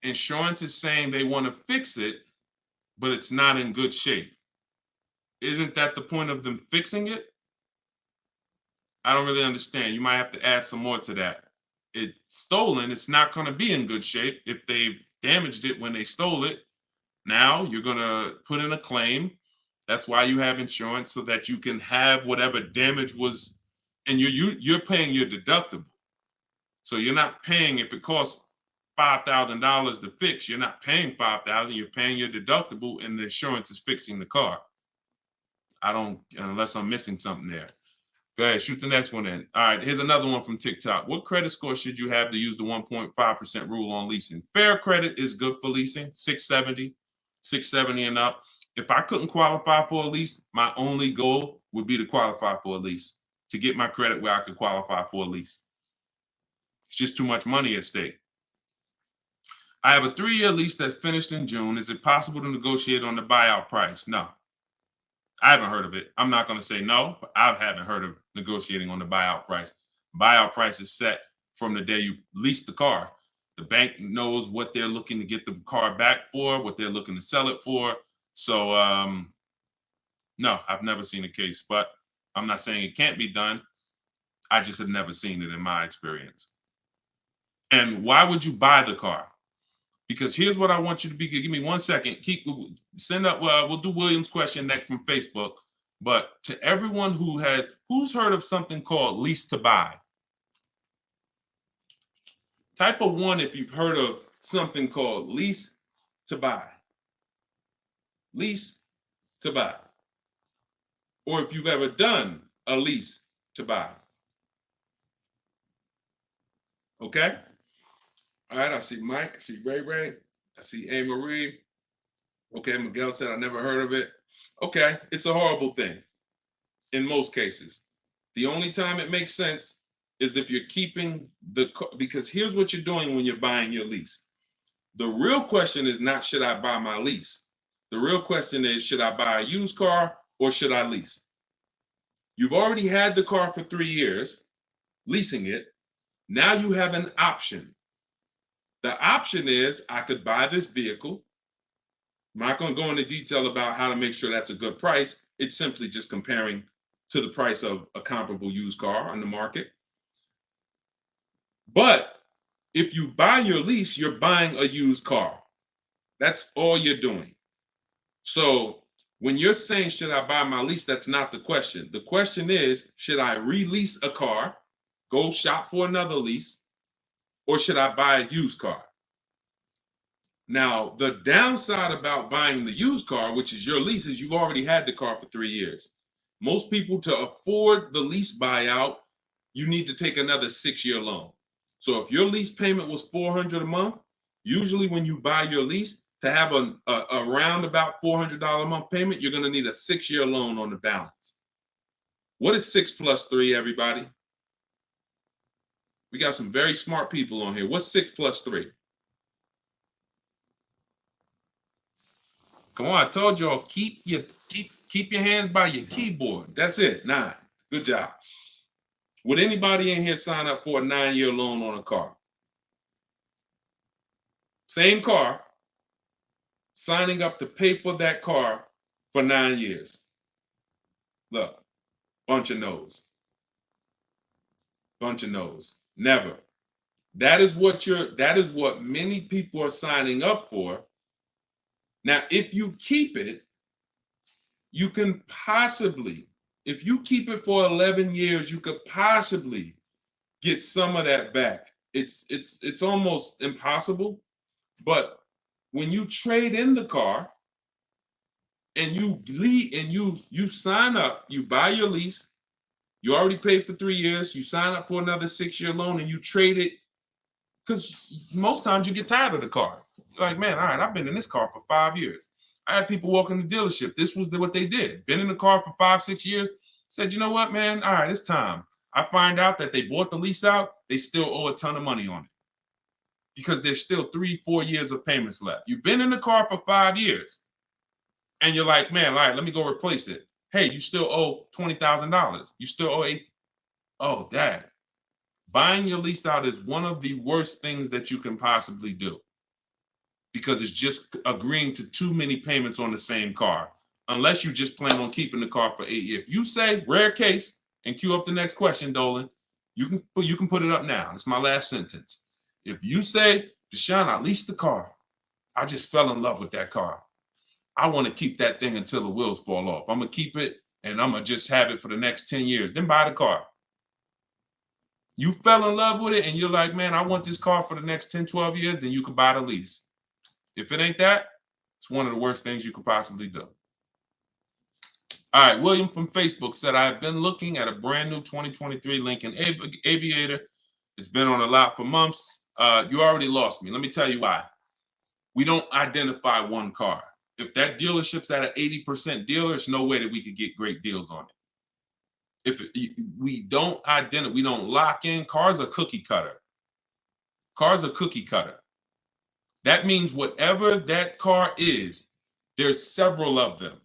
Insurance is saying they want to fix it, but it's not in good shape. Isn't that the point of them fixing it? I don't really understand. You might have to add some more to that. It's stolen. It's not going to be in good shape if they damaged it when they stole it. Now you're going to put in a claim. That's why you have insurance, so that you can have whatever damage was, and you're paying your deductible. So you're not paying, if it costs $5,000 to fix, you're not paying $5,000, you're paying your deductible, and the insurance is fixing the car. Unless I'm missing something there. Go ahead, shoot the next one in. All right, here's another one from TikTok. What credit score should you have to use the 1.5% rule on leasing? Fair credit is good for leasing, 670 and up. If I couldn't qualify for a lease, my only goal would be to qualify for a lease, to get my credit where I could qualify for a lease. It's just too much money at stake. I have a 3-year lease that's finished in June. Is it possible to negotiate on the buyout price? No. I haven't heard of it. I'm not going to say no, but I haven't heard of negotiating on the buyout price. Buyout price is set from the day you lease the car. The bank knows what they're looking to get the car back for, what they're looking to sell it for. So, no, I've never seen a case, but I'm not saying it can't be done. I just have never seen it in my experience. And why would you buy the car? Because here's what I want you to be. Give me 1 second. Send up. We'll do William's question next from Facebook. But to everyone who's heard of something called lease to buy? Type of 1 if you've heard of something called lease to buy. Lease to buy. or if you've ever done a lease to buy. Okay? All right, I see Mike, I see Ray, I see A. Marie. Okay, Miguel said I never heard of it. Okay, it's a horrible thing in most cases. The only time it makes sense is if you're keeping the car, because here's what you're doing when you're buying your lease. The real question is not, should I buy my lease? The real question is, should I buy a used car or should I lease? You've already had the car for 3 years, leasing it. Now you have an option. The option is I could buy this vehicle. I'm not going to go into detail about how to make sure that's a good price. It's simply just comparing to the price of a comparable used car on the market. But if you buy your lease, you're buying a used car. That's all you're doing. So when you're saying, should I buy my lease? That's not the question. The question is, should I release a car, go shop for another lease, or should I buy a used car? Now, the downside about buying the used car, which is your lease, is you've already had the car for 3 years. Most people, to afford the lease buyout, you need to take another 6-year loan. So if your lease payment was $400 a month, usually when you buy your lease, to have a around about $400 a month payment, you're going to need a 6-year loan on the balance. What is 6 plus 3, everybody? We got some very smart people on here. What's 6 plus 3? Come on, I told y'all, keep your hands by your keyboard. That's it. 9. Good job. Would anybody in here sign up for a 9-year loan on a car? Same car, signing up to pay for that car for 9 years. Look, bunch of no's. Bunch of no's. Never. That is what many people are signing up for. Now, if you keep it, you can possibly, if you keep it for 11 years, you could possibly get some of that back. It's almost impossible. But when you trade in the car and you sign up, you buy your lease, you already paid for 3 years, you sign up for another 6-year loan and you trade it, because most times you get tired of the car. You're like, man, all right, I've been in this car for 5 years. I had people walk in the dealership. This was what they did. Been in the car for 5-6 years. Said, you know what, man? All right, it's time. I find out that they bought the lease out. They still owe a ton of money on it because there's still 3-4 years of payments left. You've been in the car for 5 years and you're like, man, all right, let me go replace it. Hey, you still owe $20,000. You still owe $8,000. Oh, Dad. Buying your lease out is one of the worst things that you can possibly do, because it's just agreeing to too many payments on the same car, unless you just plan on keeping the car for 8 years. If you say, rare case, and cue up the next question, Dolan, you can put it up now. It's my last sentence. If you say, Deshone, I leased the car. I just fell in love with that car. I want to keep that thing until the wheels fall off. I'm going to keep it, and I'm going to just have it for the next 10 years. Then buy the car. You fell in love with it, and you're like, man, I want this car for the next 10, 12 years, then you can buy the lease. If it ain't that, it's one of the worst things you could possibly do. All right, William from Facebook said, I've been looking at a brand new 2023 Lincoln Aviator. It's been on a lot for months. You already lost me. Let me tell you why. We don't identify one car. If that dealership's at an 80% dealer, there's no way that we could get great deals on it. We don't identify, we don't lock in. Cars are cookie cutter. Cars are cookie cutter. That means whatever that car is, there's several of them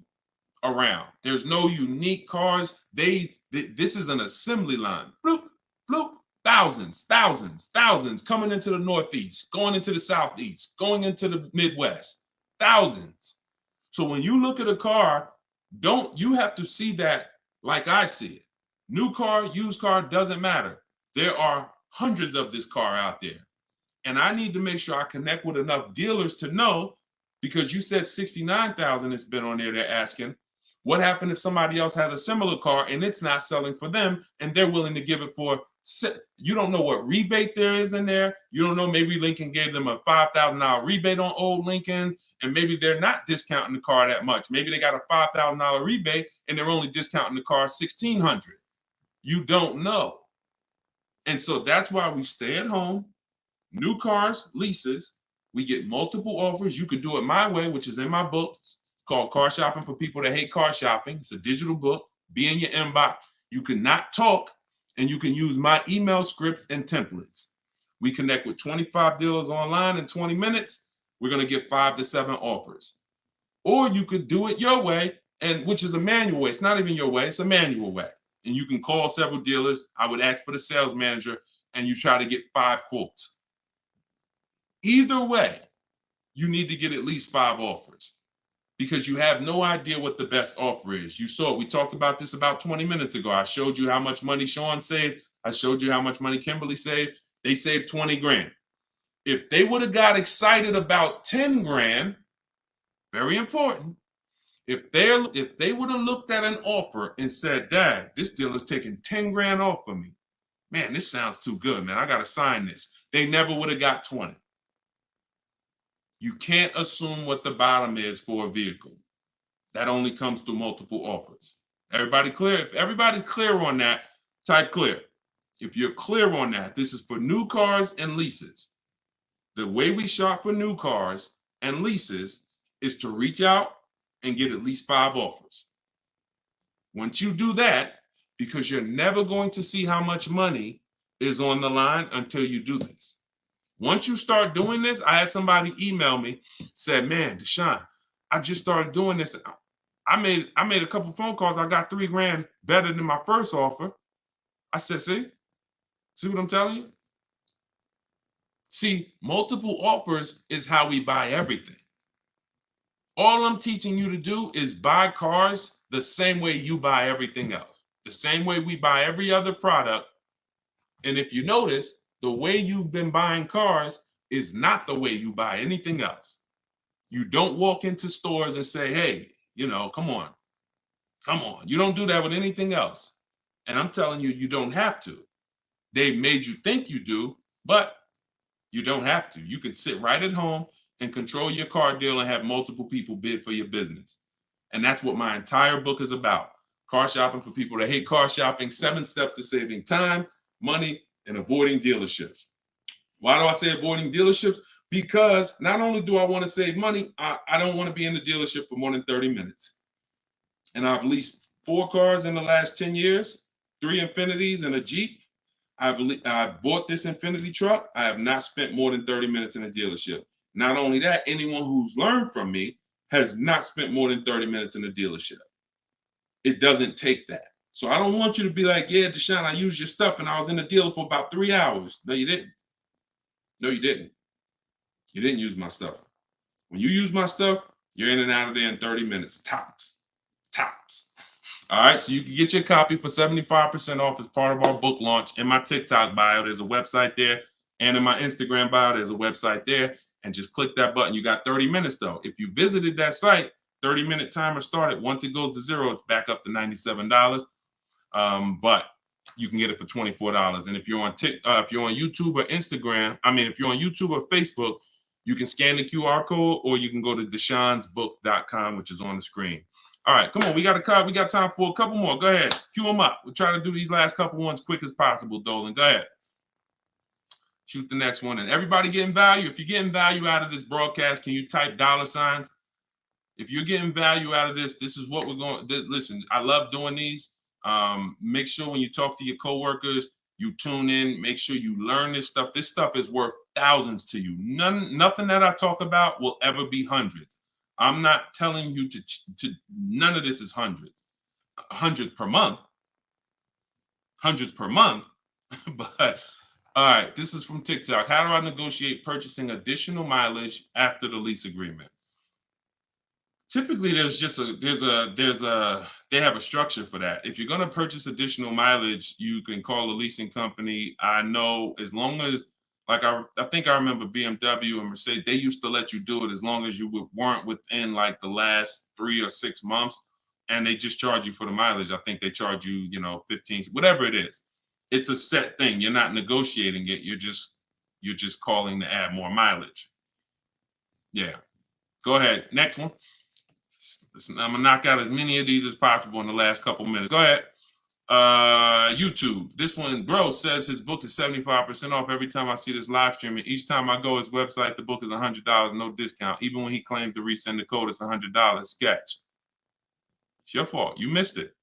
around. There's no unique cars. This is an assembly line. Bloop, bloop, thousands coming into the Northeast, going into the Southeast, going into the Midwest, thousands. So when you look at a car, you have to see that like I see it. New car, used car, doesn't matter. There are hundreds of this car out there. And I need to make sure I connect with enough dealers to know, because you said 69,000 has been on there, they're asking, what happened if somebody else has a similar car and it's not selling for them and they're willing to give it for You don't know what rebate there is in there. You don't know, maybe Lincoln gave them a $5,000 rebate on old Lincoln, and maybe they're not discounting the car that much. Maybe they got a $5,000 rebate and they're only discounting the car $1,600. You don't know. And so that's why we stay at home. New cars, leases. We get multiple offers. You could do it my way, which is in my book. It's called Car Shopping for People That Hate Car Shopping. It's a digital book. Be in your inbox. You cannot talk, and you can use my email scripts and templates. We connect with 25 dealers online in 20 minutes. We're going to get 5 to 7 offers. Or you could do it your way, and which is a manual way. It's not even your way. It's a manual way. And you can call several dealers. I would ask for the sales manager, and you try to get 5 quotes. Either way, you need to get at least 5 offers because you have no idea what the best offer is. You saw it. We talked about this about 20 minutes ago. I showed you how much money Sean saved. I showed you how much money Kimberly saved. They saved 20 grand. If they would have got excited about 10 grand, very important. If they would have looked at an offer and said, Dad, this deal is taking 10 grand off of me. Man, this sounds too good, man. I got to sign this. They never would have got 20. You can't assume what the bottom is for a vehicle. That only comes through multiple offers. Everybody clear? If everybody's clear on that, type clear. If you're clear on that, this is for new cars and leases. The way we shop for new cars and leases is to reach out and get at least 5 offers. Once you do that, because you're never going to see how much money is on the line until you do this. Once you start doing this, I had somebody email me, said, man, Deshone, I just started doing this. I made a couple phone calls. I got 3 grand better than my first offer. I said, see what I'm telling you? See, multiple offers is how we buy everything. All I'm teaching you to do is buy cars the same way you buy everything else, the same way we buy every other product. And if you notice, the way you've been buying cars is not the way you buy anything else. You don't walk into stores and say, hey, come on. You don't do that with anything else. And I'm telling you, you don't have to. They've made you think you do, but you don't have to. You can sit right at home and control your car deal and have multiple people bid for your business. And that's what my entire book is about. Car shopping for people that hate car shopping, 7 steps to saving time, money, and avoiding dealerships. Why do I say avoiding dealerships? Because not only do I want to save money, I don't want to be in the dealership for more than 30 minutes. And I've leased 4 cars in the last 10 years, 3 Infinities and a Jeep. I've bought this Infinity truck. I have not spent more than 30 minutes in a dealership. Not only that, anyone who's learned from me has not spent more than 30 minutes in a dealership. It doesn't take that. So I don't want you to be like, yeah, Deshone, I used your stuff and I was in the dealer for about 3 hours. No, you didn't. No, you didn't. You didn't use my stuff. When you use my stuff, you're in and out of there in 30 minutes, tops. All right, so you can get your copy for 75% off as part of our book launch. In my TikTok bio, there's a website there. And in my Instagram bio, there's a website there. And just click that button. You got 30 minutes, though. If you visited that site, 30-minute timer started. Once it goes to 0, it's back up to $97. But you can get it for $24. And if you're on YouTube or Instagram, if you're on YouTube or Facebook, you can scan the QR code or you can go to deshonesbook.com, which is on the screen. All right, come on. We got time for a couple more. Go ahead. Cue them up. We'll try to do these last couple ones quick as possible, Dolan. Go ahead. Shoot the next one. And everybody getting value. If you're getting value out of this broadcast, can you type $signs? If you're getting value out of this, this is what we're going. Listen, I love doing these. Make sure when you talk to your coworkers, you tune in. Make sure you learn this stuff. This stuff is worth thousands to you. Nothing that I talk about will ever be hundreds. I'm not telling you to none of this is hundreds per month. But all right, this is from TikTok. How do I negotiate purchasing additional mileage after the lease agreement? Typically, they have a structure for that. If you're going to purchase additional mileage, you can call a leasing company. I know as long as, like I think I remember BMW and Mercedes, they used to let you do it as long as you weren't within like the last 3 or 6 months, and they just charge you for the mileage. I think they charge you, 15, whatever it is. It's a set thing. You're not negotiating it. You're just calling to add more mileage. Yeah. Go ahead. Next one. I'm gonna knock out as many of these as possible in the last couple minutes. Go ahead. YouTube. This one, bro, says his book is 75% off every time I see this live streaming. Each time I go his website, the book is $100, no discount. Even when he claims to resend the code, it's $100. Sketch. It's your fault. You missed it.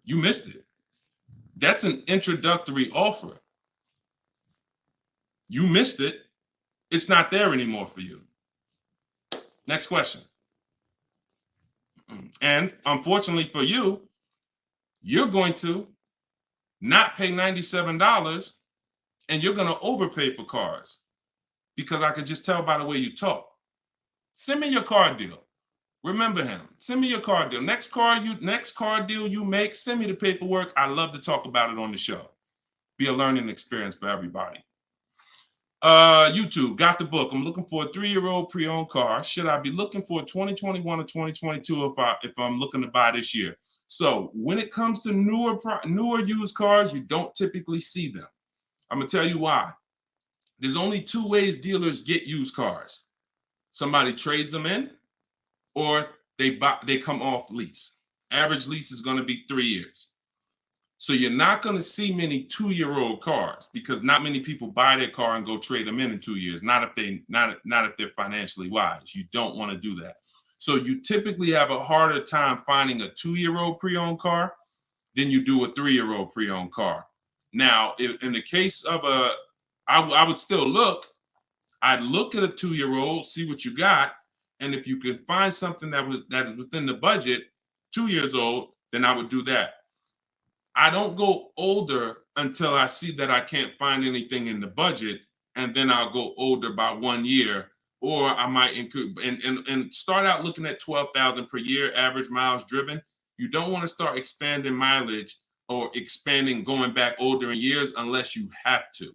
You missed it. That's an introductory offer. You missed it. It's not there anymore for you. Next question. And unfortunately for you, you're going to not pay $97 and you're going to overpay for cars because I can just tell by the way you talk. Send me your car deal. Remember him. Send me your car deal. Next car deal you make, send me the paperwork. I love to talk about it on the show. Be a learning experience for everybody. YouTube, got the book. I'm looking for a 3-year-old pre-owned car. Should I be looking for a 2021 or 2022 if I'm looking to buy this year? So when it comes to newer used cars, you don't typically see them. I'm gonna tell you why. There's only 2 ways dealers get used cars. Somebody trades them in, or they come off lease. Average lease is gonna be 3 years. So you're not going to see many 2-year-old cars because not many people buy their car and go trade them in 2 years. Not if they're financially wise. You don't want to do that. So you typically have a harder time finding a 2-year-old pre-owned car than you do a 3-year-old pre-owned car. Now, in the case of I would still look. I'd look at a 2-year-old, see what you got, and if you can find something that is within the budget, 2 years old, then I would do that. I don't go older until I see that I can't find anything in the budget, and then I'll go older by 1 year, or I might include and start out looking at 12,000 per year average miles driven. You don't want to start expanding mileage or expanding going back older in years unless you have to.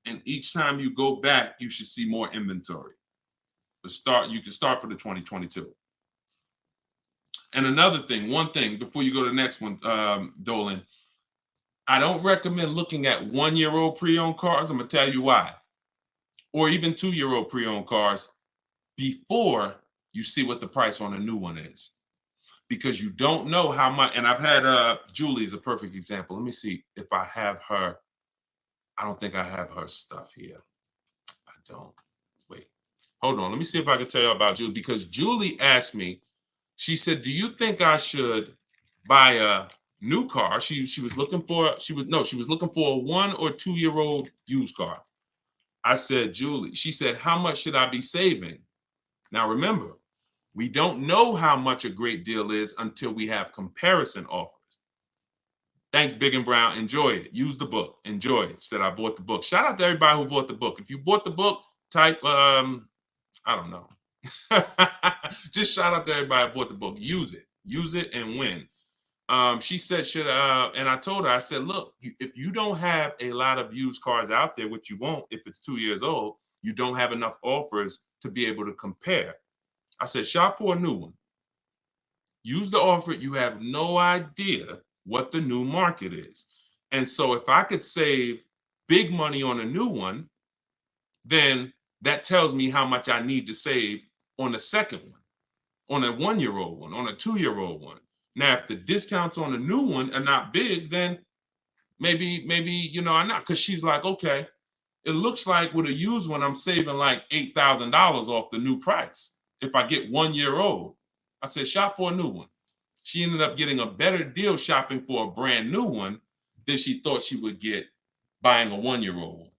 And each time you go back, you should see more inventory. You can start for the 2022. And another thing, one thing before you go to the next one, Dolan, I don't recommend looking at 1-year-old pre-owned cars. I'm gonna tell you why. Or even 2-year-old pre-owned cars before you see what the price on a new one is. Because you don't know how much, and I've had Julie is a perfect example. Let me see if I have her. I don't think I have her stuff here. I don't. Wait. Hold on. Let me see if I can tell you about Julie. Because Julie asked me, she said, do you think I should buy a new car? She was looking for a 1 or 2-year-old used car. I said, Julie, she said, how much should I be saving? Now remember, we don't know how much a great deal is until we have comparison offers. Thanks, Big and Brown. Enjoy it. Use the book. Enjoy it. Said I bought the book. Shout out to everybody who bought the book. If you bought the book, type I don't know. Just shout out to everybody who bought the book. Use it and win. She said, and I told her, I said, look, if you don't have a lot of used cars out there, which you won't if it's 2 years old, you don't have enough offers to be able to compare. I said, shop for a new one. Use the offer. You have no idea what the new market is. And so if I could save big money on a new one, then that tells me how much I need to save on the second one, on a 1-year-old one, on a 2-year-old one. Now, if the discounts on the new one are not big, then maybe, I'm not, because she's like, okay, it looks like with a used one, I'm saving like $8,000 off the new price if I get 1 year old. I said, shop for a new one. She ended up getting a better deal shopping for a brand new one than she thought she would get buying a 1-year-old one.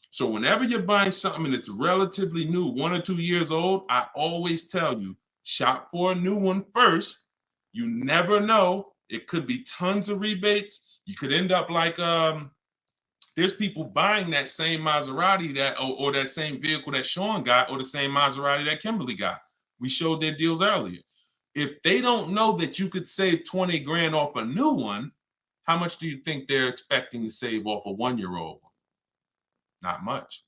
So whenever you're buying something that's relatively new, 1 or 2 years old, I always tell you, shop for a new one first. You never know. It could be tons of rebates. You could end up like there's people buying that same Maserati or that same vehicle that Sean got, or the same Maserati that Kimberly got. We showed their deals earlier. If they don't know that you could save 20 grand off a new one, how much do you think they're expecting to save off a 1-year-old one? Not much.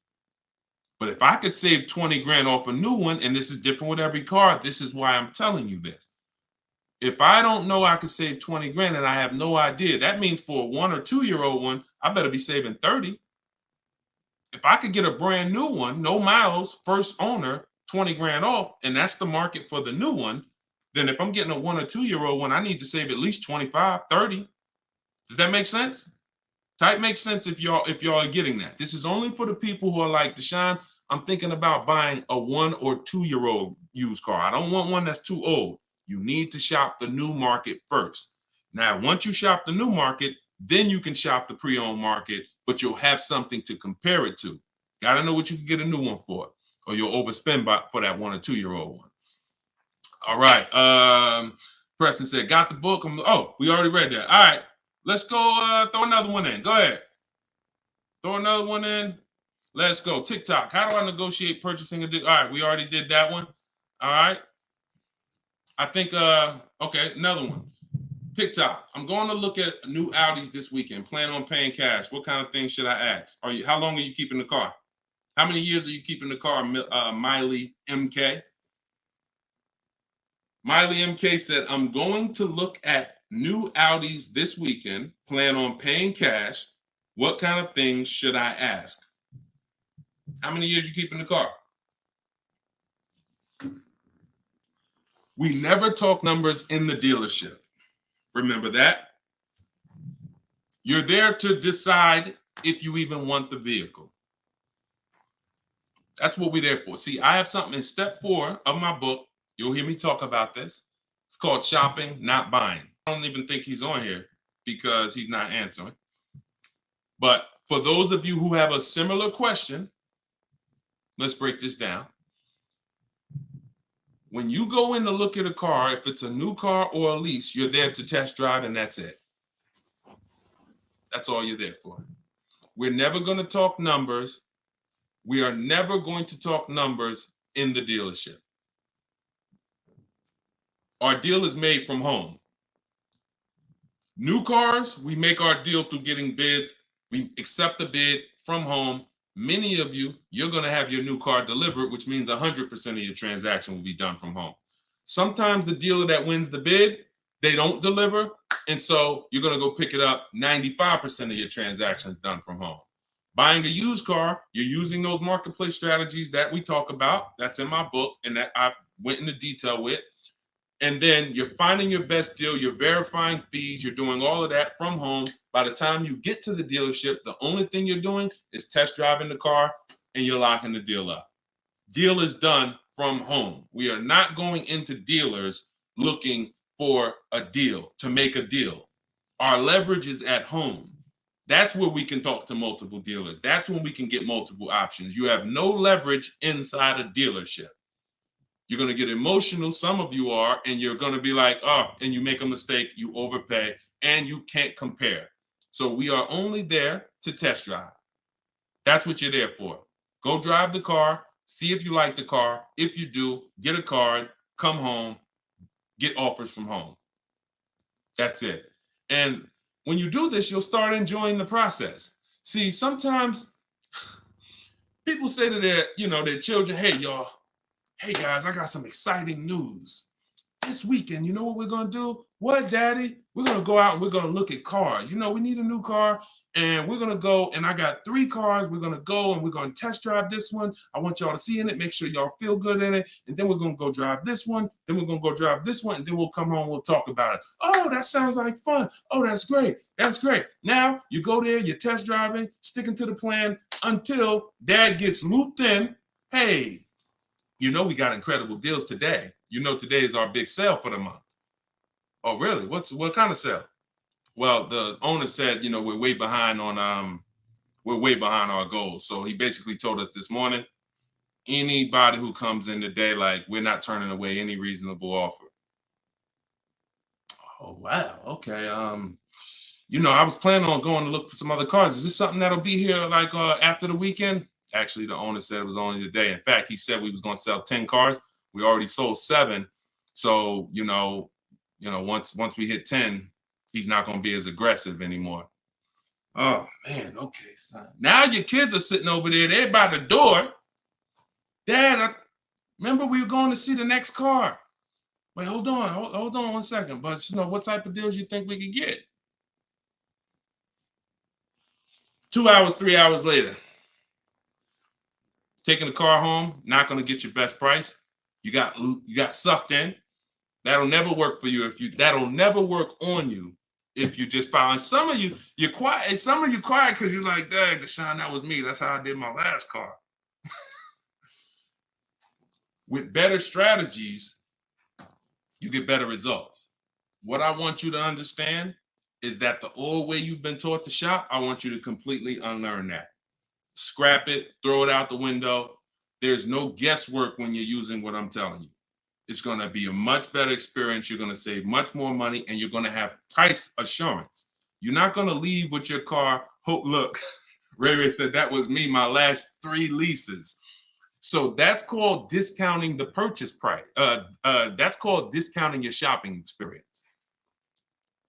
But if I could save 20 grand off a new one, and this is different with every car, this is why I'm telling you this. If I don't know I could save 20 grand and I have no idea, that means for a 1 or 2-year-old one, I better be saving 30. If I could get a brand new one, no miles, first owner, 20 grand off, and that's the market for the new one, then if I'm getting a 1 or 2-year-old one, I need to save at least 25, 30. Does that make sense? Type makes sense if y'all are getting that. This is only for the people who are like, Deshone, I'm thinking about buying a 1 or 2-year-old used car. I don't want one that's too old. You need to shop the new market first. Now, once you shop the new market, then you can shop the pre-owned market, but you'll have something to compare it to. Got to know what you can get a new one for, or you'll overspend for that 1 or 2-year-old one. All right. Preston said, got the book. Oh, we already read that. All right. Let's go throw another one in. Go ahead. Throw another one in. Let's go. TikTok. How do I negotiate purchasing a deal? All right, we already did that one. All right. I think, okay, another one. TikTok. I'm going to look at new Audis this weekend. Plan on paying cash. What kind of things should I ask? How long are you keeping the car? How many years are you keeping the car, Miley MK? Miley MK said, I'm going to look at new Audis this weekend. Plan on paying cash. What kind of things should I ask? How many years you keeping the car? We never talk numbers in the dealership. Remember that? You're there to decide if you even want the vehicle. That's what we're there for. See, I have something in step 4 of my book. You'll hear me talk about this. It's called shopping, not buying. I don't even think he's on here because he's not answering. But for those of you who have a similar question, let's break this down. When you go in to look at a car, if it's a new car or a lease, you're there to test drive and that's it. That's all you're there for. We're never going to talk numbers. We are never going to talk numbers in the dealership. Our deal is made from home. New cars, we make our deal through getting bids. We accept the bid from home. Many of you, you're going to have your new car delivered, which means 100% of your transaction will be done from home. Sometimes the dealer that wins the bid, they don't deliver. And so you're going to go pick it up. 95% of your transactions done from home. Buying a used car, you're using those marketplace strategies that we talk about. That's in my book and that I went into detail with. And then you're finding your best deal. You're verifying fees. You're doing all of that from home. By the time you get to the dealership, the only thing you're doing is test driving the car and you're locking the deal up. Deal is done from home. We are not going into dealers looking for a deal, to make a deal. Our leverage is at home. That's where we can talk to multiple dealers. That's when we can get multiple options. You have no leverage inside a dealership. You're going to get emotional. Some of you are, and you're going to be like, oh, and you make a mistake, you overpay, and you can't compare. So we are only there to test drive. That's what you're there for. Go drive the car, see if you like the car. If you do, get a card, come home, get offers from home. That's it. And when you do this, you'll start enjoying the process. See, sometimes people say to their children, hey, y'all, hey guys, I got some exciting news. This weekend, you know what we're gonna do? What, Daddy? We're gonna go out and we're gonna look at cars. You know, we need a new car, and we're gonna go, and I got 3 cars. We're gonna go and we're gonna test drive this one. I want y'all to see in it, make sure y'all feel good in it, and then we're gonna go drive this one, then we're gonna go drive this one, and then we'll come home, we'll talk about it. Oh, that sounds like fun. Oh, that's great. That's great. Now you go there, you're test driving, sticking to the plan until Dad gets looped in. Hey, you know, we got incredible deals today. You know, today is our big sale for the month. Oh, really? What kind of sale? Well, the owner said, you know, we're way behind our goals. So he basically told us this morning, anybody who comes in today, like, we're not turning away any reasonable offer. Oh, wow. Okay. You know, I was planning on going to look for some other cars. Is this something that'll be here like after the weekend? Actually, the owner said it was only today. In fact, he said we was going to sell 10 cars. We already sold 7. So, you know, once we hit 10, he's not going to be as aggressive anymore. Oh, man. Okay, son. Now your kids are sitting over there. They're by the door. Dad, remember we were going to see the next car. Wait, hold on 1 second. But you know, what type of deals you think we could get? 2 hours, 3 hours later, taking the car home, not going to get your best price. You got sucked in. That'll never work for you if you. That'll never work on you if you just follow. And some of you're quiet. And some of you quiet because you're like, dang, Deshone, that was me. That's how I did my last car. With better strategies, you get better results. What I want you to understand is that the old way you've been taught to shop, I want you to completely unlearn that. Scrap it, throw it out the window. There's no guesswork when you're using what I'm telling you. It's going to be a much better experience. You're going to save much more money, and you're going to have price assurance. You're not going to leave with your car. Look, Ray said that was me, my last 3 leases. So that's called discounting the purchase price. That's called discounting your shopping experience.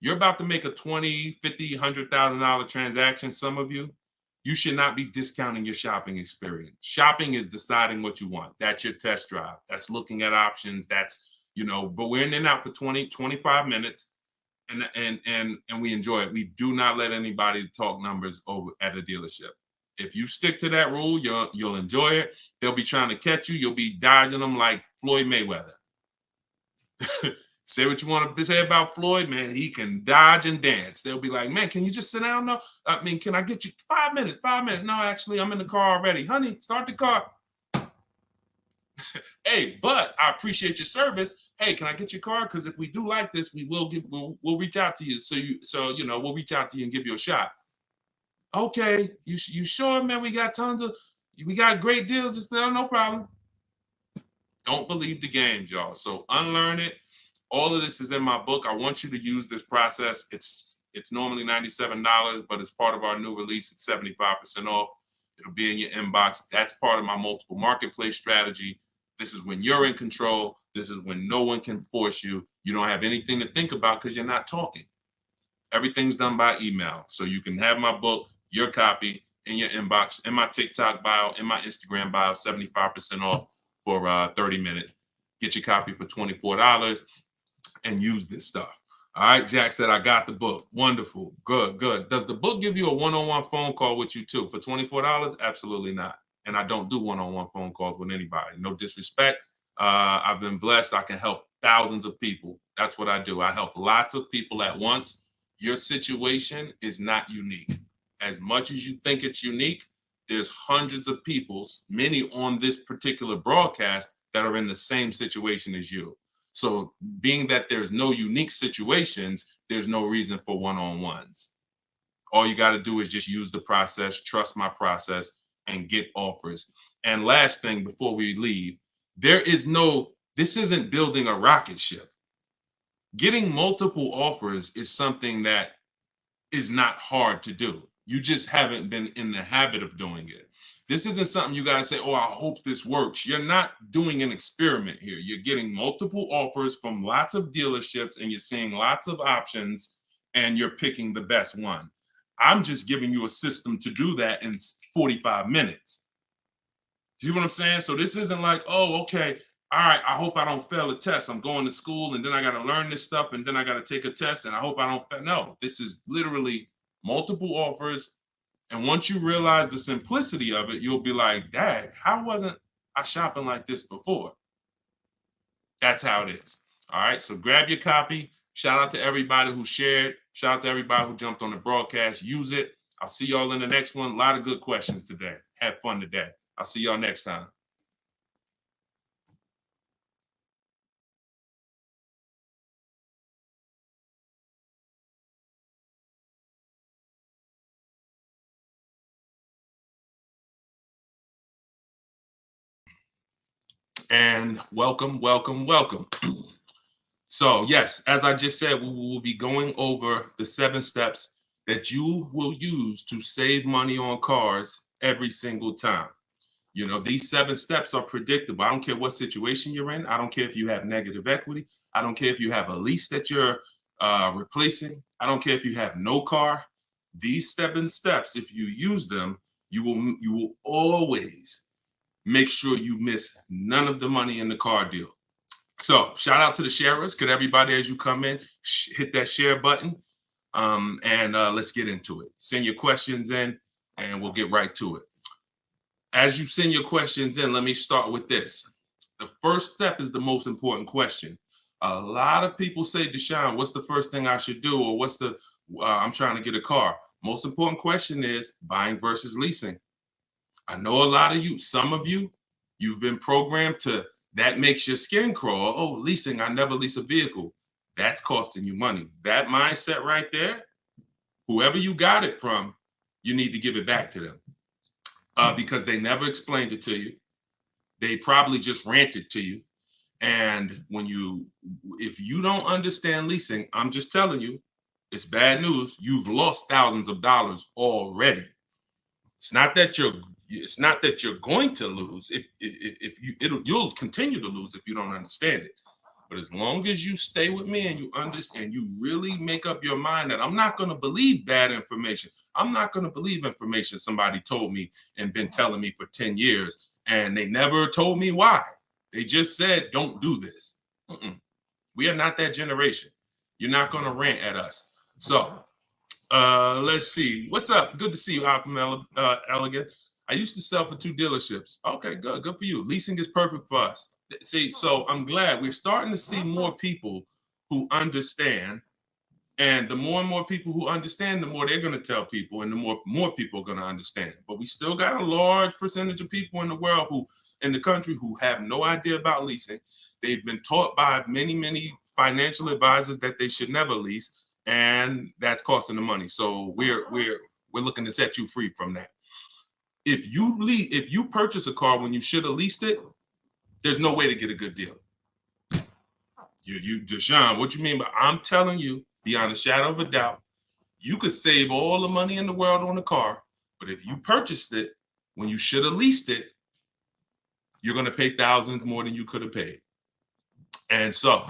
You're about to make a $20,000, $50,000, $100,000 transaction. Some of you should not be discounting your shopping experience. Shopping is deciding what you want. That's your test drive. That's looking at options. That's, but we're in and out for 20, 25 minutes and we enjoy it. We do not let anybody talk numbers over at a dealership. If you stick to that rule, you'll enjoy it. They'll be trying to catch you. You'll be dodging them like Floyd Mayweather. Say what you want to say about Floyd, man. He can dodge and dance. They'll be like, man, can you just sit down? No, I mean, can I get you 5 minutes? 5 minutes. No, actually, I'm in the car already. Honey, start the car. Hey, but I appreciate your service. Hey, can I get your car? Because if we do like this, we'll reach out to you. So we'll reach out to you and give you a shot. Okay, you sure, man? We got great deals. No problem. Don't believe the games, y'all. So unlearn it. All of this is in my book. I want you to use this process. It's normally $97, but it's part of our new release. It's 75% off. It'll be in your inbox. That's part of my multiple marketplace strategy. This is when you're in control. This is when no one can force you. You don't have anything to think about because you're not talking. Everything's done by email. So you can have my book, your copy, in your inbox, in my TikTok bio, in my Instagram bio, 75% off for 30 minutes. Get your copy for $24 and use this stuff. All right, Jack said, I got the book. Wonderful. Good. Does the book give you a one-on-one phone call with you too for $24? Absolutely not. And I don't do one-on-one phone calls with anybody. No disrespect. I've been blessed. I can help thousands of people. That's what I do. I help lots of people at once. Your situation is not unique. As much as you think it's unique, there's hundreds of people, many on this particular broadcast, that are in the same situation as you. So being that there's no unique situations, there's no reason for one-on-ones. All you got to do is just use the process, trust my process, and get offers. And last thing before we leave, this isn't building a rocket ship. Getting multiple offers is something that is not hard to do. You just haven't been in the habit of doing it. This isn't something you got to say, oh, I hope this works. You're not doing an experiment here. You're getting multiple offers from lots of dealerships and you're seeing lots of options and you're picking the best one. I'm just giving you a system to do that in 45 minutes. See what I'm saying? So this isn't like, oh, okay, all right, I hope I don't fail a test. I'm going to school and then I got to learn this stuff and then I got to take a test and I hope I don't fail. No, this is literally multiple offers. And once you realize the simplicity of it, you'll be like, Dad, how wasn't I shopping like this before? That's how it is. All right, so grab your copy. Shout out to everybody who shared. Shout out to everybody who jumped on the broadcast. Use it. I'll see y'all in the next one. A lot of good questions today. Have fun today. I'll see y'all next time. And welcome. So yes, as I just said, we will be going over the 7 steps that you will use to save money on cars every single time. These 7 steps are predictable. I don't care what situation you're in. I don't care if you have negative equity. I don't care if you have a lease that you're replacing. I don't care if you have no car. These 7 steps, if you use them, you will always make sure you miss none of the money in the car deal. So shout out to the sharers. Could everybody, as you come in, hit that share button, and let's get into it. Send your questions in, and we'll get right to it. As you send your questions in, let me start with this. The first step is the most important question. A lot of people say, Deshone, what's the first thing I should do? Or what's the, I'm trying to get a car. Most important question is buying versus leasing. I know a lot of you, some of you, you've been programmed to, that makes your skin crawl. Oh, leasing, I never lease a vehicle. That's costing you money. That mindset right there, whoever you got it from, you need to give it back to them because they never explained it to you. They probably just ranted to you. And if you don't understand leasing, I'm just telling you, it's bad news. You've lost thousands of dollars already. It's not that you're going to lose. You'll continue to lose if you don't understand it. But as long as you stay with me and you understand, you really make up your mind that I'm not going to believe bad information. I'm not going to believe information somebody told me and been telling me for 10 years, and they never told me why. They just said, don't do this. We are not that generation. You're not going to rant at us. So let's see. What's up? Good to see you, Malcolm Elegant. I used to sell for 2 dealerships. Okay, good. Good for you. Leasing is perfect for us. See, so I'm glad we're starting to see more people who understand. And the more and more people who understand, the more they're going to tell people, and the more people are going to understand. But we still got a large percentage of people in the world in the country who have no idea about leasing. They've been taught by many financial advisors that they should never lease, and that's costing them money. So we're looking to set you free from that. If you purchase a car when you should have leased it, there's no way to get a good deal. Deshone, what you mean by, I'm telling you, beyond a shadow of a doubt, you could save all the money in the world on a car, but if you purchased it when you should have leased it, you're going to pay thousands more than you could have paid. And so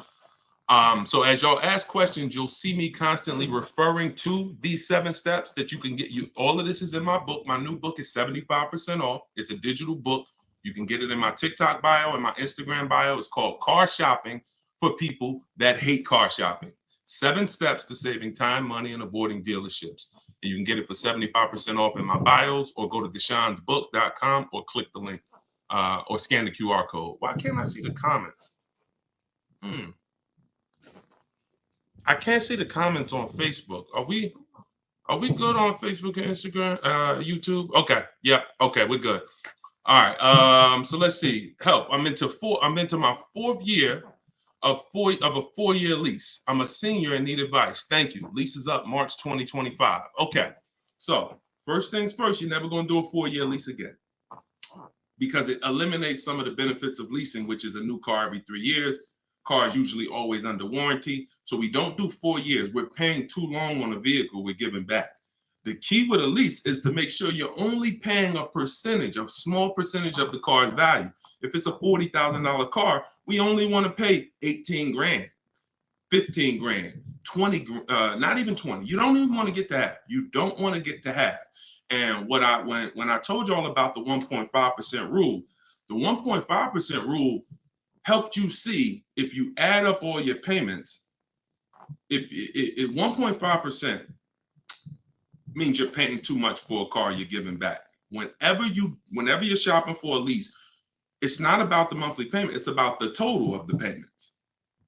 as y'all ask questions, you'll see me constantly referring to these 7 steps that you can get. All of this is in my book. My new book is 75% off. It's a digital book. You can get it in my TikTok bio and my Instagram bio. It's called Car Shopping for People That Hate Car Shopping. 7 steps to saving time, money, and avoiding dealerships. And you can get it for 75% off in my bios, or go to deshonsbook.com, or click the link or scan the QR code. Why can't I see the comments? I can't see the comments on Facebook. Are we good on Facebook and Instagram, YouTube? Okay. Yeah. Okay. We're good. All right. So let's see. Help. I'm into my 4th year of a 4-year lease. I'm a senior and need advice. Thank you. Lease is up March 2025. Okay. So first things first, you're never going to do a 4-year lease again, because it eliminates some of the benefits of leasing, which is a new car every 3 years. Car is usually always under warranty. So we don't do 4 years. We're paying too long on a vehicle, we're giving back. The key with a lease is to make sure you're only paying a small percentage of the car's value. If it's a $40,000 car, we only want to pay 18 grand, 15 grand, 20, not even 20. You don't even want to get to half. You don't want to get to half. And when I told y'all about the 1.5% rule, the 1.5% rule helped you see, if you add up all your payments, if 1.5% means you're paying too much for a car you're giving back. Whenever you're shopping for a lease, it's not about the monthly payment, it's about the total of the payments.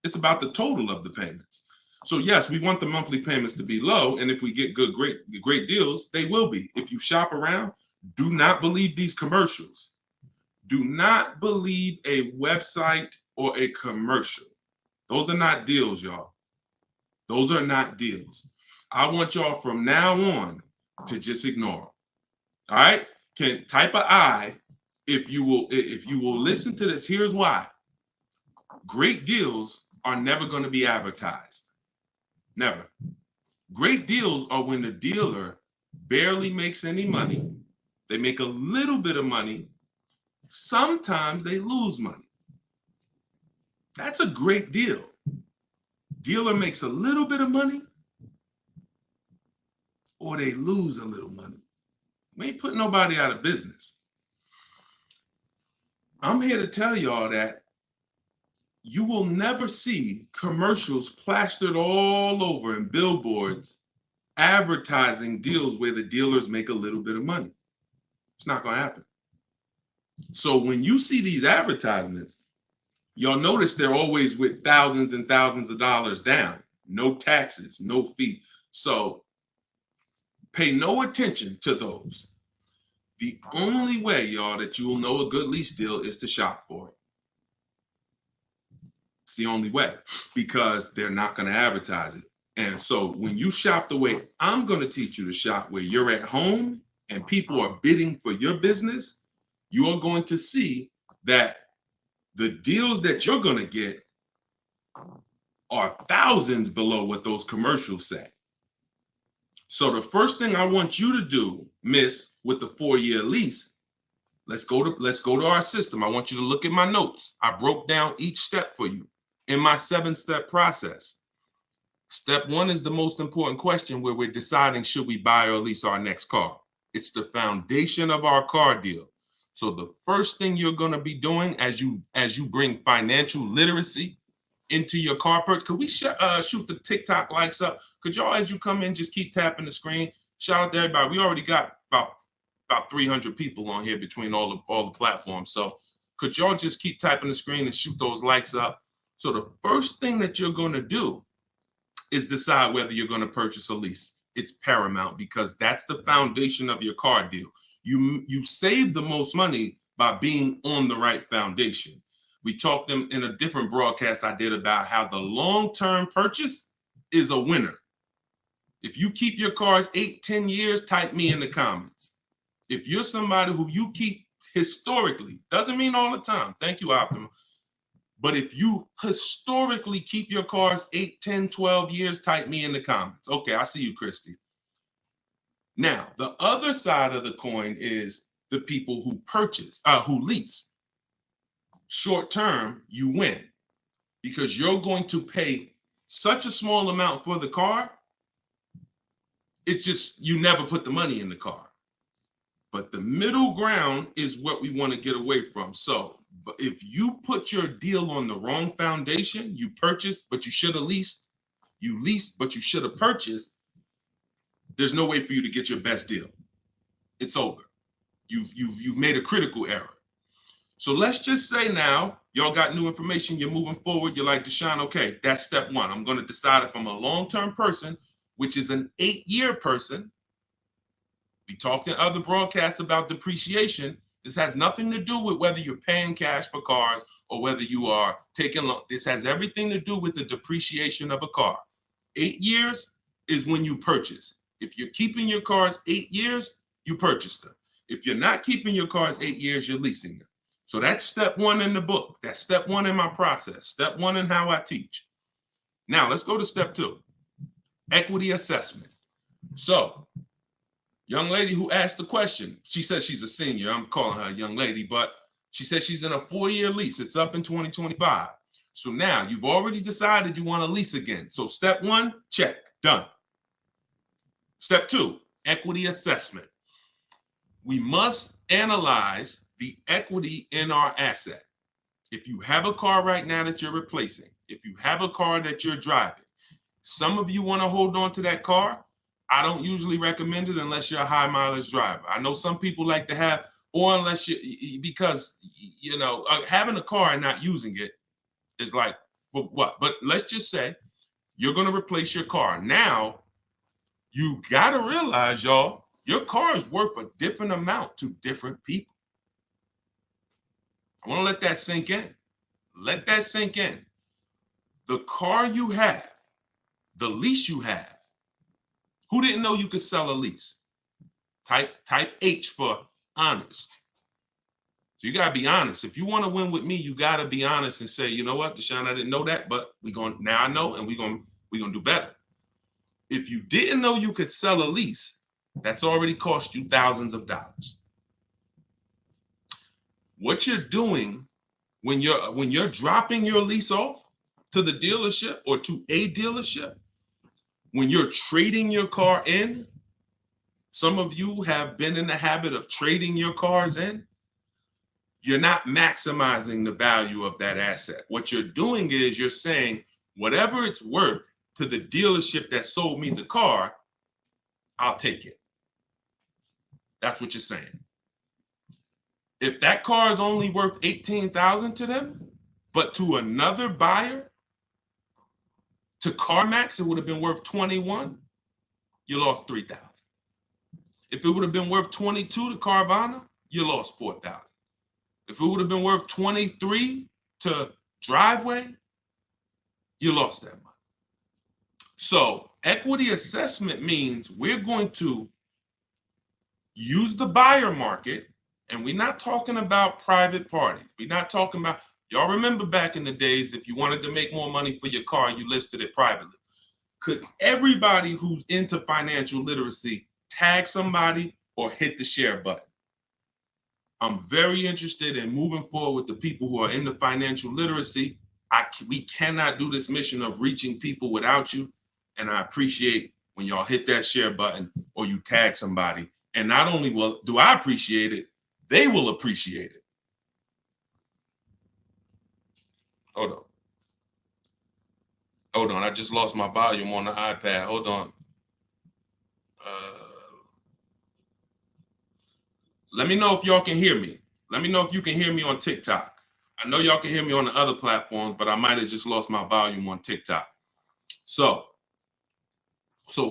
It's about the total of the payments. So yes, we want the monthly payments to be low, and if we get great deals, they will be. If you shop around, do not believe these commercials. Do not believe a website or a commercial. Those are not deals, y'all. Those are not deals. I want y'all from now on to just ignore them. All right? Can type an I if you will listen to this. Here's why. Great deals are never going to be advertised. Never. Great deals are when the dealer barely makes any money. They make a little bit of money. Sometimes they lose money. That's a great deal. Dealer makes a little bit of money, or they lose a little money. We ain't putting nobody out of business. I'm here to tell y'all that you will never see commercials plastered all over and billboards advertising deals where the dealers make a little bit of money. It's not going to happen. So when you see these advertisements, you'll notice they're always with thousands and thousands of dollars down, no taxes, no fee. So pay no attention to those. The only way, y'all, that you will know a good lease deal is to shop for it. It's the only way, because they're not going to advertise it. And so when you shop the way I'm going to teach you to shop, where you're at home and people are bidding for your business, you are going to see that the deals that you're going to get are thousands below what those commercials say. So the first thing I want you to do, miss, with the 4-year lease, let's go to our system. I want you to look at my notes. I broke down each step for you in my 7-step process. Step 1 is the most important question, where we're deciding, should we buy or lease our next car? It's the foundation of our car deal. So the first thing you're going to be doing as you bring financial literacy into your car purchase, could we shoot the TikTok likes up? Could y'all, as you come in, just keep tapping the screen? Shout out to everybody. We already got about 300 people on here between all the platforms. So could y'all just keep typing the screen and shoot those likes up? So the first thing that you're going to do is decide whether you're going to purchase a lease. It's paramount, because that's the foundation of your car deal. You save the most money by being on the right foundation. We talked in a different broadcast I did about how the long-term purchase is a winner. If you keep your cars 8-10 years, type me in the comments. If you're somebody who you keep historically, doesn't mean all the time. Thank you, Optima. But if you historically keep your cars 8, 10, 12 years, type me in the comments. Okay, I see you, Christy. Now, the other side of the coin is the people who who lease. Short term, you win, because you're going to pay such a small amount for the car. It's just, you never put the money in the car. But the middle ground is what we want to get away from. So if you put your deal on the wrong foundation, you purchased, but you should have leased. You leased, but you should have purchased. There's no way for you to get your best deal. It's over. You've made a critical error. So let's just say now, y'all got new information, you're moving forward, you're like, Deshone, okay, that's step 1. I'm going to decide if I'm a long-term person, which is an 8-year person. We talked in other broadcasts about depreciation. This has nothing to do with whether you're paying cash for cars or whether you are taking loan. This has everything to do with the depreciation of a car. 8 years is when you purchase. If you're keeping your cars 8 years, you purchase them. If you're not keeping your cars 8 years, you're leasing them. So that's step 1 in the book. That's step 1 in my process. Step 1 in how I teach. Now let's go to step 2, equity assessment. So, young lady who asked the question, she says she's a senior. I'm calling her a young lady, but she says she's in a 4-year lease. It's up in 2025. So now you've already decided you want to lease again. So step 1, check, done. Step 2, equity assessment. We must analyze the equity in our asset. If you have a car right now that you're replacing, if you have a car that you're driving, some of you want to hold on to that car. I don't usually recommend it unless you're a high mileage driver. I know some people like to have, or unless because having a car and not using it is like, for what? But let's just say you're going to replace your car. Now, you got to realize, y'all, your car is worth a different amount to different people. I want to let that sink in. Let that sink in. The car you have, the lease you have, who didn't know you could sell a lease? Type H for honest. So you got to be honest. If you want to win with me, you got to be honest and say, you know what, Deshone, I didn't know that, but now I know, and we're going to do better. If you didn't know you could sell a lease, that's already cost you thousands of dollars. What you're doing when you're dropping your lease off to the dealership or to a dealership, when you're trading your car in, some of you have been in the habit of trading your cars in. you're not maximizing the value of that asset. What you're doing is you're saying whatever it's worth to the dealership that sold me the car, I'll take it. That's what you're saying. If that car is only worth $18,000 to them, but to another buyer, to CarMax, it would have been worth 21, you lost 3,000. If it would have been worth 22 to Carvana, you lost 4,000. If it would have been worth 23 to Driveway, you lost that money. So equity assessment means we're going to use the buyer market, and we're not talking about private parties. We're not talking about, y'all remember back in the days, if you wanted to make more money for your car, you listed it privately. Could everybody who's into financial literacy tag somebody or hit the share button? I'm very interested in moving forward with the people who are into financial literacy. We cannot do this mission of reaching people without you. And I appreciate when y'all hit that share button or you tag somebody. And not only do I appreciate it, they will appreciate it. Hold on. I just lost my volume on the iPad. Hold on. Let me know if y'all can hear me. Let me know if you can hear me on TikTok. I know y'all can hear me on the other platforms, but I might have just lost my volume on TikTok. So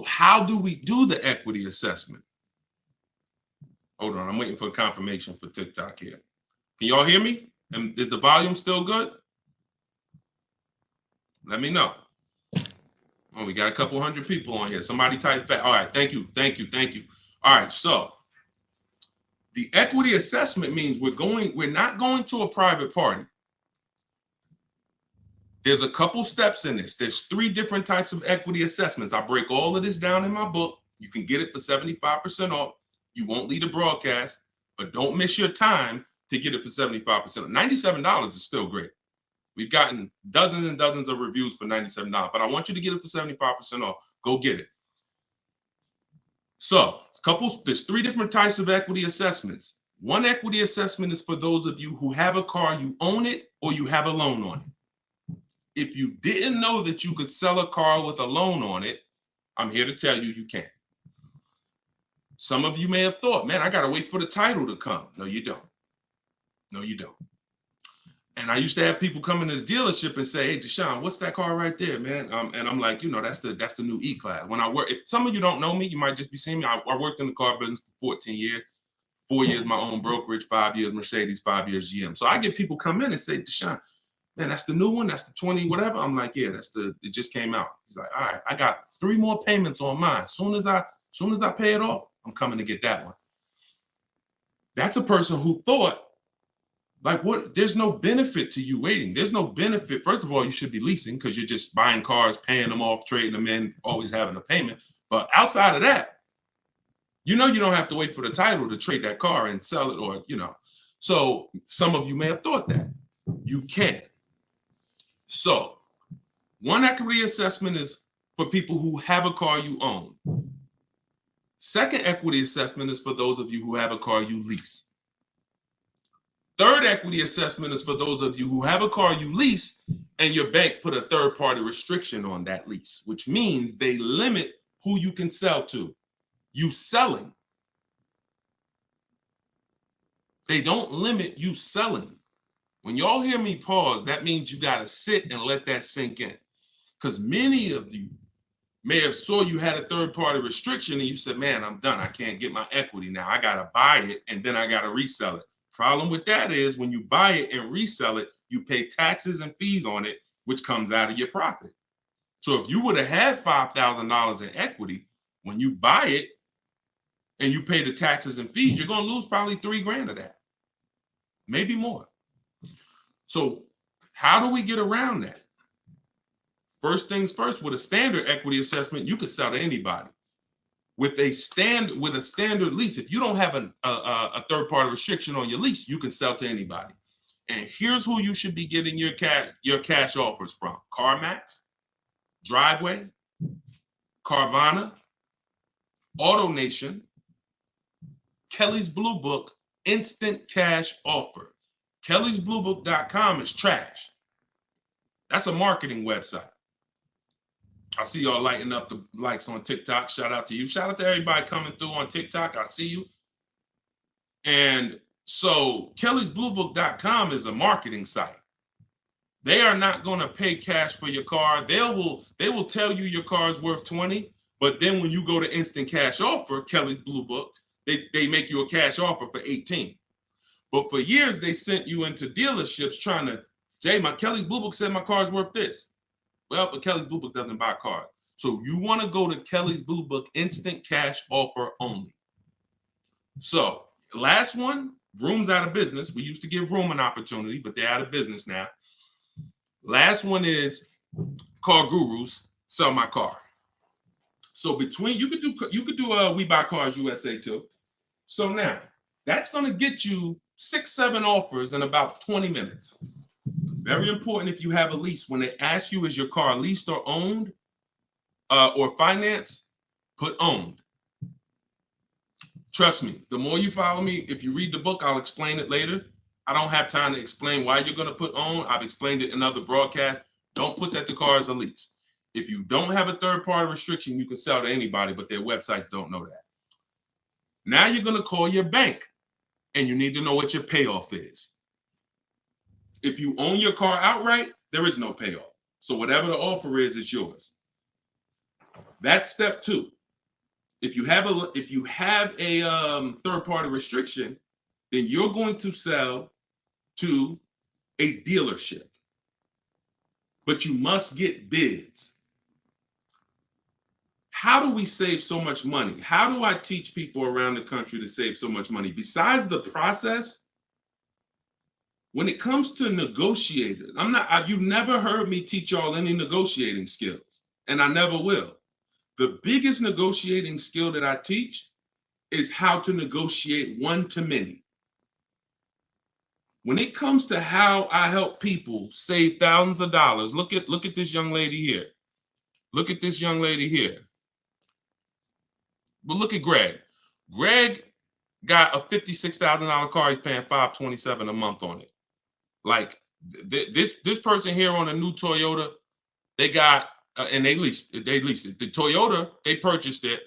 how do we do the equity assessment? Hold on, I'm waiting for confirmation for TikTok here. Can y'all hear me? And is the volume still good? Let me know. Oh, we got a couple hundred people on here. Somebody type that. All right, thank you. All right, so the equity assessment means we're not going to a private party. There's a couple steps in this. There's 3 different types of equity assessments. I break all of this down in my book. You can get it for 75% off. You won't leave the broadcast, but don't miss your time to get it for 75%. $97 is still great. We've gotten dozens and dozens of reviews for $97, but I want you to get it for 75% off. Go get it. So there's 3 different types of equity assessments. One equity assessment is for those of you who have a car, you own it, or you have a loan on it. If you didn't know that you could sell a car with a loan on it, I'm here to tell you, you can. Some of you may have thought, man, I got to wait for the title to come. No, you don't. And I used to have people come into the dealership and say, hey, Deshone, what's that car right there, man? And I'm like, that's the new E-Class. When I work, if some of you don't know me, you might just be seeing me. I worked in the car business for 14 years, 4 years my own brokerage, 5 years Mercedes, 5 years GM. So I get people come in and say, Deshone, man, that's the new one. That's the 20, whatever. I'm like, yeah, it just came out. He's like, all right, I got 3 more payments on mine. As soon as I pay it off, I'm coming to get that one. That's a person who thought, like, what? There's no benefit to you waiting. There's no benefit. First of all, you should be leasing because you're just buying cars, paying them off, trading them in, always having a payment. But outside of that, you don't have to wait for the title to trade that car and sell it, or, So some of you may have thought that. You can. So one equity assessment is for people who have a car you own. Second equity assessment is for those of you who have a car you lease. Third equity assessment is for those of you who have a car you lease and your bank put a third-party restriction on that lease, which means they limit who you can sell to. You selling. They don't limit you selling. When y'all hear me pause, that means you got to sit and let that sink in. Because many of you may have saw you had a third-party restriction and you said, man, I'm done. I can't get my equity now. I got to buy it and then I got to resell it. Problem with that is when you buy it and resell it, you pay taxes and fees on it, which comes out of your profit. So if you would have had $5,000 in equity, when you buy it and you pay the taxes and fees, you're going to lose probably $3,000 of that, maybe more. So how do we get around that? First things first, with a standard equity assessment, you could sell to anybody. With a standard lease, if you don't have a third-party restriction on your lease, you can sell to anybody. And here's who you should be getting your cash offers from: CarMax, Driveway, Carvana, AutoNation, Kelly's Blue Book, Instant Cash Offer. KellysBlueBook.com is trash. That's a marketing website. I see y'all lighting up the likes on TikTok. Shout out to you. Shout out to everybody coming through on TikTok. I see you. And so KellysBlueBook.com is a marketing site. They are not going to pay cash for your car. They will tell you your car is worth 20, but then when you go to instant cash offer, Kelly's Blue Book, they make you a cash offer for 18. But for years they sent you into dealerships trying to, Jay, my Kelly's Blue Book said my car is worth this. Well, but Kelly's Blue Book doesn't buy cars. So you want to go to Kelly's Blue Book instant cash offer only. So last one, Vroom's out of business. We used to give Vroom an opportunity, but they're out of business now. Last one is Car Gurus, Sell My Car. So between you could do We Buy Cars USA too. So now that's going to get you 6-7 offers in about 20 minutes. Very important if you have a lease. When they ask you, is your car leased or owned or financed, put owned. Trust me, the more you follow me, if you read the book, I'll explain it later. I don't have time to explain why you're going to put owned. I've explained it in other broadcasts. Don't put that the car is a lease. If you don't have a third-party restriction, you can sell to anybody, but their websites don't know that. Now you're going to call your bank, and you need to know what your payoff is. If you own your car outright, there is no payoff. So whatever the offer is, it's yours. That's step 2. If you have a third-party restriction, then you're going to sell to a dealership. But you must get bids. How do we save so much money? How do I teach people around the country to save so much money? Besides the process, when it comes to negotiating, you've never heard me teach y'all any negotiating skills, and I never will. The biggest negotiating skill that I teach is how to negotiate one-to-many. When it comes to how I help people save thousands of dollars, look at this young lady here. Look at this young lady here. But look at Greg. Greg got a $56,000 car. He's paying $527 a month on it. Like this person here on a new Toyota, they got and they leased it. The Toyota, they purchased it.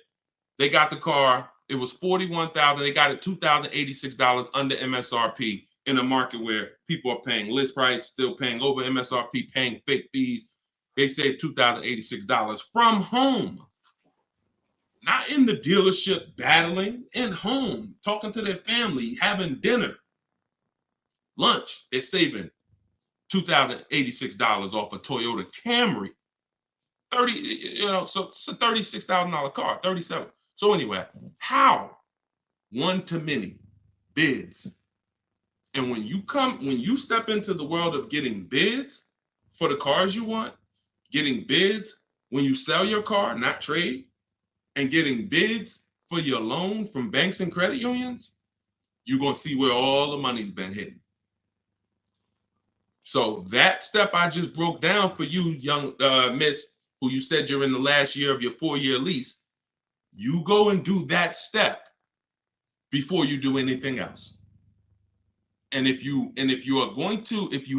They got the car. It was $41,000. They got it $2,086 under MSRP in a market where people are paying list price, still paying over MSRP, paying fake fees. They saved $2,086 from home. Not in the dealership battling, in home, talking to their family, having dinner, lunch. They're saving $2,086 off a Toyota Camry. So it's a $36,000 car, 37. So anyway, how? One-to-many bids. And when you step into the world of getting bids for the cars you want, getting bids when you sell your car, not trade, and getting bids for your loan from banks and credit unions, you're going to see where all the money's been hidden. So that step I just broke down for you, young miss, who you said you're in the last year of your 4-year lease, you go and do that step before you do anything else. And if you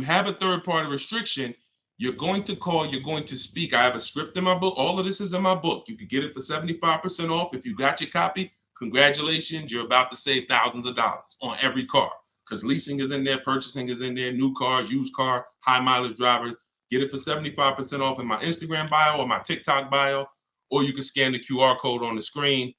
have a third-party restriction, you're going to call, you're going to speak. I have a script in my book. All of this is in my book. You can get it for 75% off. If you got your copy, congratulations. You're about to save thousands of dollars on every car, because leasing is in there, purchasing is in there, new cars, used car, high mileage drivers. Get it for 75% off in my Instagram bio or my TikTok bio, or you can scan the QR code on the screen,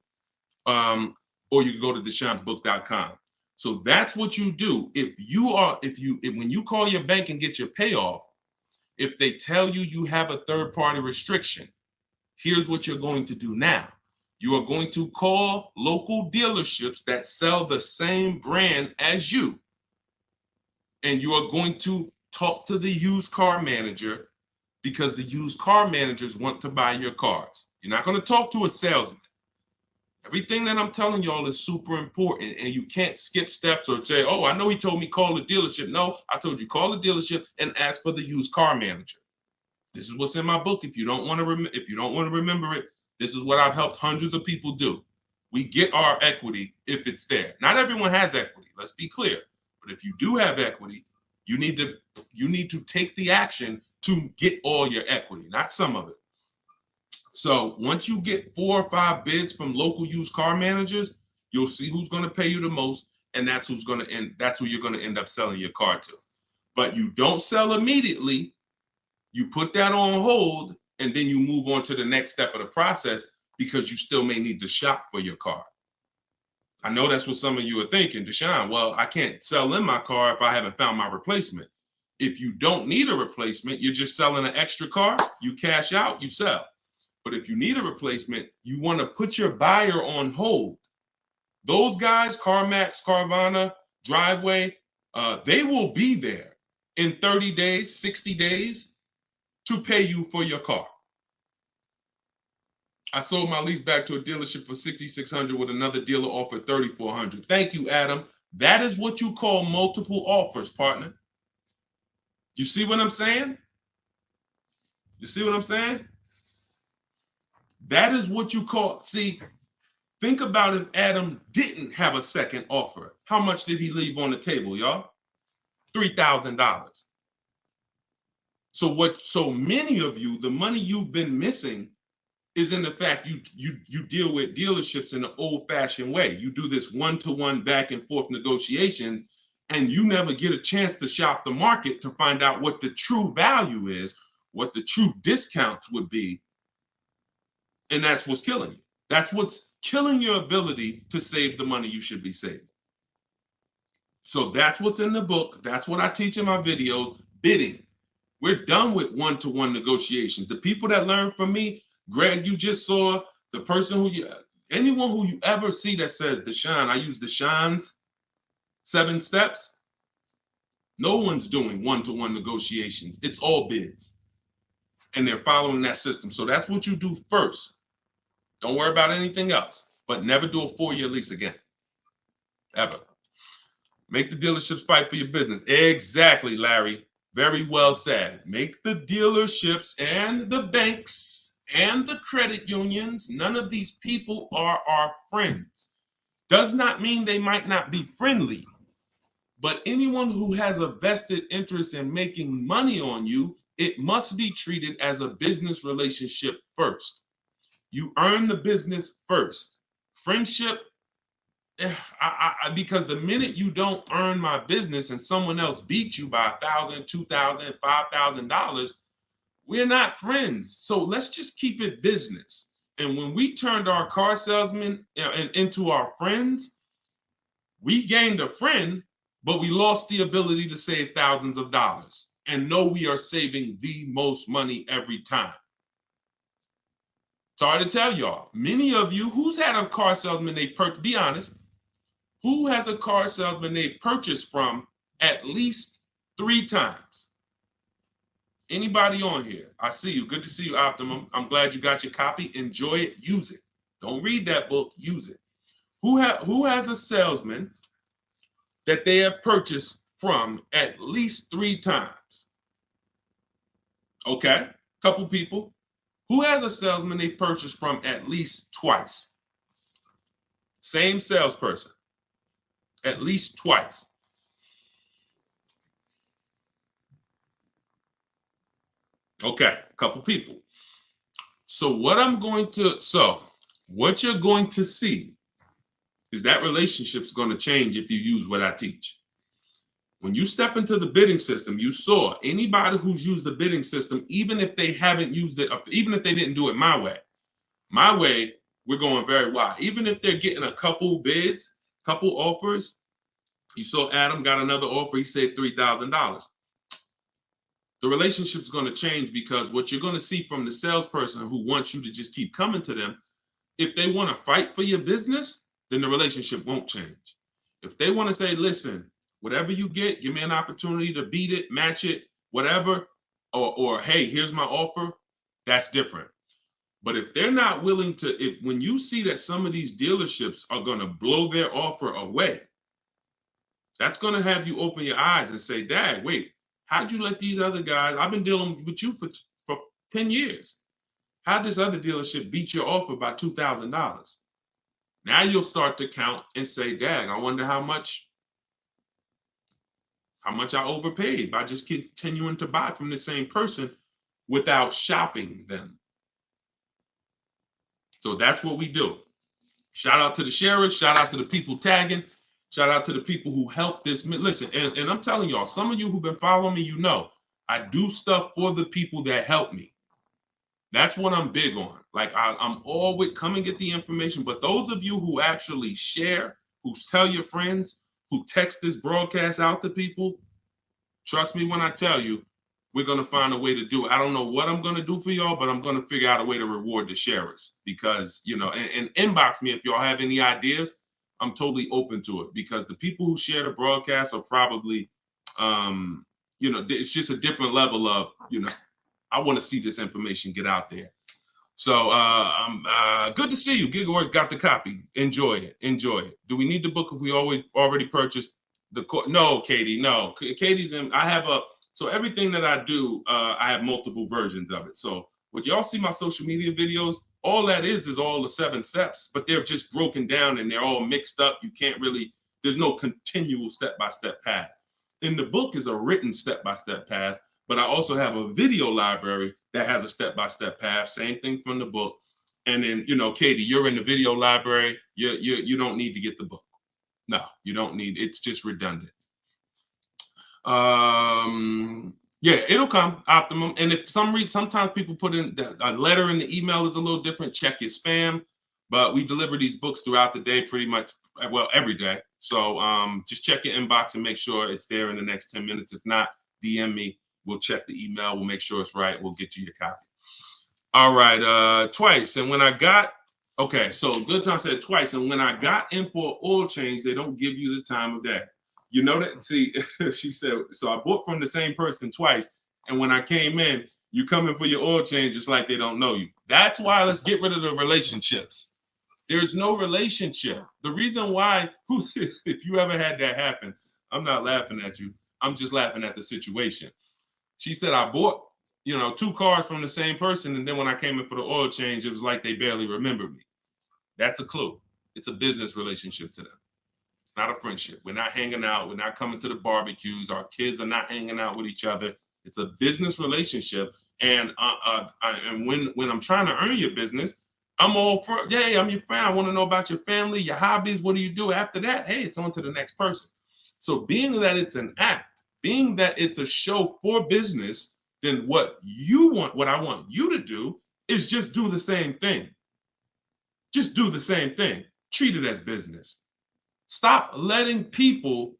or you can go to deshonebook.com. So that's what you do. When you call your bank and get your payoff, if they tell you you have a third-party restriction, here's what you're going to do now. You are going to call local dealerships that sell the same brand as you, and you are going to talk to the used car manager, because the used car managers want to buy your cars. You're not going to talk to a salesman. Everything that I'm telling y'all is super important, and you can't skip steps or say, oh, I know he told me call the dealership. No, I told you call the dealership and ask for the used car manager. This is what's in my book. If you don't want to remember it, this is what I've helped hundreds of people do. We get our equity if it's there. Not everyone has equity. Let's be clear. But if you do have equity, You need to take the action to get all your equity, not some of it. So once you get 4 or 5 bids from local used car managers, you'll see who's going to pay you the most, and that's who you're going to end up selling your car to. But you don't sell immediately. You put that on hold, and then you move on to the next step of the process because you still may need to shop for your car. I know that's what some of you are thinking, Deshone, well, I can't sell in my car if I haven't found my replacement. If you don't need a replacement, you're just selling an extra car, you cash out, you sell. But if you need a replacement, you want to put your buyer on hold. Those guys, CarMax, Carvana, Driveway, they will be there in 30 days, 60 days to pay you for your car. I sold my lease back to a dealership for $6,600 with another dealer offered $3,400. Thank you, Adam. That is what you call multiple offers, partner. You see what I'm saying? You see what I'm saying? That is what you call, see, think about if Adam didn't have a second offer. How much did he leave on the table, y'all? $3,000. So many of you, the money you've been missing is in the fact you deal with dealerships in an old-fashioned way. You do this one-to-one back and forth negotiations, and you never get a chance to shop the market to find out what the true value is, what the true discounts would be. And that's what's killing you. That's what's killing your ability to save the money you should be saving. So that's what's in the book. That's what I teach in my videos, bidding. We're done with one-to-one negotiations. The people that learn from me, Greg, you just saw the person anyone who you ever see that says, Deshone, I use Deshone's 7 steps. No one's doing one-to-one negotiations. It's all bids. And they're following that system. So that's what you do first. Don't worry about anything else, but never do a 4-year lease again, ever. Make the dealerships fight for your business. Exactly, Larry. Very well said. Make the dealerships and the banks and the credit unions, none of these people are our friends. Does not mean they might not be friendly, but anyone who has a vested interest in making money on you, it must be treated as a business relationship first. You earn the business first. Friendship, because the minute you don't earn my business and someone else beats you by $1,000, $2,000, $5,000, we're not friends. So let's just keep it business. And when we turned our car salesmen into our friends, we gained a friend, but we lost the ability to save thousands of dollars and know we are saving the most money every time. Sorry to tell y'all, many of you, who's had a car salesman they purchased, be honest, who has a car salesman they purchased from at least 3 times? Anybody on here? I see you. Good to see you, Optimum. I'm glad you got your copy. Enjoy it. Use it. Don't read that book. Use it. Who has a salesman that they have purchased from at least 3 times? Okay, couple people. Who has a salesman they purchased from at least twice? Same salesperson, at least twice. Okay, a couple people. So what you're going to see is that relationship's going to change if you use what I teach. When you step into the bidding system, you saw anybody who's used the bidding system, even if they haven't used it, even if they didn't do it my way, we're going very wide. Even if they're getting a couple bids, couple offers, you saw Adam got another offer, he saved $3,000. The relationship's going to change because what you're going to see from the salesperson who wants you to just keep coming to them, if they want to fight for your business, then the relationship won't change. If they want to say, listen, whatever you get, give me an opportunity to beat it, match it, whatever, or hey, here's my offer, that's different. But if they're not willing to, when you see that some of these dealerships are going to blow their offer away, that's going to have you open your eyes and say, Dad, wait, how'd you let these other guys, I've been dealing with you for 10 years. How'd this other dealership beat your offer by $2,000? Now you'll start to count and say, Dad, I wonder how much how much I overpaid by just continuing to buy from the same person without shopping them. So that's what we do. Shout out to the sharers. Shout out to the people tagging. Shout out to the people who helped this. Listen, and I'm telling y'all, some of you who've been following me, you know, I do stuff for the people that help me. That's what I'm big on. Like I'm always come and get the information. But those of you who actually share, who tell your friends, who text this broadcast out to people, trust me when I tell you, we're going to find a way to do it. I don't know what I'm going to do for y'all, but I'm going to figure out a way to reward the sharers because, you know, and inbox me if y'all have any ideas. I'm totally open to it because the people who share the broadcast are probably, you know, it's just a different level of, you know, I want to see this information get out there. So good to see you. Gigaworks got the copy. Enjoy it. Enjoy it. Do we need the book if we already purchased the No, Katie, no. Katie's in, I have so everything that I do, I have multiple versions of it. So what y'all see my social media videos, all that is all the 7 steps, but they're just broken down and they're all mixed up. You can't really, there's no continual step-by-step path. In the book is a written step-by-step path, but I also have a video library that has a step-by-step path, same thing from the book. And then, you know, Katie, you're in the video library. You don't need to get the book. No, you don't need, it's just redundant. Yeah, it'll come optimum. And if some reason, sometimes people put in a letter in the email is a little different. Check your spam, but we deliver these books throughout the day, pretty much, well, every day. So just check your inbox and make sure it's there in the next 10 minutes. If not, DM me. We'll check the email. We'll make sure it's right. We'll get you your copy. All right, twice. And when I got, okay, so Good Time said twice. And when I got in for oil change, they don't give you the time of day. You know that? See, she said, so I bought from the same person twice. And when I came in, you come in for your oil change, it's like they don't know you. That's why let's get rid of the relationships. There's no relationship. The reason why, if you ever had that happen, I'm not laughing at you. I'm just laughing at the situation. She said, I bought, you know, 2 cars from the same person. And then when I came in for the oil change, it was like they barely remembered me. That's a clue. It's a business relationship to them. It's not a friendship. We're not hanging out. We're not coming to the barbecues. Our kids are not hanging out with each other. It's a business relationship. And when I'm trying to earn your business, I'm all for, hey, I'm your friend. I want to know about your family, your hobbies. What do you do after that? Hey, it's on to the next person. So being that it's an act, being that it's a show for business, then what I want you to do is just do the same thing. Just do the same thing. Treat it as business. Stop letting people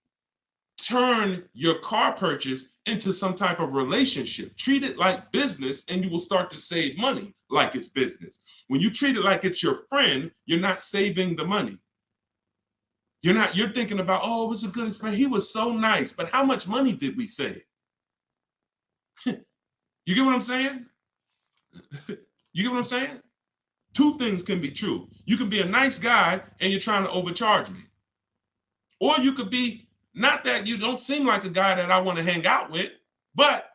turn your car purchase into some type of relationship. Treat it like business and you will start to save money like it's business. When you treat it like it's your friend, you're not saving the money. You're thinking about, oh, it was a good experience. He was so nice, but how much money did we save? You get what I'm saying? You get what I'm saying? 2 things can be true. You can be a nice guy and you're trying to overcharge me. Or you could be, not that you don't seem like a guy that I want to hang out with, but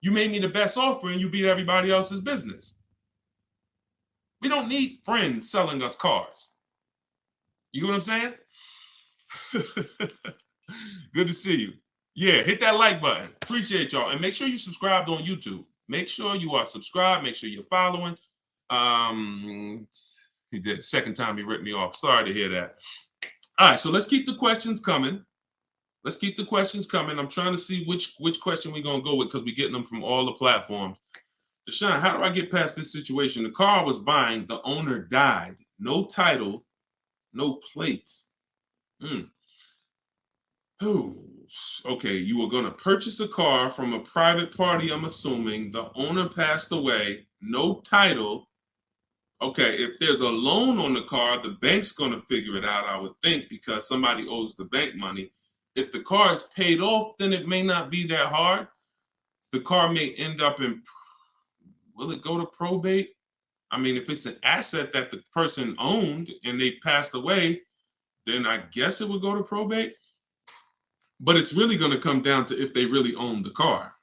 you made me the best offer and you beat everybody else's business. We don't need friends selling us cars. You know what I'm saying? Good to see you. Yeah, hit that like button. Appreciate y'all. And make sure you subscribed on YouTube. Make sure you are subscribed. Make sure you're following. He did. Second time he ripped me off. Sorry to hear that. All right, so let's keep the questions coming. Let's keep the questions coming. I'm trying to see which question we're going to go with because we're getting them from all the platforms. Deshone, how do I get past this situation? The car I was buying, the owner died. No title, no plates. Oh, okay, you were going to purchase a car from a private party, I'm assuming. The owner passed away, no title. Okay, if there's a loan on the car, the bank's going to figure it out, I would think, because somebody owes the bank money. If the car is paid off, then it may not be that hard. The car may end up in, will it go to probate? I mean, if it's an asset that the person owned and they passed away, then I guess it would go to probate. But it's really going to come down to if they really own the car.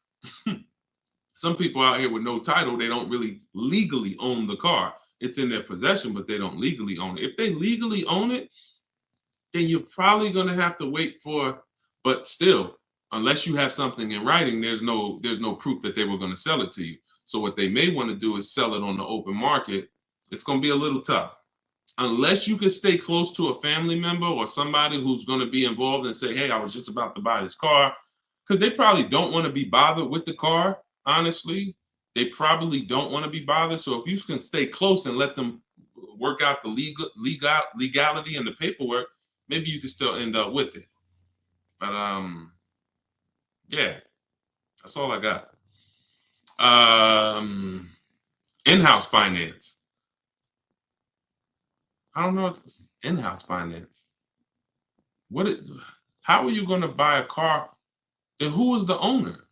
Some people out here with no title, they don't really legally own the car. It's in their possession, but they don't legally own it. If they legally own it, then you're probably going to have to wait for, but still, unless you have something in writing, there's no proof that they were going to sell it to you. So what they may want to do is sell it on the open market. It's going to be a little tough. Unless you can stay close to a family member or somebody who's going to be involved and say, hey, I was just about to buy this car, because they probably don't want to be bothered with the car, honestly. They probably don't want to be bothered. So if you can stay close and let them work out the legality and the paperwork, maybe you can still end up with it. But yeah, that's all I got. In-house finance. I don't know. In-house finance. How are you going to buy a car? Then who is the owner?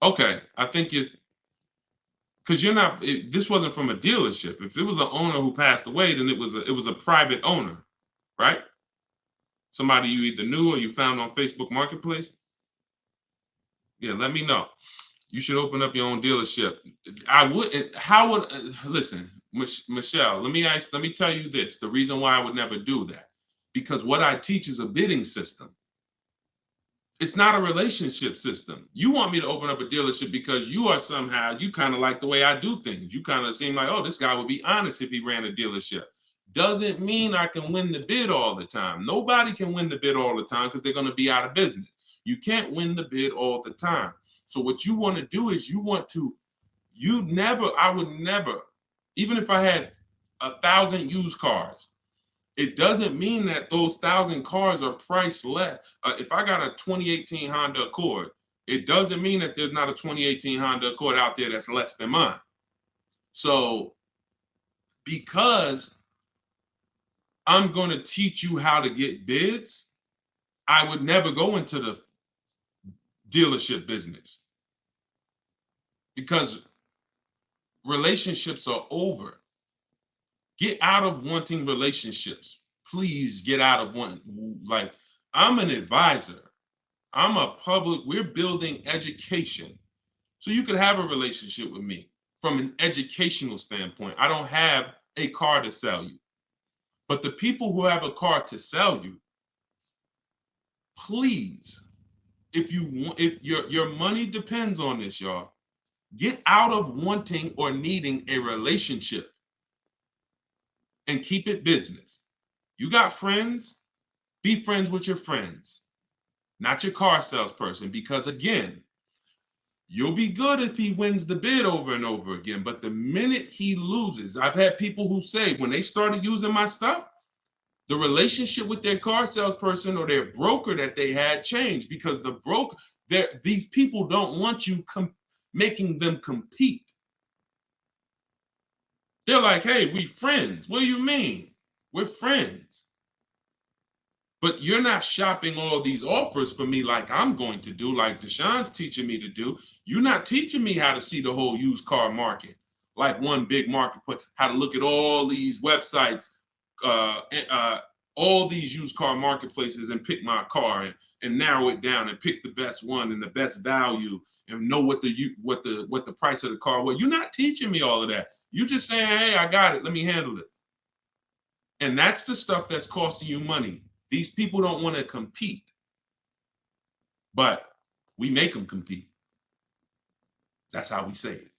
Okay, I think because this wasn't from a dealership. If it was an owner who passed away, then it was a private owner, right? Somebody you either knew or you found on Facebook Marketplace. Yeah, let me know. You should open up your own dealership. Listen, Michelle, let me tell you this. The reason why I would never do that, because what I teach is a bidding system. It's not a relationship system. You want me to open up a dealership because you kind of like the way I do things. You kind of seem like, oh, this guy would be honest if he ran a dealership. Doesn't mean I can win the bid all the time. Nobody can win the bid all the time because they're going to be out of business. You can't win the bid all the time. So what you want to do is I would never, even if I had 1,000 used cars, it doesn't mean that those 1,000 cars are priced less. If I got a 2018 Honda Accord, it doesn't mean that there's not a 2018 Honda Accord out there that's less than mine. So because I'm going to teach you how to get bids, I would never go into the dealership business, because relationships are over. Get out of wanting relationships. Please get out of one. Like, I'm an advisor. We're building education. So you could have a relationship with me from an educational standpoint. I don't have a car to sell you. But the people who have a car to sell you, please, if your money depends on this, y'all, get out of wanting or needing a relationship and keep it business. You got friends, be friends with your friends, not your car salesperson, because again, you'll be good if he wins the bid over and over again. But the minute he loses, I've had people who say when they started using my stuff, the relationship with their car salesperson or their broker that they had changed, because these people don't want you making them compete. They're like, hey, we friends. What do you mean? We're friends. But you're not shopping all these offers for me like I'm going to do, like Deshone's teaching me to do. You're not teaching me how to see the whole used car market, like one big marketplace, how to look at all these websites, all these used car marketplaces and pick my car and narrow it down and pick the best one and the best value and know what the price of the car was. You're not teaching me all of that. You're just saying, hey, I got it. Let me handle it. And that's the stuff that's costing you money. These people don't want to compete, but we make them compete. That's how we save.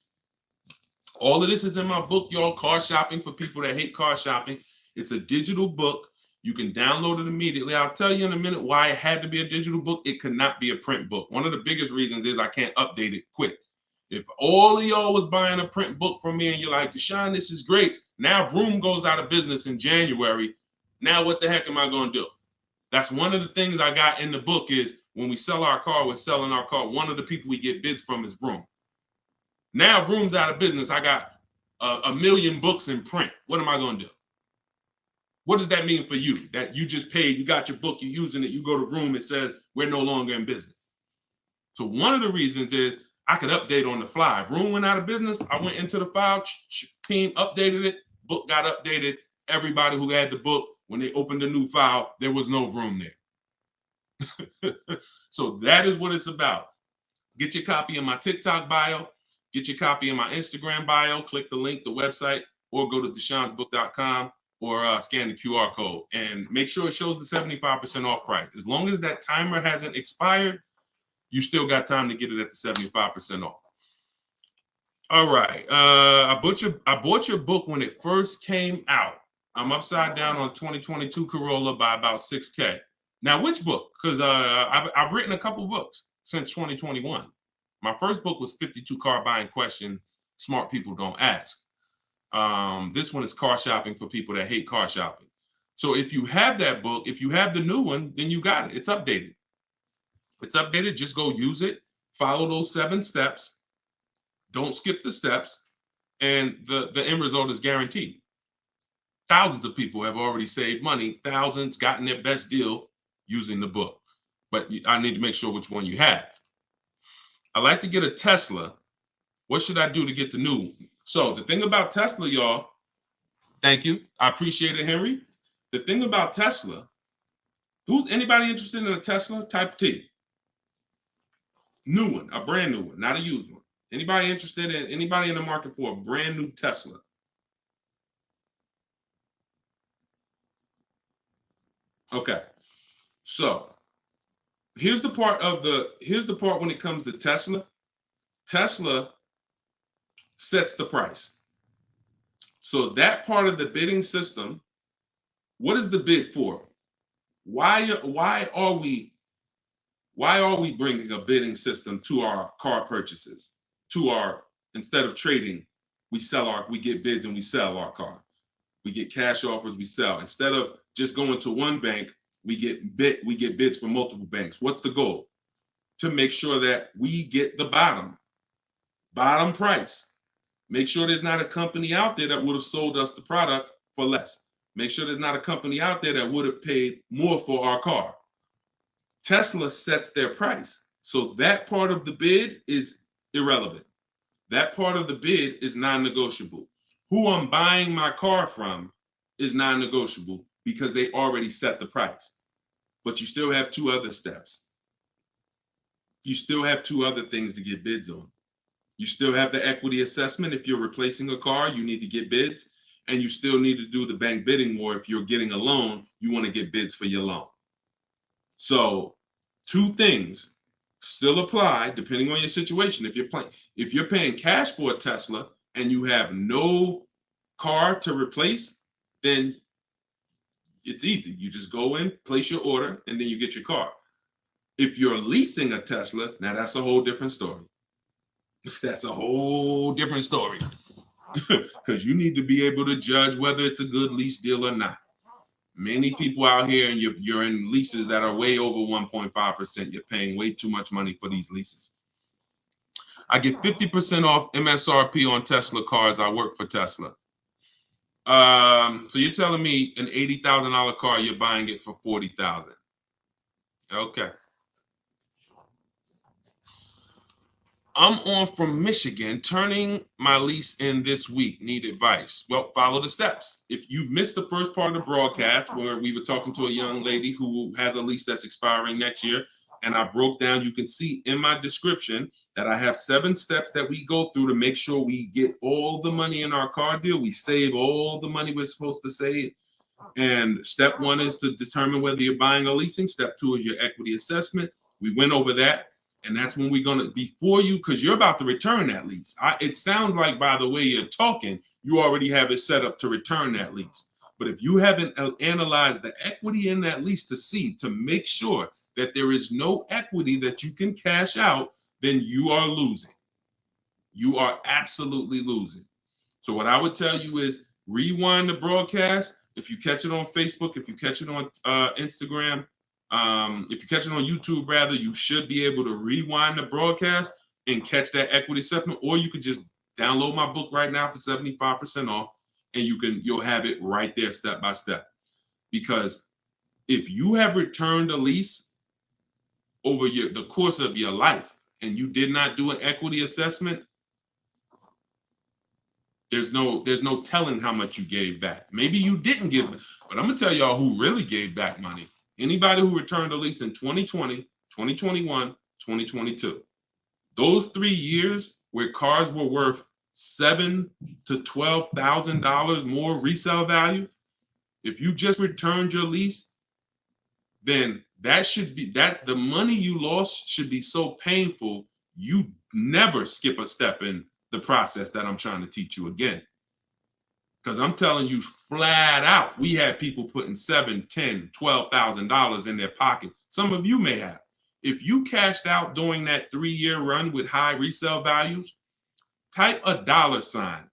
All of this is in my book, y'all, Car Shopping for People That Hate Car Shopping. It's a digital book. You can download it immediately. I'll tell you in a minute why it had to be a digital book. It could not be a print book. One of the biggest reasons is I can't update it quick. If all of y'all was buying a print book from me and you're like, Deshone, this is great. Now Vroom goes out of business in January. Now what the heck am I going to do? That's one of the things I got in the book is when we sell our car, we're selling our car. One of the people we get bids from is Vroom. Now Vroom's out of business. I got a million books in print. What am I going to do? What does that mean for you? That you just paid, you got your book, you're using it, you go to Vroom, it says we're no longer in business. So one of the reasons is I could update on the fly. Vroom went out of business. I went into the file, team updated it, book got updated. Everybody who had the book, when they opened the new file, there was no Vroom there. So that is what it's about. Get your copy in my TikTok bio, get your copy in my Instagram bio, click the link, the website, or go to deshonsbook.com. or scan the QR code and make sure it shows the 75% off price. As long as that timer hasn't expired, you still got time to get it at the 75% off. All right. I bought your book when it first came out. I'm upside down on 2022 Corolla by about 6K. Now, which book? Because I've written a couple books since 2021. My first book was 52 Car Buying Question Smart People Don't Ask. This one is car shopping for people that hate car shopping. So if you have that book, if you have the new one, then you got it. It's updated. It's updated. Just go use it. Follow those 7 steps. Don't skip the steps. And the end result is guaranteed. Thousands of people have already saved money. Thousands gotten their best deal using the book. But I need to make sure which one you have. I like to get a Tesla. What should I do to get the new one? So the thing about Tesla, y'all, thank you. I appreciate it, Henry. The thing about Tesla, who's anybody interested in a Tesla Type T? New one, a brand new one, not a used one. Anybody interested in, anybody in the market for a brand new Tesla? Okay. So here's the part when it comes to Tesla. Tesla sets the price. So that part of the bidding system, what is the bid for? Why are we bringing a bidding system to our car purchases? Instead of trading, we get bids and we sell our car. We get cash offers, we sell. Instead of just going to one bank, we get bids from multiple banks. What's the goal? To make sure that we get the bottom price. Make sure there's not a company out there that would have sold us the product for less. Make sure there's not a company out there that would have paid more for our car. Tesla sets their price. So that part of the bid is irrelevant. That part of the bid is non-negotiable. Who I'm buying my car from is non-negotiable because they already set the price. But you still have 2 other steps. You still have 2 other things to get bids on. You still have the equity assessment. If you're replacing a car, you need to get bids. And you still need to do the bank bidding war. If you're getting a loan, you want to get bids for your loan. So 2 things still apply depending on your situation. If you're paying cash for a Tesla and you have no car to replace, then it's easy. You just go in, place your order, and then you get your car. If you're leasing a Tesla, now that's a whole different story. That's a whole different story. Because you need to be able to judge whether it's a good lease deal or not. Many people out here, and you're in leases that are way over 1.5%. You're paying way too much money for these leases. I get 50% off MSRP on Tesla cars. I work for Tesla. So you're telling me an $80,000 car, you're buying it for $40,000. Okay. I'm on from Michigan, turning my lease in this week. Need advice? Well, follow the steps. If you missed the first part of the broadcast where we were talking to a young lady who has a lease that's expiring next year, and I broke down, you can see in my description that I have 7 steps that we go through to make sure we get all the money in our car deal. We save all the money we're supposed to save. And step 1 is to determine whether you're buying or leasing. Step 2 is your equity assessment. We went over that. And that's when we're going to, before you, because you're about to return that lease. It sounds like by the way you're talking, you already have it set up to return that lease. But if you haven't analyzed the equity in that lease to make sure that there is no equity that you can cash out, then you are losing. You are absolutely losing. So what I would tell you is rewind the broadcast. If you catch it on Facebook, if you catch it on Instagram, if you catch it on YouTube, rather, you should be able to rewind the broadcast and catch that equity assessment, or you could just download my book right now for 75% off, and you'll have it right there step by step. Because if you have returned a lease over the course of your life and you did not do an equity assessment, there's no telling how much you gave back. Maybe you didn't give, but I'm gonna tell y'all who really gave back money. Anybody who returned a lease in 2020, 2021, 2022. Those 3 years where cars were worth $7,000 to $12,000 more resale value, If you just returned your lease, then the money you lost should be so painful, you never skip a step in the process that I'm trying to teach you again. Because I'm telling you flat out, we had people putting $7,000, $10,000, $12,000 in their pocket. Some of you may have. If you cashed out during that 3-year run with high resale values, type a $,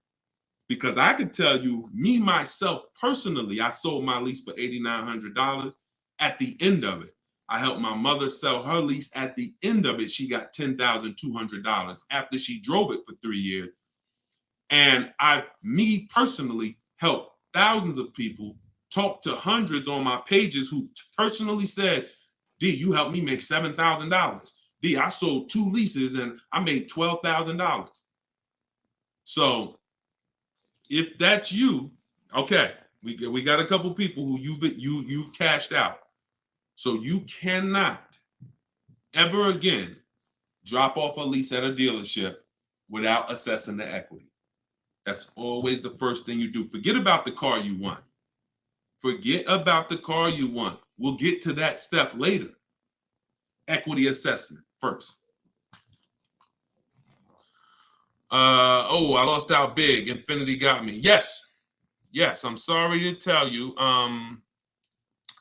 because I can tell you, me myself personally, I sold my lease for $8,900. At the end of it, I helped my mother sell her lease. At the end of it, she got $10,200 after she drove it for 3 years. And me personally, helped thousands of people, talked to hundreds on my pages who personally said, D, you helped me make $7,000. D, I sold 2 leases and I made $12,000. So if that's you, okay, we got a couple people who you've cashed out. So you cannot ever again drop off a lease at a dealership without assessing the equity. That's always the first thing you do. Forget about the car you want. Forget about the car you want. We'll get to that step later. Equity assessment first. I lost out big. Infinity got me. Yes, I'm sorry to tell you.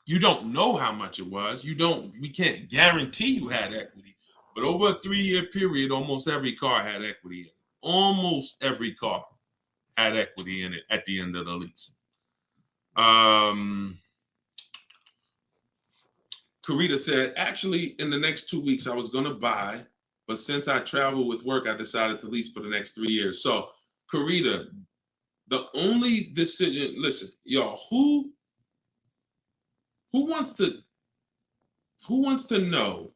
You don't know how much it was. We can't guarantee you had equity. But over a 3-year period, almost every car had equity in it. Almost every car had equity in it at the end of the lease. Karita said, actually, in the next 2 weeks, I was going to buy, but since I travel with work, I decided to lease for the next 3 years. So, Karita, the only decision, listen, y'all, who wants to know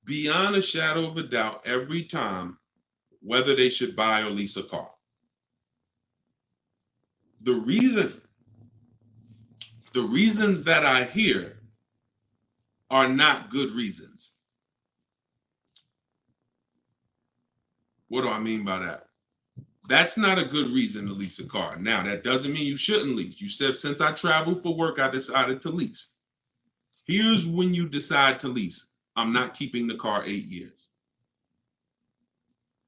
beyond a shadow of a doubt every time whether they should buy or lease a car? The reasons that I hear are not good reasons. What do I mean by that? That's not a good reason to lease a car. Now, that doesn't mean you shouldn't lease. You said, since I travel for work, I decided to lease. Here's when you decide to lease. I'm not keeping the car 8 years.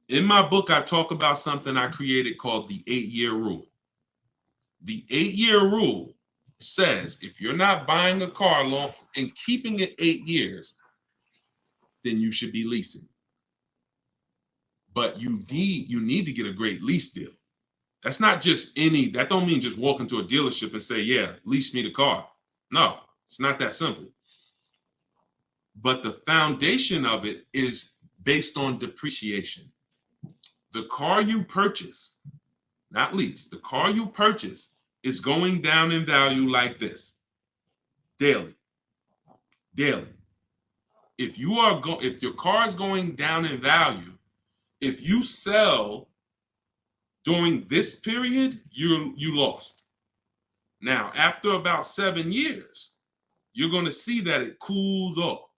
In my book, I talk about something I created called the 8-year rule. The 8-year rule says if you're not buying a car long and keeping it 8 years, then you should be leasing. But you need to get a great lease deal. That's not just that don't mean just walk into a dealership and say, yeah, lease me the car. No, it's not that simple. But the foundation of it is based on depreciation. The car you purchase, not lease, the car you purchase is going down in value like this, daily. If your car is going down in value, if you sell during this period, you lost. Now, after about 7 years, you're going to see that it cools off,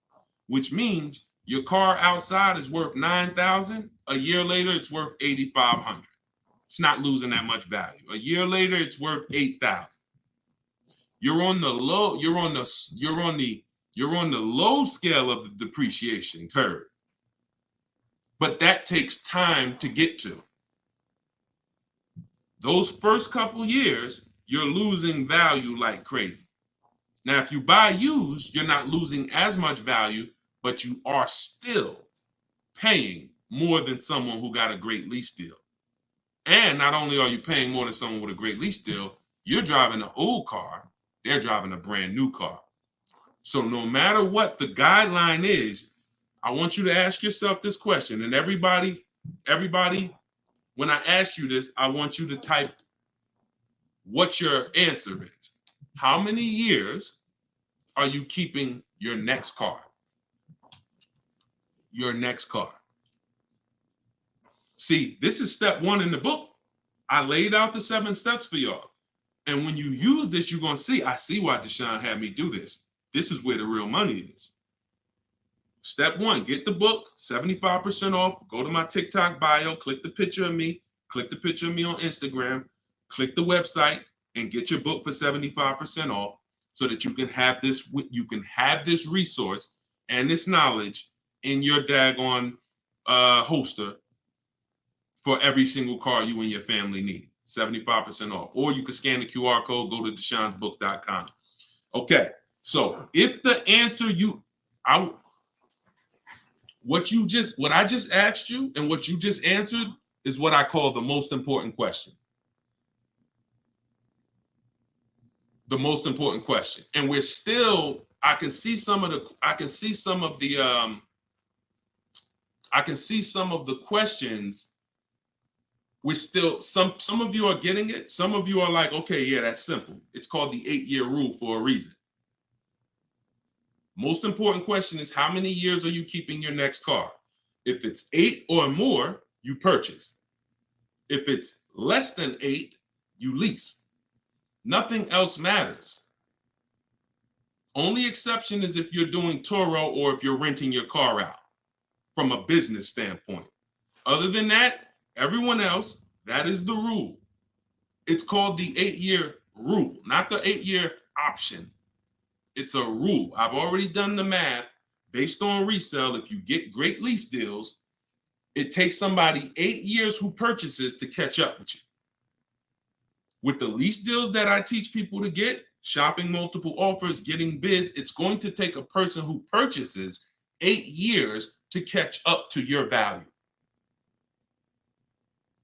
which means your car outside is worth $9,000. A year later, it's worth $8,500. It's not losing that much value. A year later, it's worth $8,000. You're on the low scale of the depreciation curve. But that takes time to get to. Those first couple years, you're losing value like crazy. Now, if you buy used, you're not losing as much value, but you are still paying more than someone who got a great lease deal. And not only are you paying more than someone with a great lease deal, you're driving an old car, they're driving a brand new car. So no matter what the guideline is, I want you to ask yourself this question. And everybody, when I ask you this, I want you to type what your answer is. How many years are you keeping your next car? Your next car. See, this is step 1 in the book. I laid out the 7 steps for y'all. And when you use this, you're going to see, I see why Deshone had me do this. This is where the real money is. Step 1, get the book, 75% off. Go to my TikTok bio, click the picture of me on Instagram, click the website, and get your book for 75% off so that you can have this resource and this knowledge in your daggone holster for every single car you and your family need. 75% off. Or you can scan the QR code, go to deshonsbook.com. Okay, so if the answer what I just asked you and what you just answered is what I call the most important question. The most important question. And we're still, I can see some of the questions. We're still, some of you are getting it. Some of you are like, okay, yeah, that's simple. It's called the 8-year rule for a reason. Most important question is, how many years are you keeping your next car? If it's 8 or more, you purchase. If it's less than 8, you lease. Nothing else matters. Only exception is if you're doing Turo or if you're renting your car out from a business standpoint. Other than that, everyone else, that is the rule. It's called the 8-year rule, not the 8-year option. It's a rule. I've already done the math based on resale. If you get great lease deals, it takes somebody 8 years who purchases to catch up with you. With the lease deals that I teach people to get, shopping multiple offers, getting bids, it's going to take a person who purchases 8 years to catch up to your value.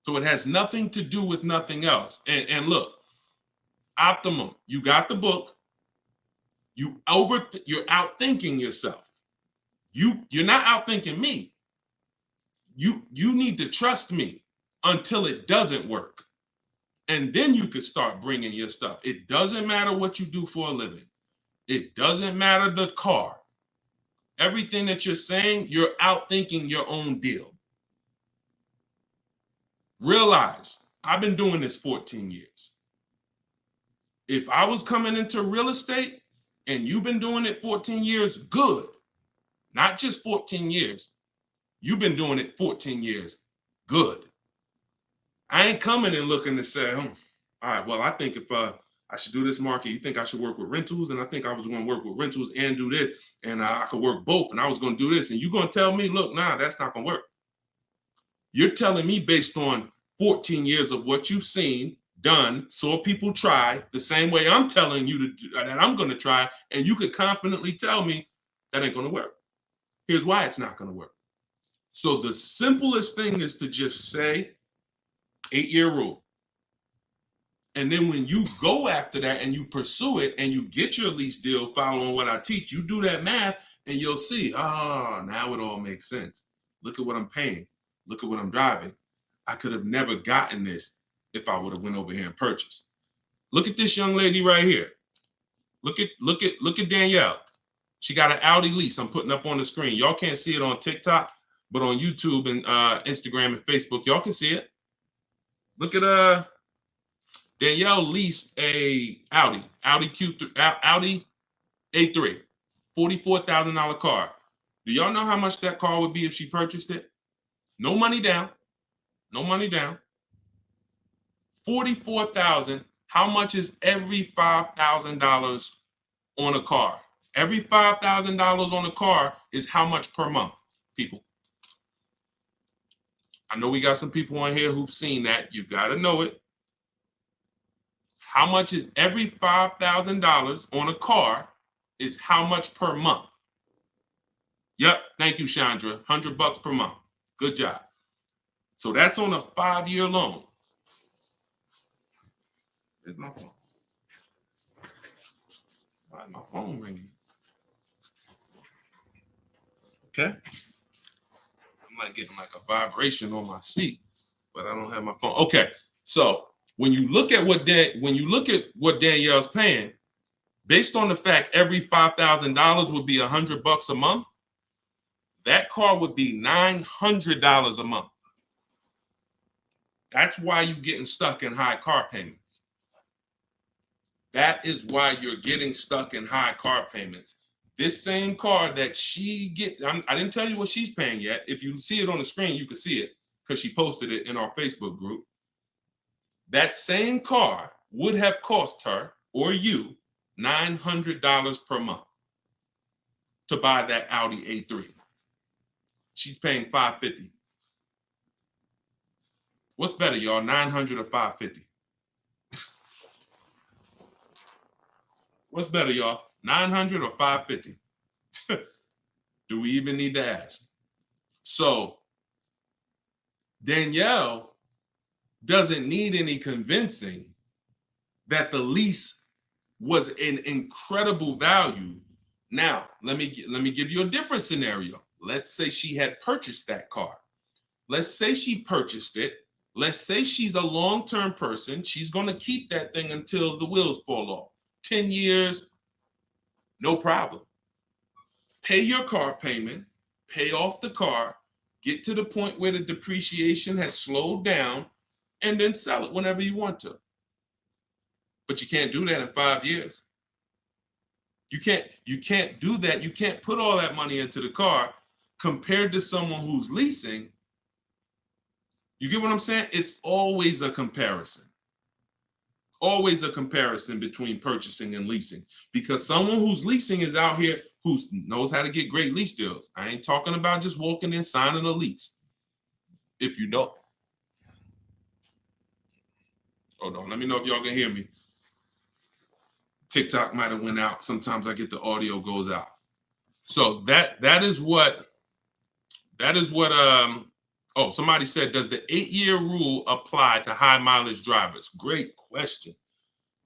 So it has nothing to do with nothing else. And look, Optimum, you got the book. You're outthinking yourself. You're not outthinking me. You need to trust me until it doesn't work. And then you could start bringing your stuff. It doesn't matter what you do for a living. It doesn't matter the car. Everything that you're saying, you're outthinking your own deal. Realize, I've been doing this 14 years. If I was coming into real estate and you've been doing it 14 years, good. Not just 14 years. You've been doing it 14 years, good. I ain't coming and looking to say, all right, well, I think if I should do this market, you think I should work with rentals? And I think I was going to work with rentals and do this. And I could work both. And I was going to do this. And you're going to tell me, look, nah, that's not going to work. You're telling me based on 14 years of what you've seen, done, saw people try, the same way I'm telling you that I'm going to try. And you could confidently tell me that ain't going to work. Here's why it's not going to work. So the simplest thing is to just say 8-year rule. And then when you go after that and you pursue it and you get your lease deal following what I teach, you do that math and you'll see, now it all makes sense. Look at what I'm paying. Look at what I'm driving. I could have never gotten this if I would have went over here and purchased. Look at this young lady right here. Look at Danielle. She got an Audi lease. I'm putting up on the screen. Y'all can't see it on TikTok, but on YouTube and Instagram and Facebook, y'all can see it. Look at Danielle leased a Audi A3, $44,000 car. Do y'all know how much that car would be if she purchased it? No money down. No money down. $44,000. How much is every $5,000 on a car? Every $5,000 on a car is how much per month, people? I know we got some people on here who've seen that. You got to know it. How much is every $5,000 on a car is how much per month? Yep. Thank you, Chandra. $100 per month. Good job. So that's on a 5-year loan. There's my phone. Why is my phone ringing? Okay. I'm like getting like a vibration on my seat, but I don't have my phone. Okay. So when you look at what Danielle's paying, based on the fact every $5,000 would be $100 a month, that car would be $900 a month. That's why you're getting stuck in high car payments. That is why you're getting stuck in high car payments. This same car that I didn't tell you what she's paying yet. If you see it on the screen, you can see it because she posted it in our Facebook group. That same car would have cost her or you $900 per month to buy that Audi A3. She's paying $550. What's better, y'all? 900 or 550? What's better, y'all? 900 or 550? Do we even need to ask? So Danielle doesn't need any convincing that the lease was an incredible value. Now, let me give you a different scenario. Let's say she had purchased that car. Let's say she purchased it. Let's say she's a long-term person. She's going to keep that thing until the wheels fall off. 10 years, no problem. Pay your car payment, pay off the car, get to the point where the depreciation has slowed down, and then sell it whenever you want to. But you can't do that in 5 years. You can't do that. You can't put all that money into the car compared to someone who's leasing. You get what I'm saying? It's always a comparison. Always a comparison between purchasing and leasing, because someone who's leasing is out here who knows how to get great lease deals. I ain't talking about just walking in, signing a lease. If you don't, hold on, let me know if y'all can hear me. TikTok might have went out. Sometimes I get the audio goes out. So that is what oh, somebody said, does the 8-year rule apply to high mileage drivers? Great question.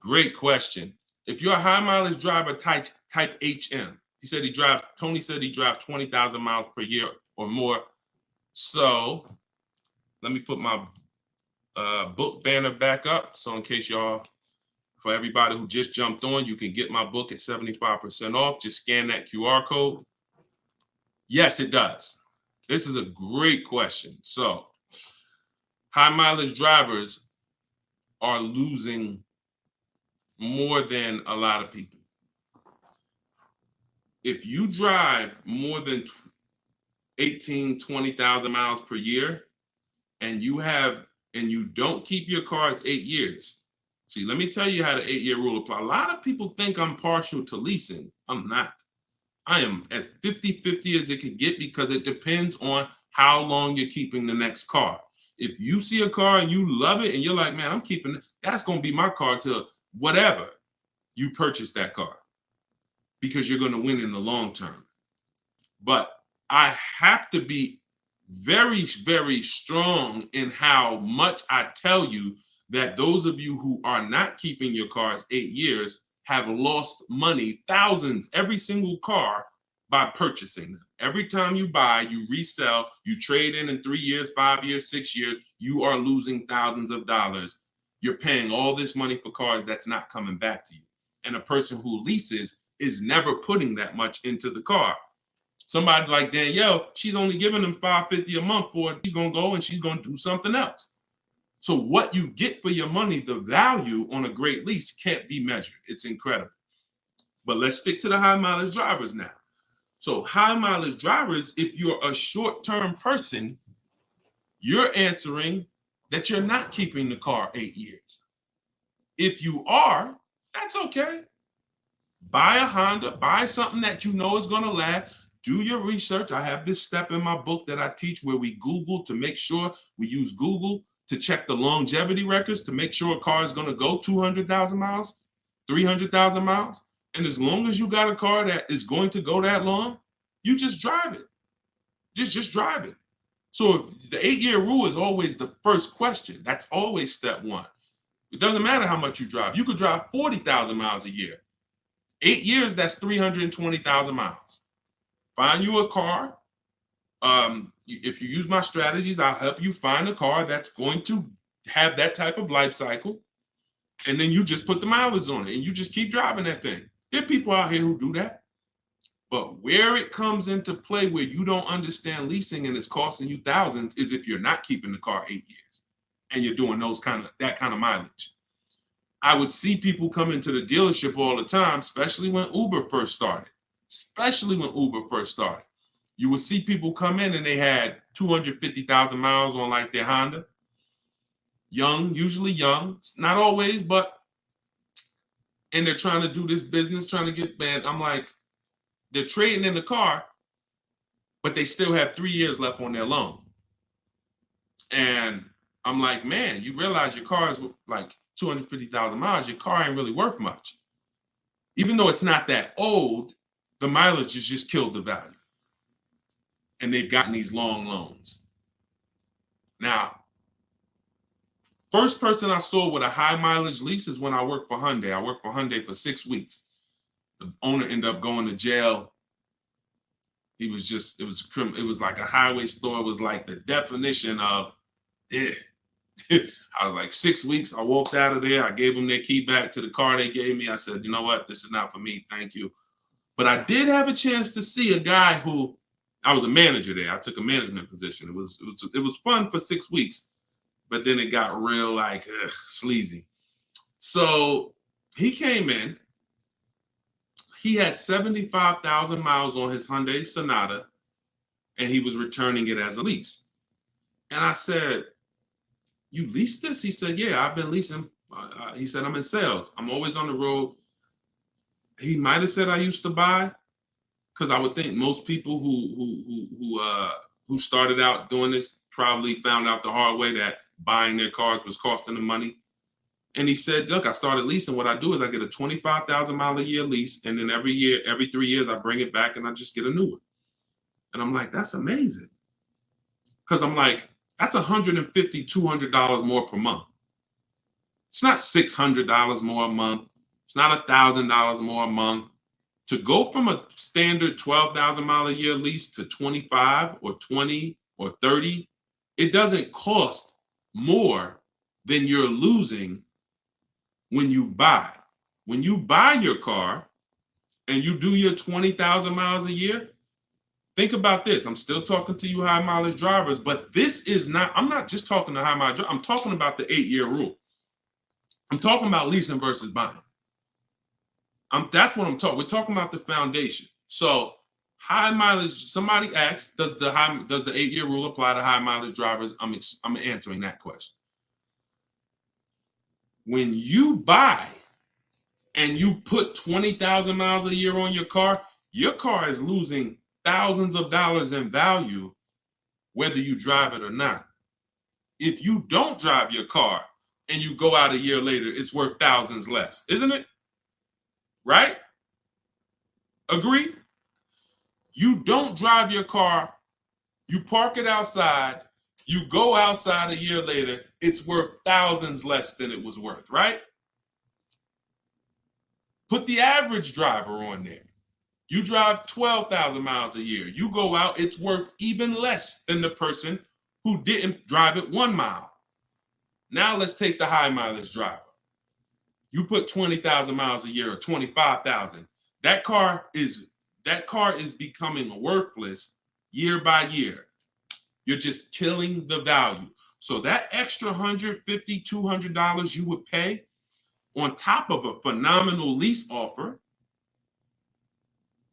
Great question. If you're a high mileage driver type HM, Tony said he drives 20,000 miles per year or more. So let me put my book banner back up. So in case y'all, for everybody who just jumped on, you can get my book at 75% off. Just scan that QR code. Yes, it does. This is a great question. So high mileage drivers are losing more than a lot of people. If you drive more than 20,000 miles per year and you don't keep your cars 8 years. See, let me tell you how the 8-year rule applies. A lot of people think I'm partial to leasing. I'm not. I am as 50-50 as it can get, because it depends on how long you're keeping the next car. If you see a car and you love it and you're like, man, I'm keeping it, that's going to be my car till whatever, you purchase that car, because you're going to win in the long term. But I have to be very, very strong in how much I tell you that those of you who are not keeping your cars 8 years have lost money, thousands, every single car, by purchasing them. Every time you buy, you resell, you trade in 3 years, 5 years, 6 years, you are losing thousands of dollars. You're paying all this money for cars that's not coming back to you. And a person who leases is never putting that much into the car. Somebody like Danielle, she's only giving them $550 a month for it. She's going to go and she's going to do something else. So what you get for your money, the value on a great lease, can't be measured. It's incredible. But let's stick to the high mileage drivers now. So high mileage drivers, if you're a short-term person, you're answering that you're not keeping the car 8 years. If you are, that's okay. Buy a Honda, buy something that you know is going to last. Do your research. I have this step in my book that I teach where we Google to make sure we use Google to check the longevity records to make sure a car is going to go 200,000 miles, 300,000 miles. And as long as you got a car that is going to go that long, you just drive it. Just drive it. So if the 8-year rule is always the first question. That's always step one. It doesn't matter how much you drive. You could drive 40,000 miles a year. 8 years, that's 320,000 miles. Find you a car. If you use my strategies, I'll help you find a car that's going to have that type of life cycle. And then you just put the mileage on it and you just keep driving that thing. There are people out here who do that. But where it comes into play where you don't understand leasing and it's costing you thousands is if you're not keeping the car 8 years and you're doing that kind of mileage. I would see people come into the dealership all the time, especially when Uber first started. You would see people come in and they had 250,000 miles on like their Honda. Young, usually young, not always, but and they're trying to do this business, trying to get bad. I'm like, they're trading in the car, but they still have 3 years left on their loan. And I'm like, man, you realize your car is like 250,000 miles. Your car ain't really worth much. Even though it's not that old, the mileage has just killed the value. And they've gotten these long loans. Now, first person I saw with a high mileage lease is when I worked for Hyundai. I worked for Hyundai for 6 weeks. The owner ended up going to jail. He was just, it was like a highway store. It was like the definition of, yeah. I was like 6 weeks. I walked out of there. I gave them their key back to the car they gave me. I said, you know what? This is not for me. Thank you. But I did have a chance to see a guy who, I was a manager there. I took a management position. It was fun for 6 weeks, but then it got real like sleazy. So he came in. He had 75,000 miles on his Hyundai Sonata, and he was returning it as a lease. And I said, you leased this? He said, yeah, I've been leasing. He said, I'm in sales. I'm always on the road. He might have said I used to buy, because I would think most people who started out doing this probably found out the hard way that buying their cars was costing them money. And he said, look, I started leasing. What I do is I get a 25,000 mile a year lease. And then every 3 years, I bring it back and I just get a new one. And I'm like, that's amazing. Because I'm like, that's $150, $200 more per month. It's not $600 more a month. It's not $1,000 more a month. To go from a standard 12,000 mile a year lease to 25 or 20 or 30, it doesn't cost more than you're losing when you buy. When you buy your car and you do your 20,000 miles a year, think about this. I'm still talking to you high mileage drivers, but this is not, I'm not just talking to high mileage, I'm talking about the 8-year rule. I'm talking about leasing versus buying. That's what I'm talking. We're talking about the foundation. So high mileage, somebody asked, does the 8-year rule apply to high mileage drivers? I'm answering that question. When you buy and you put 20,000 miles a year on your car is losing thousands of dollars in value, whether you drive it or not. If you don't drive your car and you go out a year later, it's worth thousands less, isn't it? Right? Agree? You don't drive your car, you park it outside, you go outside a year later, it's worth thousands less than it was worth, right? Put the average driver on there. You drive 12,000 miles a year. You go out, it's worth even less than the person who didn't drive it 1 mile. Now let's take the high mileage driver. You put 20,000 miles a year or 25,000. That car is becoming worthless year by year. You're just killing the value. So that extra $150, $200 you would pay on top of a phenomenal lease offer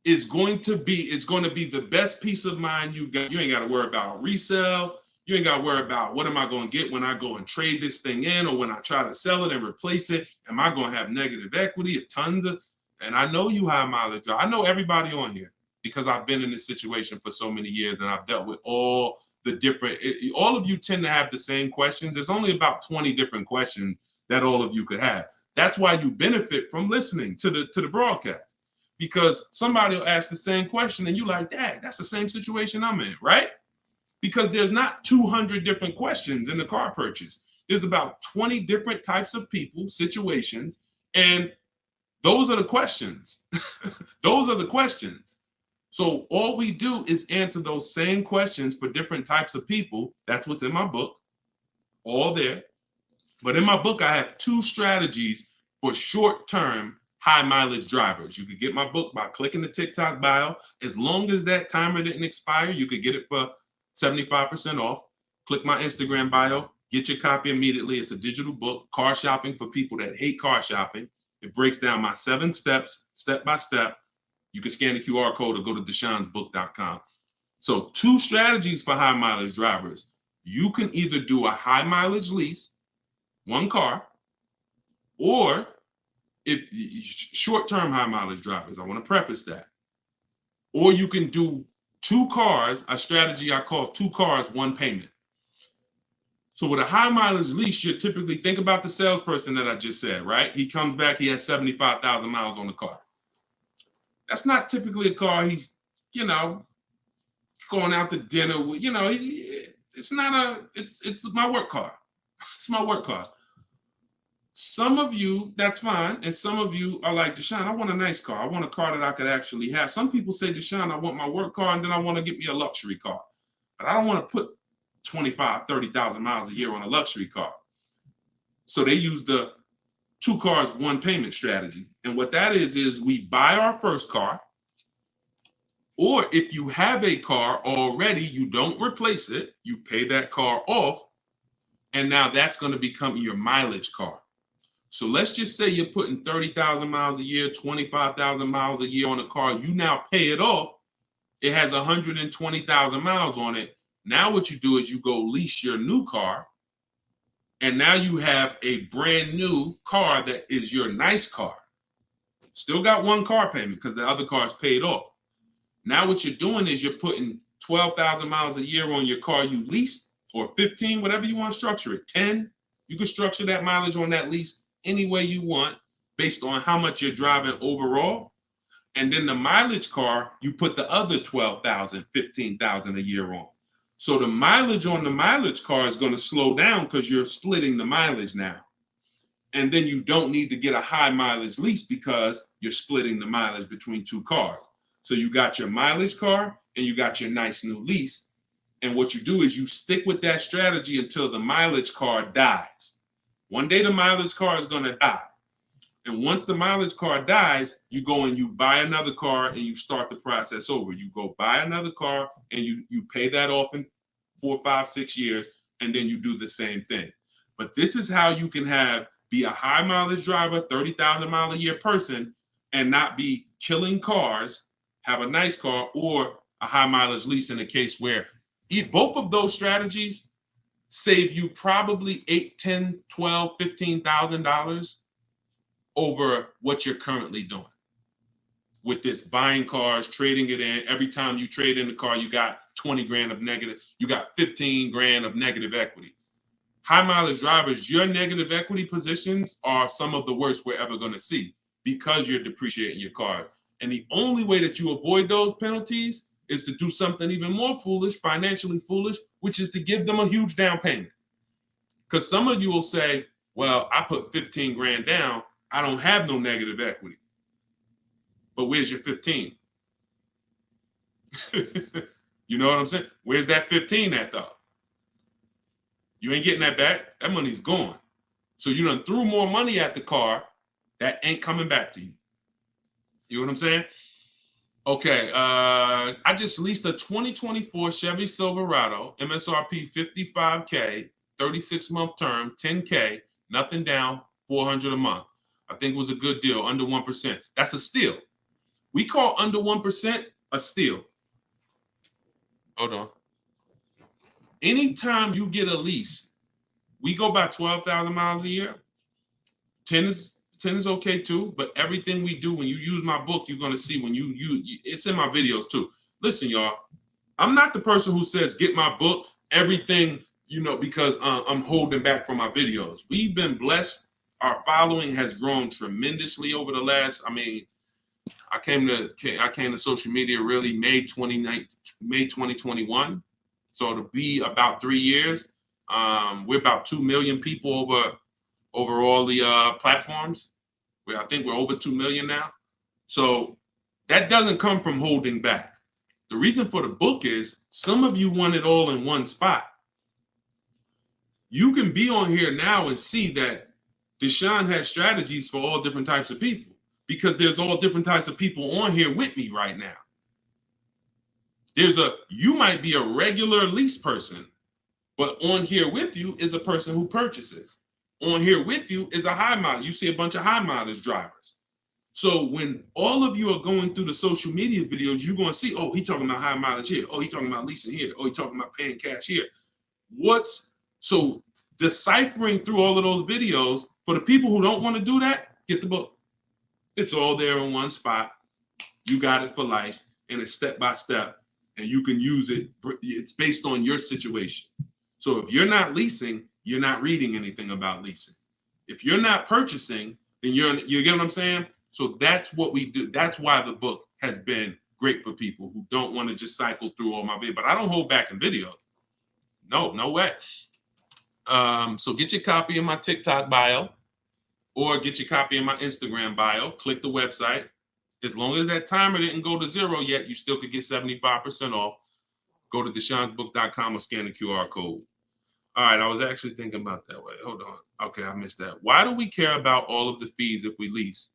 is going to be the best peace of mind you got. You ain't got to worry about resale. You ain't got to worry about what am I going to get when I go and trade this thing in, or when I try to sell it and replace it. Am I going to have negative equity, a ton of, and I know you high mileage drive. I know everybody on here because I've been in this situation for so many years and I've dealt with all the different, all of you tend to have the same questions. There's only about 20 different questions that all of you could have. That's why you benefit from listening to the broadcast, because somebody will ask the same question and you like, dang, that's the same situation I'm in, right? Because there's not 200 different questions in the car purchase. There's about 20 different types of people, situations, and those are the questions. Those are the questions. So all we do is answer those same questions for different types of people. That's what's in my book, all there. But in my book, I have 2 strategies for short-term high mileage drivers. You could get my book by clicking the TikTok bio. As long as that timer didn't expire, you could get it for 75% off. Click my Instagram bio, get your copy immediately. It's a digital book, car shopping for people that hate car shopping. It breaks down my 7 steps, step by step. You can scan the QR code or go to deshonesbook.com. So 2 strategies for high mileage drivers. You can either do a high mileage lease, 1 car, or if short-term high mileage drivers, I want to preface that. Or you can do 2 cars, a strategy I call 2 cars, 1 payment. So with a high mileage lease, you typically think about the salesperson that I just said, right? He comes back, he has 75,000 miles on the car. That's not typically a car he's, going out to dinner with, it's my work car. It's my work car. Some of you, that's fine. And some of you are like, Deshone, I want a nice car. I want a car that I could actually have. Some people say, Deshone, I want my work car and then I want to get me a luxury car. But I don't want to put 25, 30,000 miles a year on a luxury car. So they use the 2 cars, 1 payment strategy. And what that is we buy our first car. Or if you have a car already, you don't replace it. You pay that car off. And now that's going to become your mileage car. So let's just say you're putting 30,000 miles a year, 25,000 miles a year on a car. You now pay it off. It has 120,000 miles on it. Now what you do is you go lease your new car. And now you have a brand new car that is your nice car. Still got 1 car payment because the other car is paid off. Now what you're doing is you're putting 12,000 miles a year on your car you leased, or 15, whatever you want to structure it, 10. You can structure that mileage on that lease any way you want based on how much you're driving overall. And then the mileage car, you put the other 12,000, 15,000 a year on. So the mileage on the mileage car is going to slow down because you're splitting the mileage now. And then you don't need to get a high mileage lease because you're splitting the mileage between 2 cars. So you got your mileage car and you got your nice new lease. And what you do is you stick with that strategy until the mileage car dies. One day the mileage car is going to die. And once the mileage car dies, you go and you buy another car and you start the process over. You go buy another car and you pay that off in 4, 5, 6 years, and then you do the same thing. But this is how you can be a high mileage driver, 30,000 mile a year person, and not be killing cars, have a nice car, or a high mileage lease in a case where both of those strategies save you probably $8, $10, $12, $15,000 over what you're currently doing with this buying cars, trading it in. Every time you trade in the car, you got 20 grand of negative, you got 15 grand of negative equity. High mileage drivers, your negative equity positions are some of the worst we're ever going to see because you're depreciating your cars. And the only way that you avoid those penalties is to do something even more foolish, financially foolish, which is to give them a huge down payment. Because some of you will say, well, I put 15 grand down. I don't have no negative equity. But where's your 15? You know what I'm saying? Where's that 15 at though? You ain't getting that back. That money's gone. So you done threw more money at the car that ain't coming back to you. You know what I'm saying? Okay, I just leased a 2024 Chevy Silverado, MSRP 55K, 36-month term, 10K, nothing down, $400 a month. I think it was a good deal, under 1%. That's a steal. We call under 1% a steal. Hold on. Anytime you get a lease, we go by 12,000 miles a year. 10 is okay too, but everything we do, when you use my book, you're going to see when you it's in my videos too. Listen, y'all, I'm not the person who says, get my book, everything, because I'm holding back from my videos. We've been blessed. Our following has grown tremendously over the last, I came to social media really May 2021. So it'll be about 3 years. We're about 2 million people over all the platforms. I think we're over 2 million now. So that doesn't come from holding back. The reason for the book is some of you want it all in one spot. You can be on here now and see that Deshone has strategies for all different types of people because there's all different types of people on here with me right now. You might be a regular lease person, but on here with you is a person who purchases. On here with you is a high mileage. You see a bunch of high mileage drivers. So when all of you are going through the social media videos, you're going to see, oh, he talking about high mileage here. Oh, he talking about leasing here. Oh, he talking about paying cash here. So deciphering through all of those videos, for the people who don't want to do that, get the book. It's all there in one spot. You got it for life, and it's step by step, and you can use it. It's based on your situation. So if you're not leasing, you're not reading anything about leasing. If you're not purchasing, then you get what I'm saying? So that's what we do. That's why the book has been great for people who don't want to just cycle through all my videos. But I don't hold back in video. No way. So get your copy in my TikTok bio, or get your copy in my Instagram bio. Click the website. As long as that timer didn't go to 0 yet, you still could get 75% off. Go to deshonsbook.com or scan the QR code. All right, I was actually thinking about that way. Hold on. Okay, I missed that. Why do we care about all of the fees if we lease?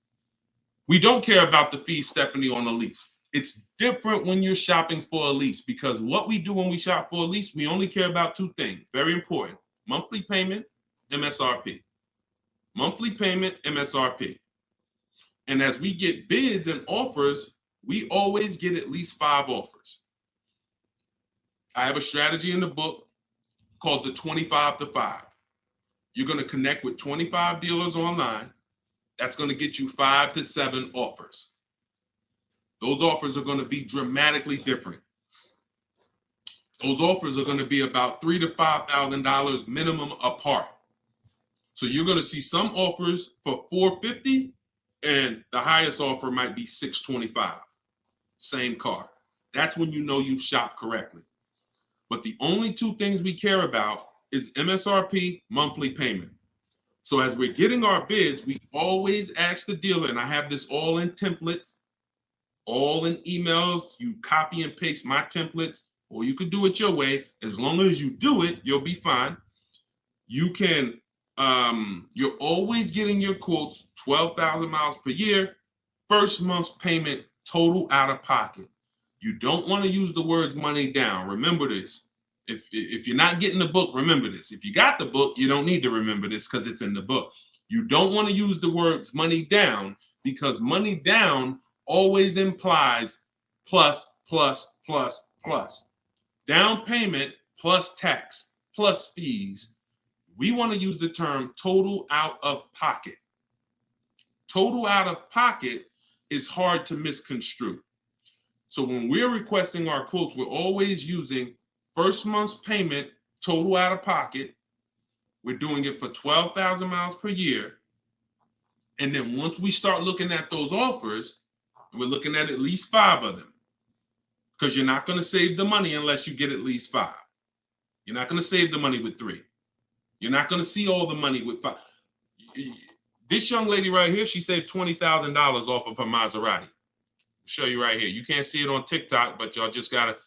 We don't care about the fees, Stephanie, on a lease. It's different when you're shopping for a lease, because what we do when we shop for a lease, we only care about two things. Very important. Monthly payment, MSRP. Monthly payment, MSRP. And as we get bids and offers, we always get at least 5 offers. I have a strategy in the book called the 25 to 5. You're going to connect with 25 dealers online. That's going to get you 5 to 7 offers. Those offers are going to be dramatically different. Those offers are going to be about $3,000 to $5,000 minimum apart. So you're going to see some offers for $450, and the highest offer might be $625. Same car. That's when you know you've shopped correctly. But the only two things we care about is MSRP, monthly payment. So as we're getting our bids, we always ask the dealer, and I have this all in templates, all in emails. You copy and paste my templates, or you could do it your way. As long as you do it, you'll be fine. You can, you're always getting your quotes, 12,000 miles per year, first month's payment, total out of pocket. You don't want to use the words money down. Remember this. If you're not getting the book, remember this. If you got the book, you don't need to remember this because it's in the book. You don't want to use the words money down, because money down always implies plus, plus, plus, plus. Down payment plus tax plus fees. We want to use the term total out of pocket. Total out of pocket is hard to misconstrue. So when we're requesting our quotes, we're always using first month's payment, total out of pocket. We're doing it for 12,000 miles per year. And then once we start looking at those offers, we're looking at least 5 of them, because you're not going to save the money unless you get at least 5. You're not going to save the money with 3. You're not going to see all the money with 5. This young lady right here, she saved $20,000 off of her Maserati. Show you right here. You can't see it on TikTok, but y'all just gotta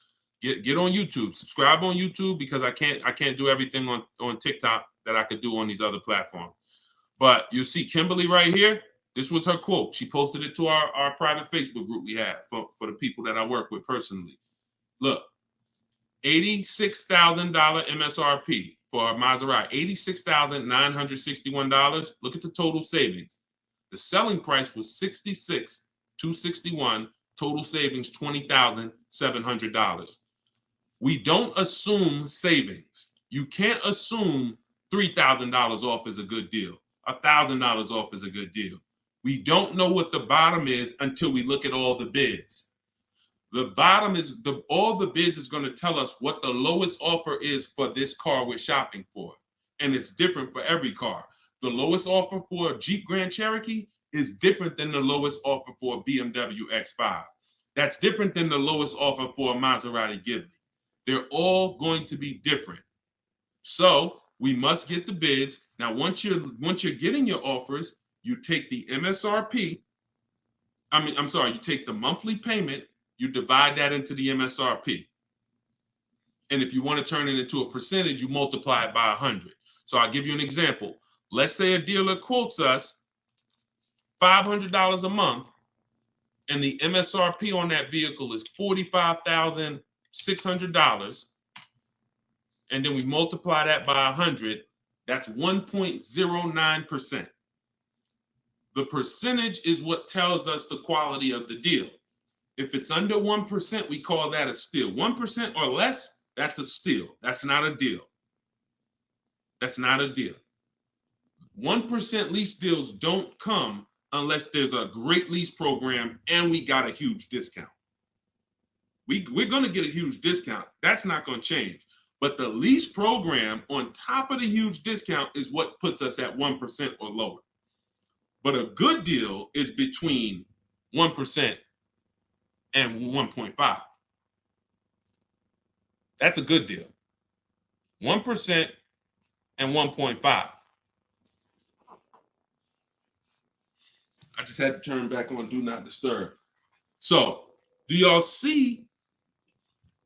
get on YouTube. Subscribe on YouTube, because I can't do everything on TikTok that I could do on these other platforms. But you see Kimberly right here. This was her quote. She posted it to our private Facebook group we have for the people that I work with personally. Look, $86,000 MSRP for our Maserati, $86,961. Look at the total savings. The selling price was $66,261. Total savings $20,700. We don't assume savings. You can't assume $3,000 off is a good deal. $1,000 off is a good deal. We don't know what the bottom is until we look at all the bids. The bottom is all the bids is going to tell us what the lowest offer is for this car we're shopping for. And it's different for every car. The lowest offer for a Jeep Grand Cherokee is different than the lowest offer for a BMW X5. That's different than the lowest offer for a Maserati Ghibli. They're all going to be different. So we must get the bids. Now, once you're getting your offers, you take the MSRP. You take the monthly payment, you divide that into the MSRP. And if you want to turn it into a percentage, you multiply it by 100. So I'll give you an example. Let's say a dealer quotes us $500 a month, and the MSRP on that vehicle is $45,600. And then we multiply that by 100. That's 1.09%. The percentage is what tells us the quality of the deal. If it's under 1%, we call that a steal. 1% or less, that's a steal. That's not a deal. That's not a deal. 1% lease deals don't come unless there's a great lease program and we got a huge discount. We're going to get a huge discount. That's not going to change. But the lease program on top of the huge discount is what puts us at 1% or lower. But a good deal is between 1% and 1.5. That's a good deal. 1% and 1.5. I just had to turn back on Do Not Disturb. So, do y'all see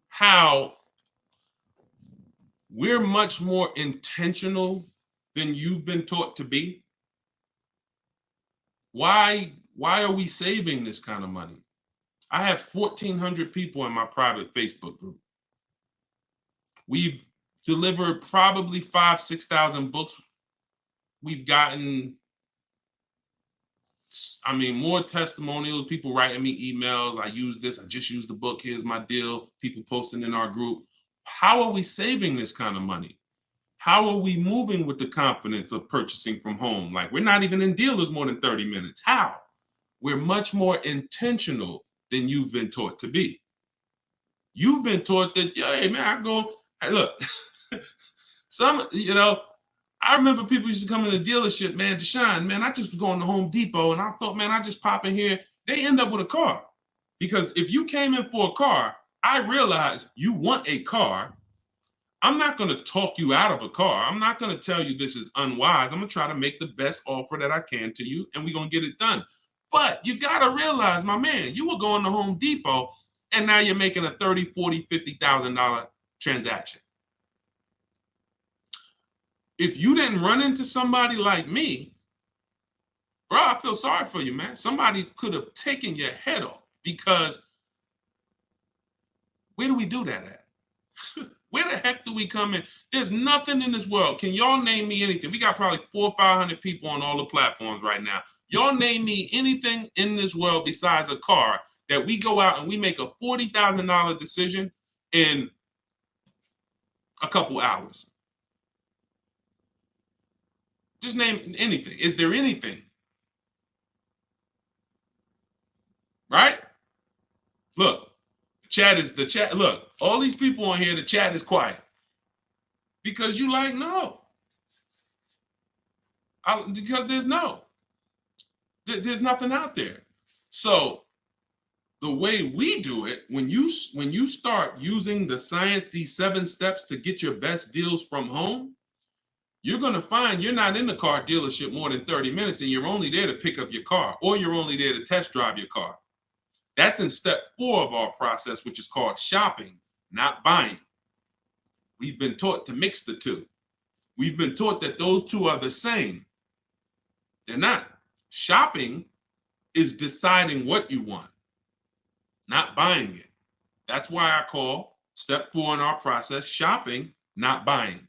how we're much more intentional than you've been taught to be? Why are we saving this kind of money? I have 1,400 people in my private Facebook group. We've delivered probably 5,000-6,000 books. We've gotten, more testimonials, people writing me emails. I use this, I just used the book, here's my deal, people posting in our group. How are we saving this kind of money? How are we moving with the confidence of purchasing from home? Like, we're not even in dealers more than 30 minutes. How? We're much more intentional than you've been taught to be. You've been taught that, hey man, hey, look, I remember people used to come in the dealership, man, Deshone, man, I just was going to Home Depot and I thought, man, I just pop in here. They end up with a car. Because if you came in for a car, I realize you want a car. I'm not going to talk you out of a car. I'm not going to tell you this is unwise. I'm going to try to make the best offer that I can to you, and we're going to get it done. But you got to realize, my man, you were going to Home Depot, and now you're making a $30,000, $40,000, $50,000 transaction. If you didn't run into somebody like me, bro, I feel sorry for you, man. Somebody could have taken your head off, because where do we do that at? Where the heck do we come in? There's nothing in this world. Can y'all name me anything? We got probably 400 or 500 people on all the platforms right now. Y'all name me anything in this world besides a car that we go out and we make a $40,000 decision in a couple hours. Just name anything. Is there anything? Right? Look. The chat. Look, all these people on here, the chat is quiet. Because you like, no. Because there's nothing out there. So the way we do it, when you start using the science, these 7 steps to get your best deals from home, you're going to find you're not in the car dealership more than 30 minutes and you're only there to pick up your car, or you're only there to test drive your car. That's in step 4 of our process, which is called shopping, not buying. We've been taught to mix the two. We've been taught that those two are the same. They're not. Shopping is deciding what you want, not buying it. That's why I call step 4 in our process shopping, not buying.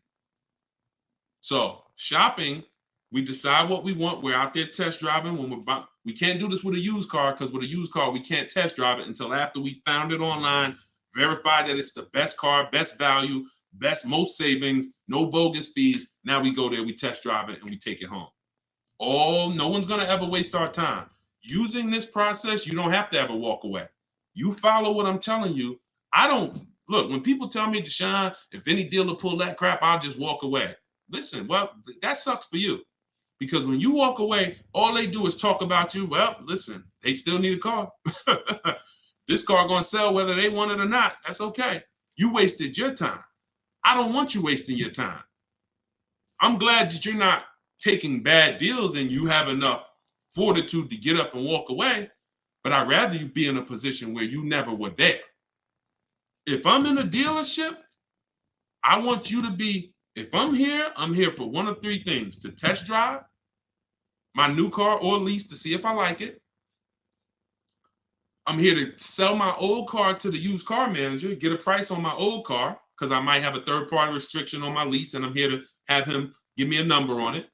So shopping, we decide what we want. We're out there test driving. When we're buying, we can't do this with a used car, because with a used car, we can't test drive it until after we found it online, verify that it's the best car, best value, most savings, no bogus fees. Now we go there, we test drive it, and we take it home. No one's going to ever waste our time. Using this process, you don't have to ever walk away. You follow what I'm telling you. Look, when people tell me, Deshone, if any dealer pull that crap, I'll just walk away. Listen, well, that sucks for you. Because when you walk away, all they do is talk about you. Well, listen, they still need a car. This car going to sell whether they want it or not. That's okay. You wasted your time. I don't want you wasting your time. I'm glad that you're not taking bad deals and you have enough fortitude to get up and walk away. But I'd rather you be in a position where you never were there. If I'm in a dealership, I want you to be, if I'm here for one of 3 things: to test drive my new car or lease to see if I like it. I'm here to sell my old car to the used car manager, get a price on my old car, because I might have a third-party restriction on my lease, and I'm here to have him give me a number on it.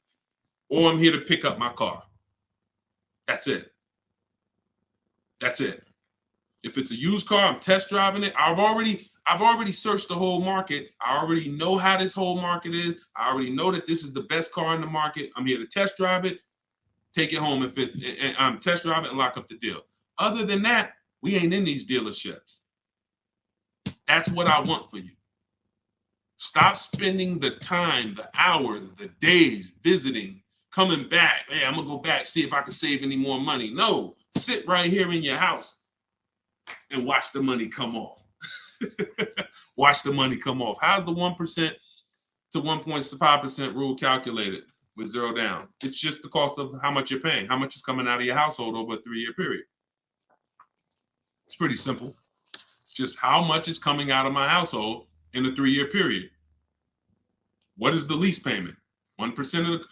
Or I'm here to pick up my car. That's it. That's it. If it's a used car, I'm test driving it. I've already searched the whole market. I already know how this whole market is. I already know that this is the best car in the market. I'm here to test drive it. take it home if it's test drive it and lock up the deal. Other than that, we ain't in these dealerships. That's what I want for you. Stop spending the time, the hours, the days visiting, coming back. Hey, I'm gonna go back, see if I can save any more money. No, sit right here in your house and watch the money come off. Watch the money come off. How's the 1% to 1.5% rule calculated with zero down? It's just the cost of how much you're paying, how much is coming out of your household over a 3-year period. It's pretty simple. Just how much is coming out of my household in a 3-year period. What is the lease payment? 1% of the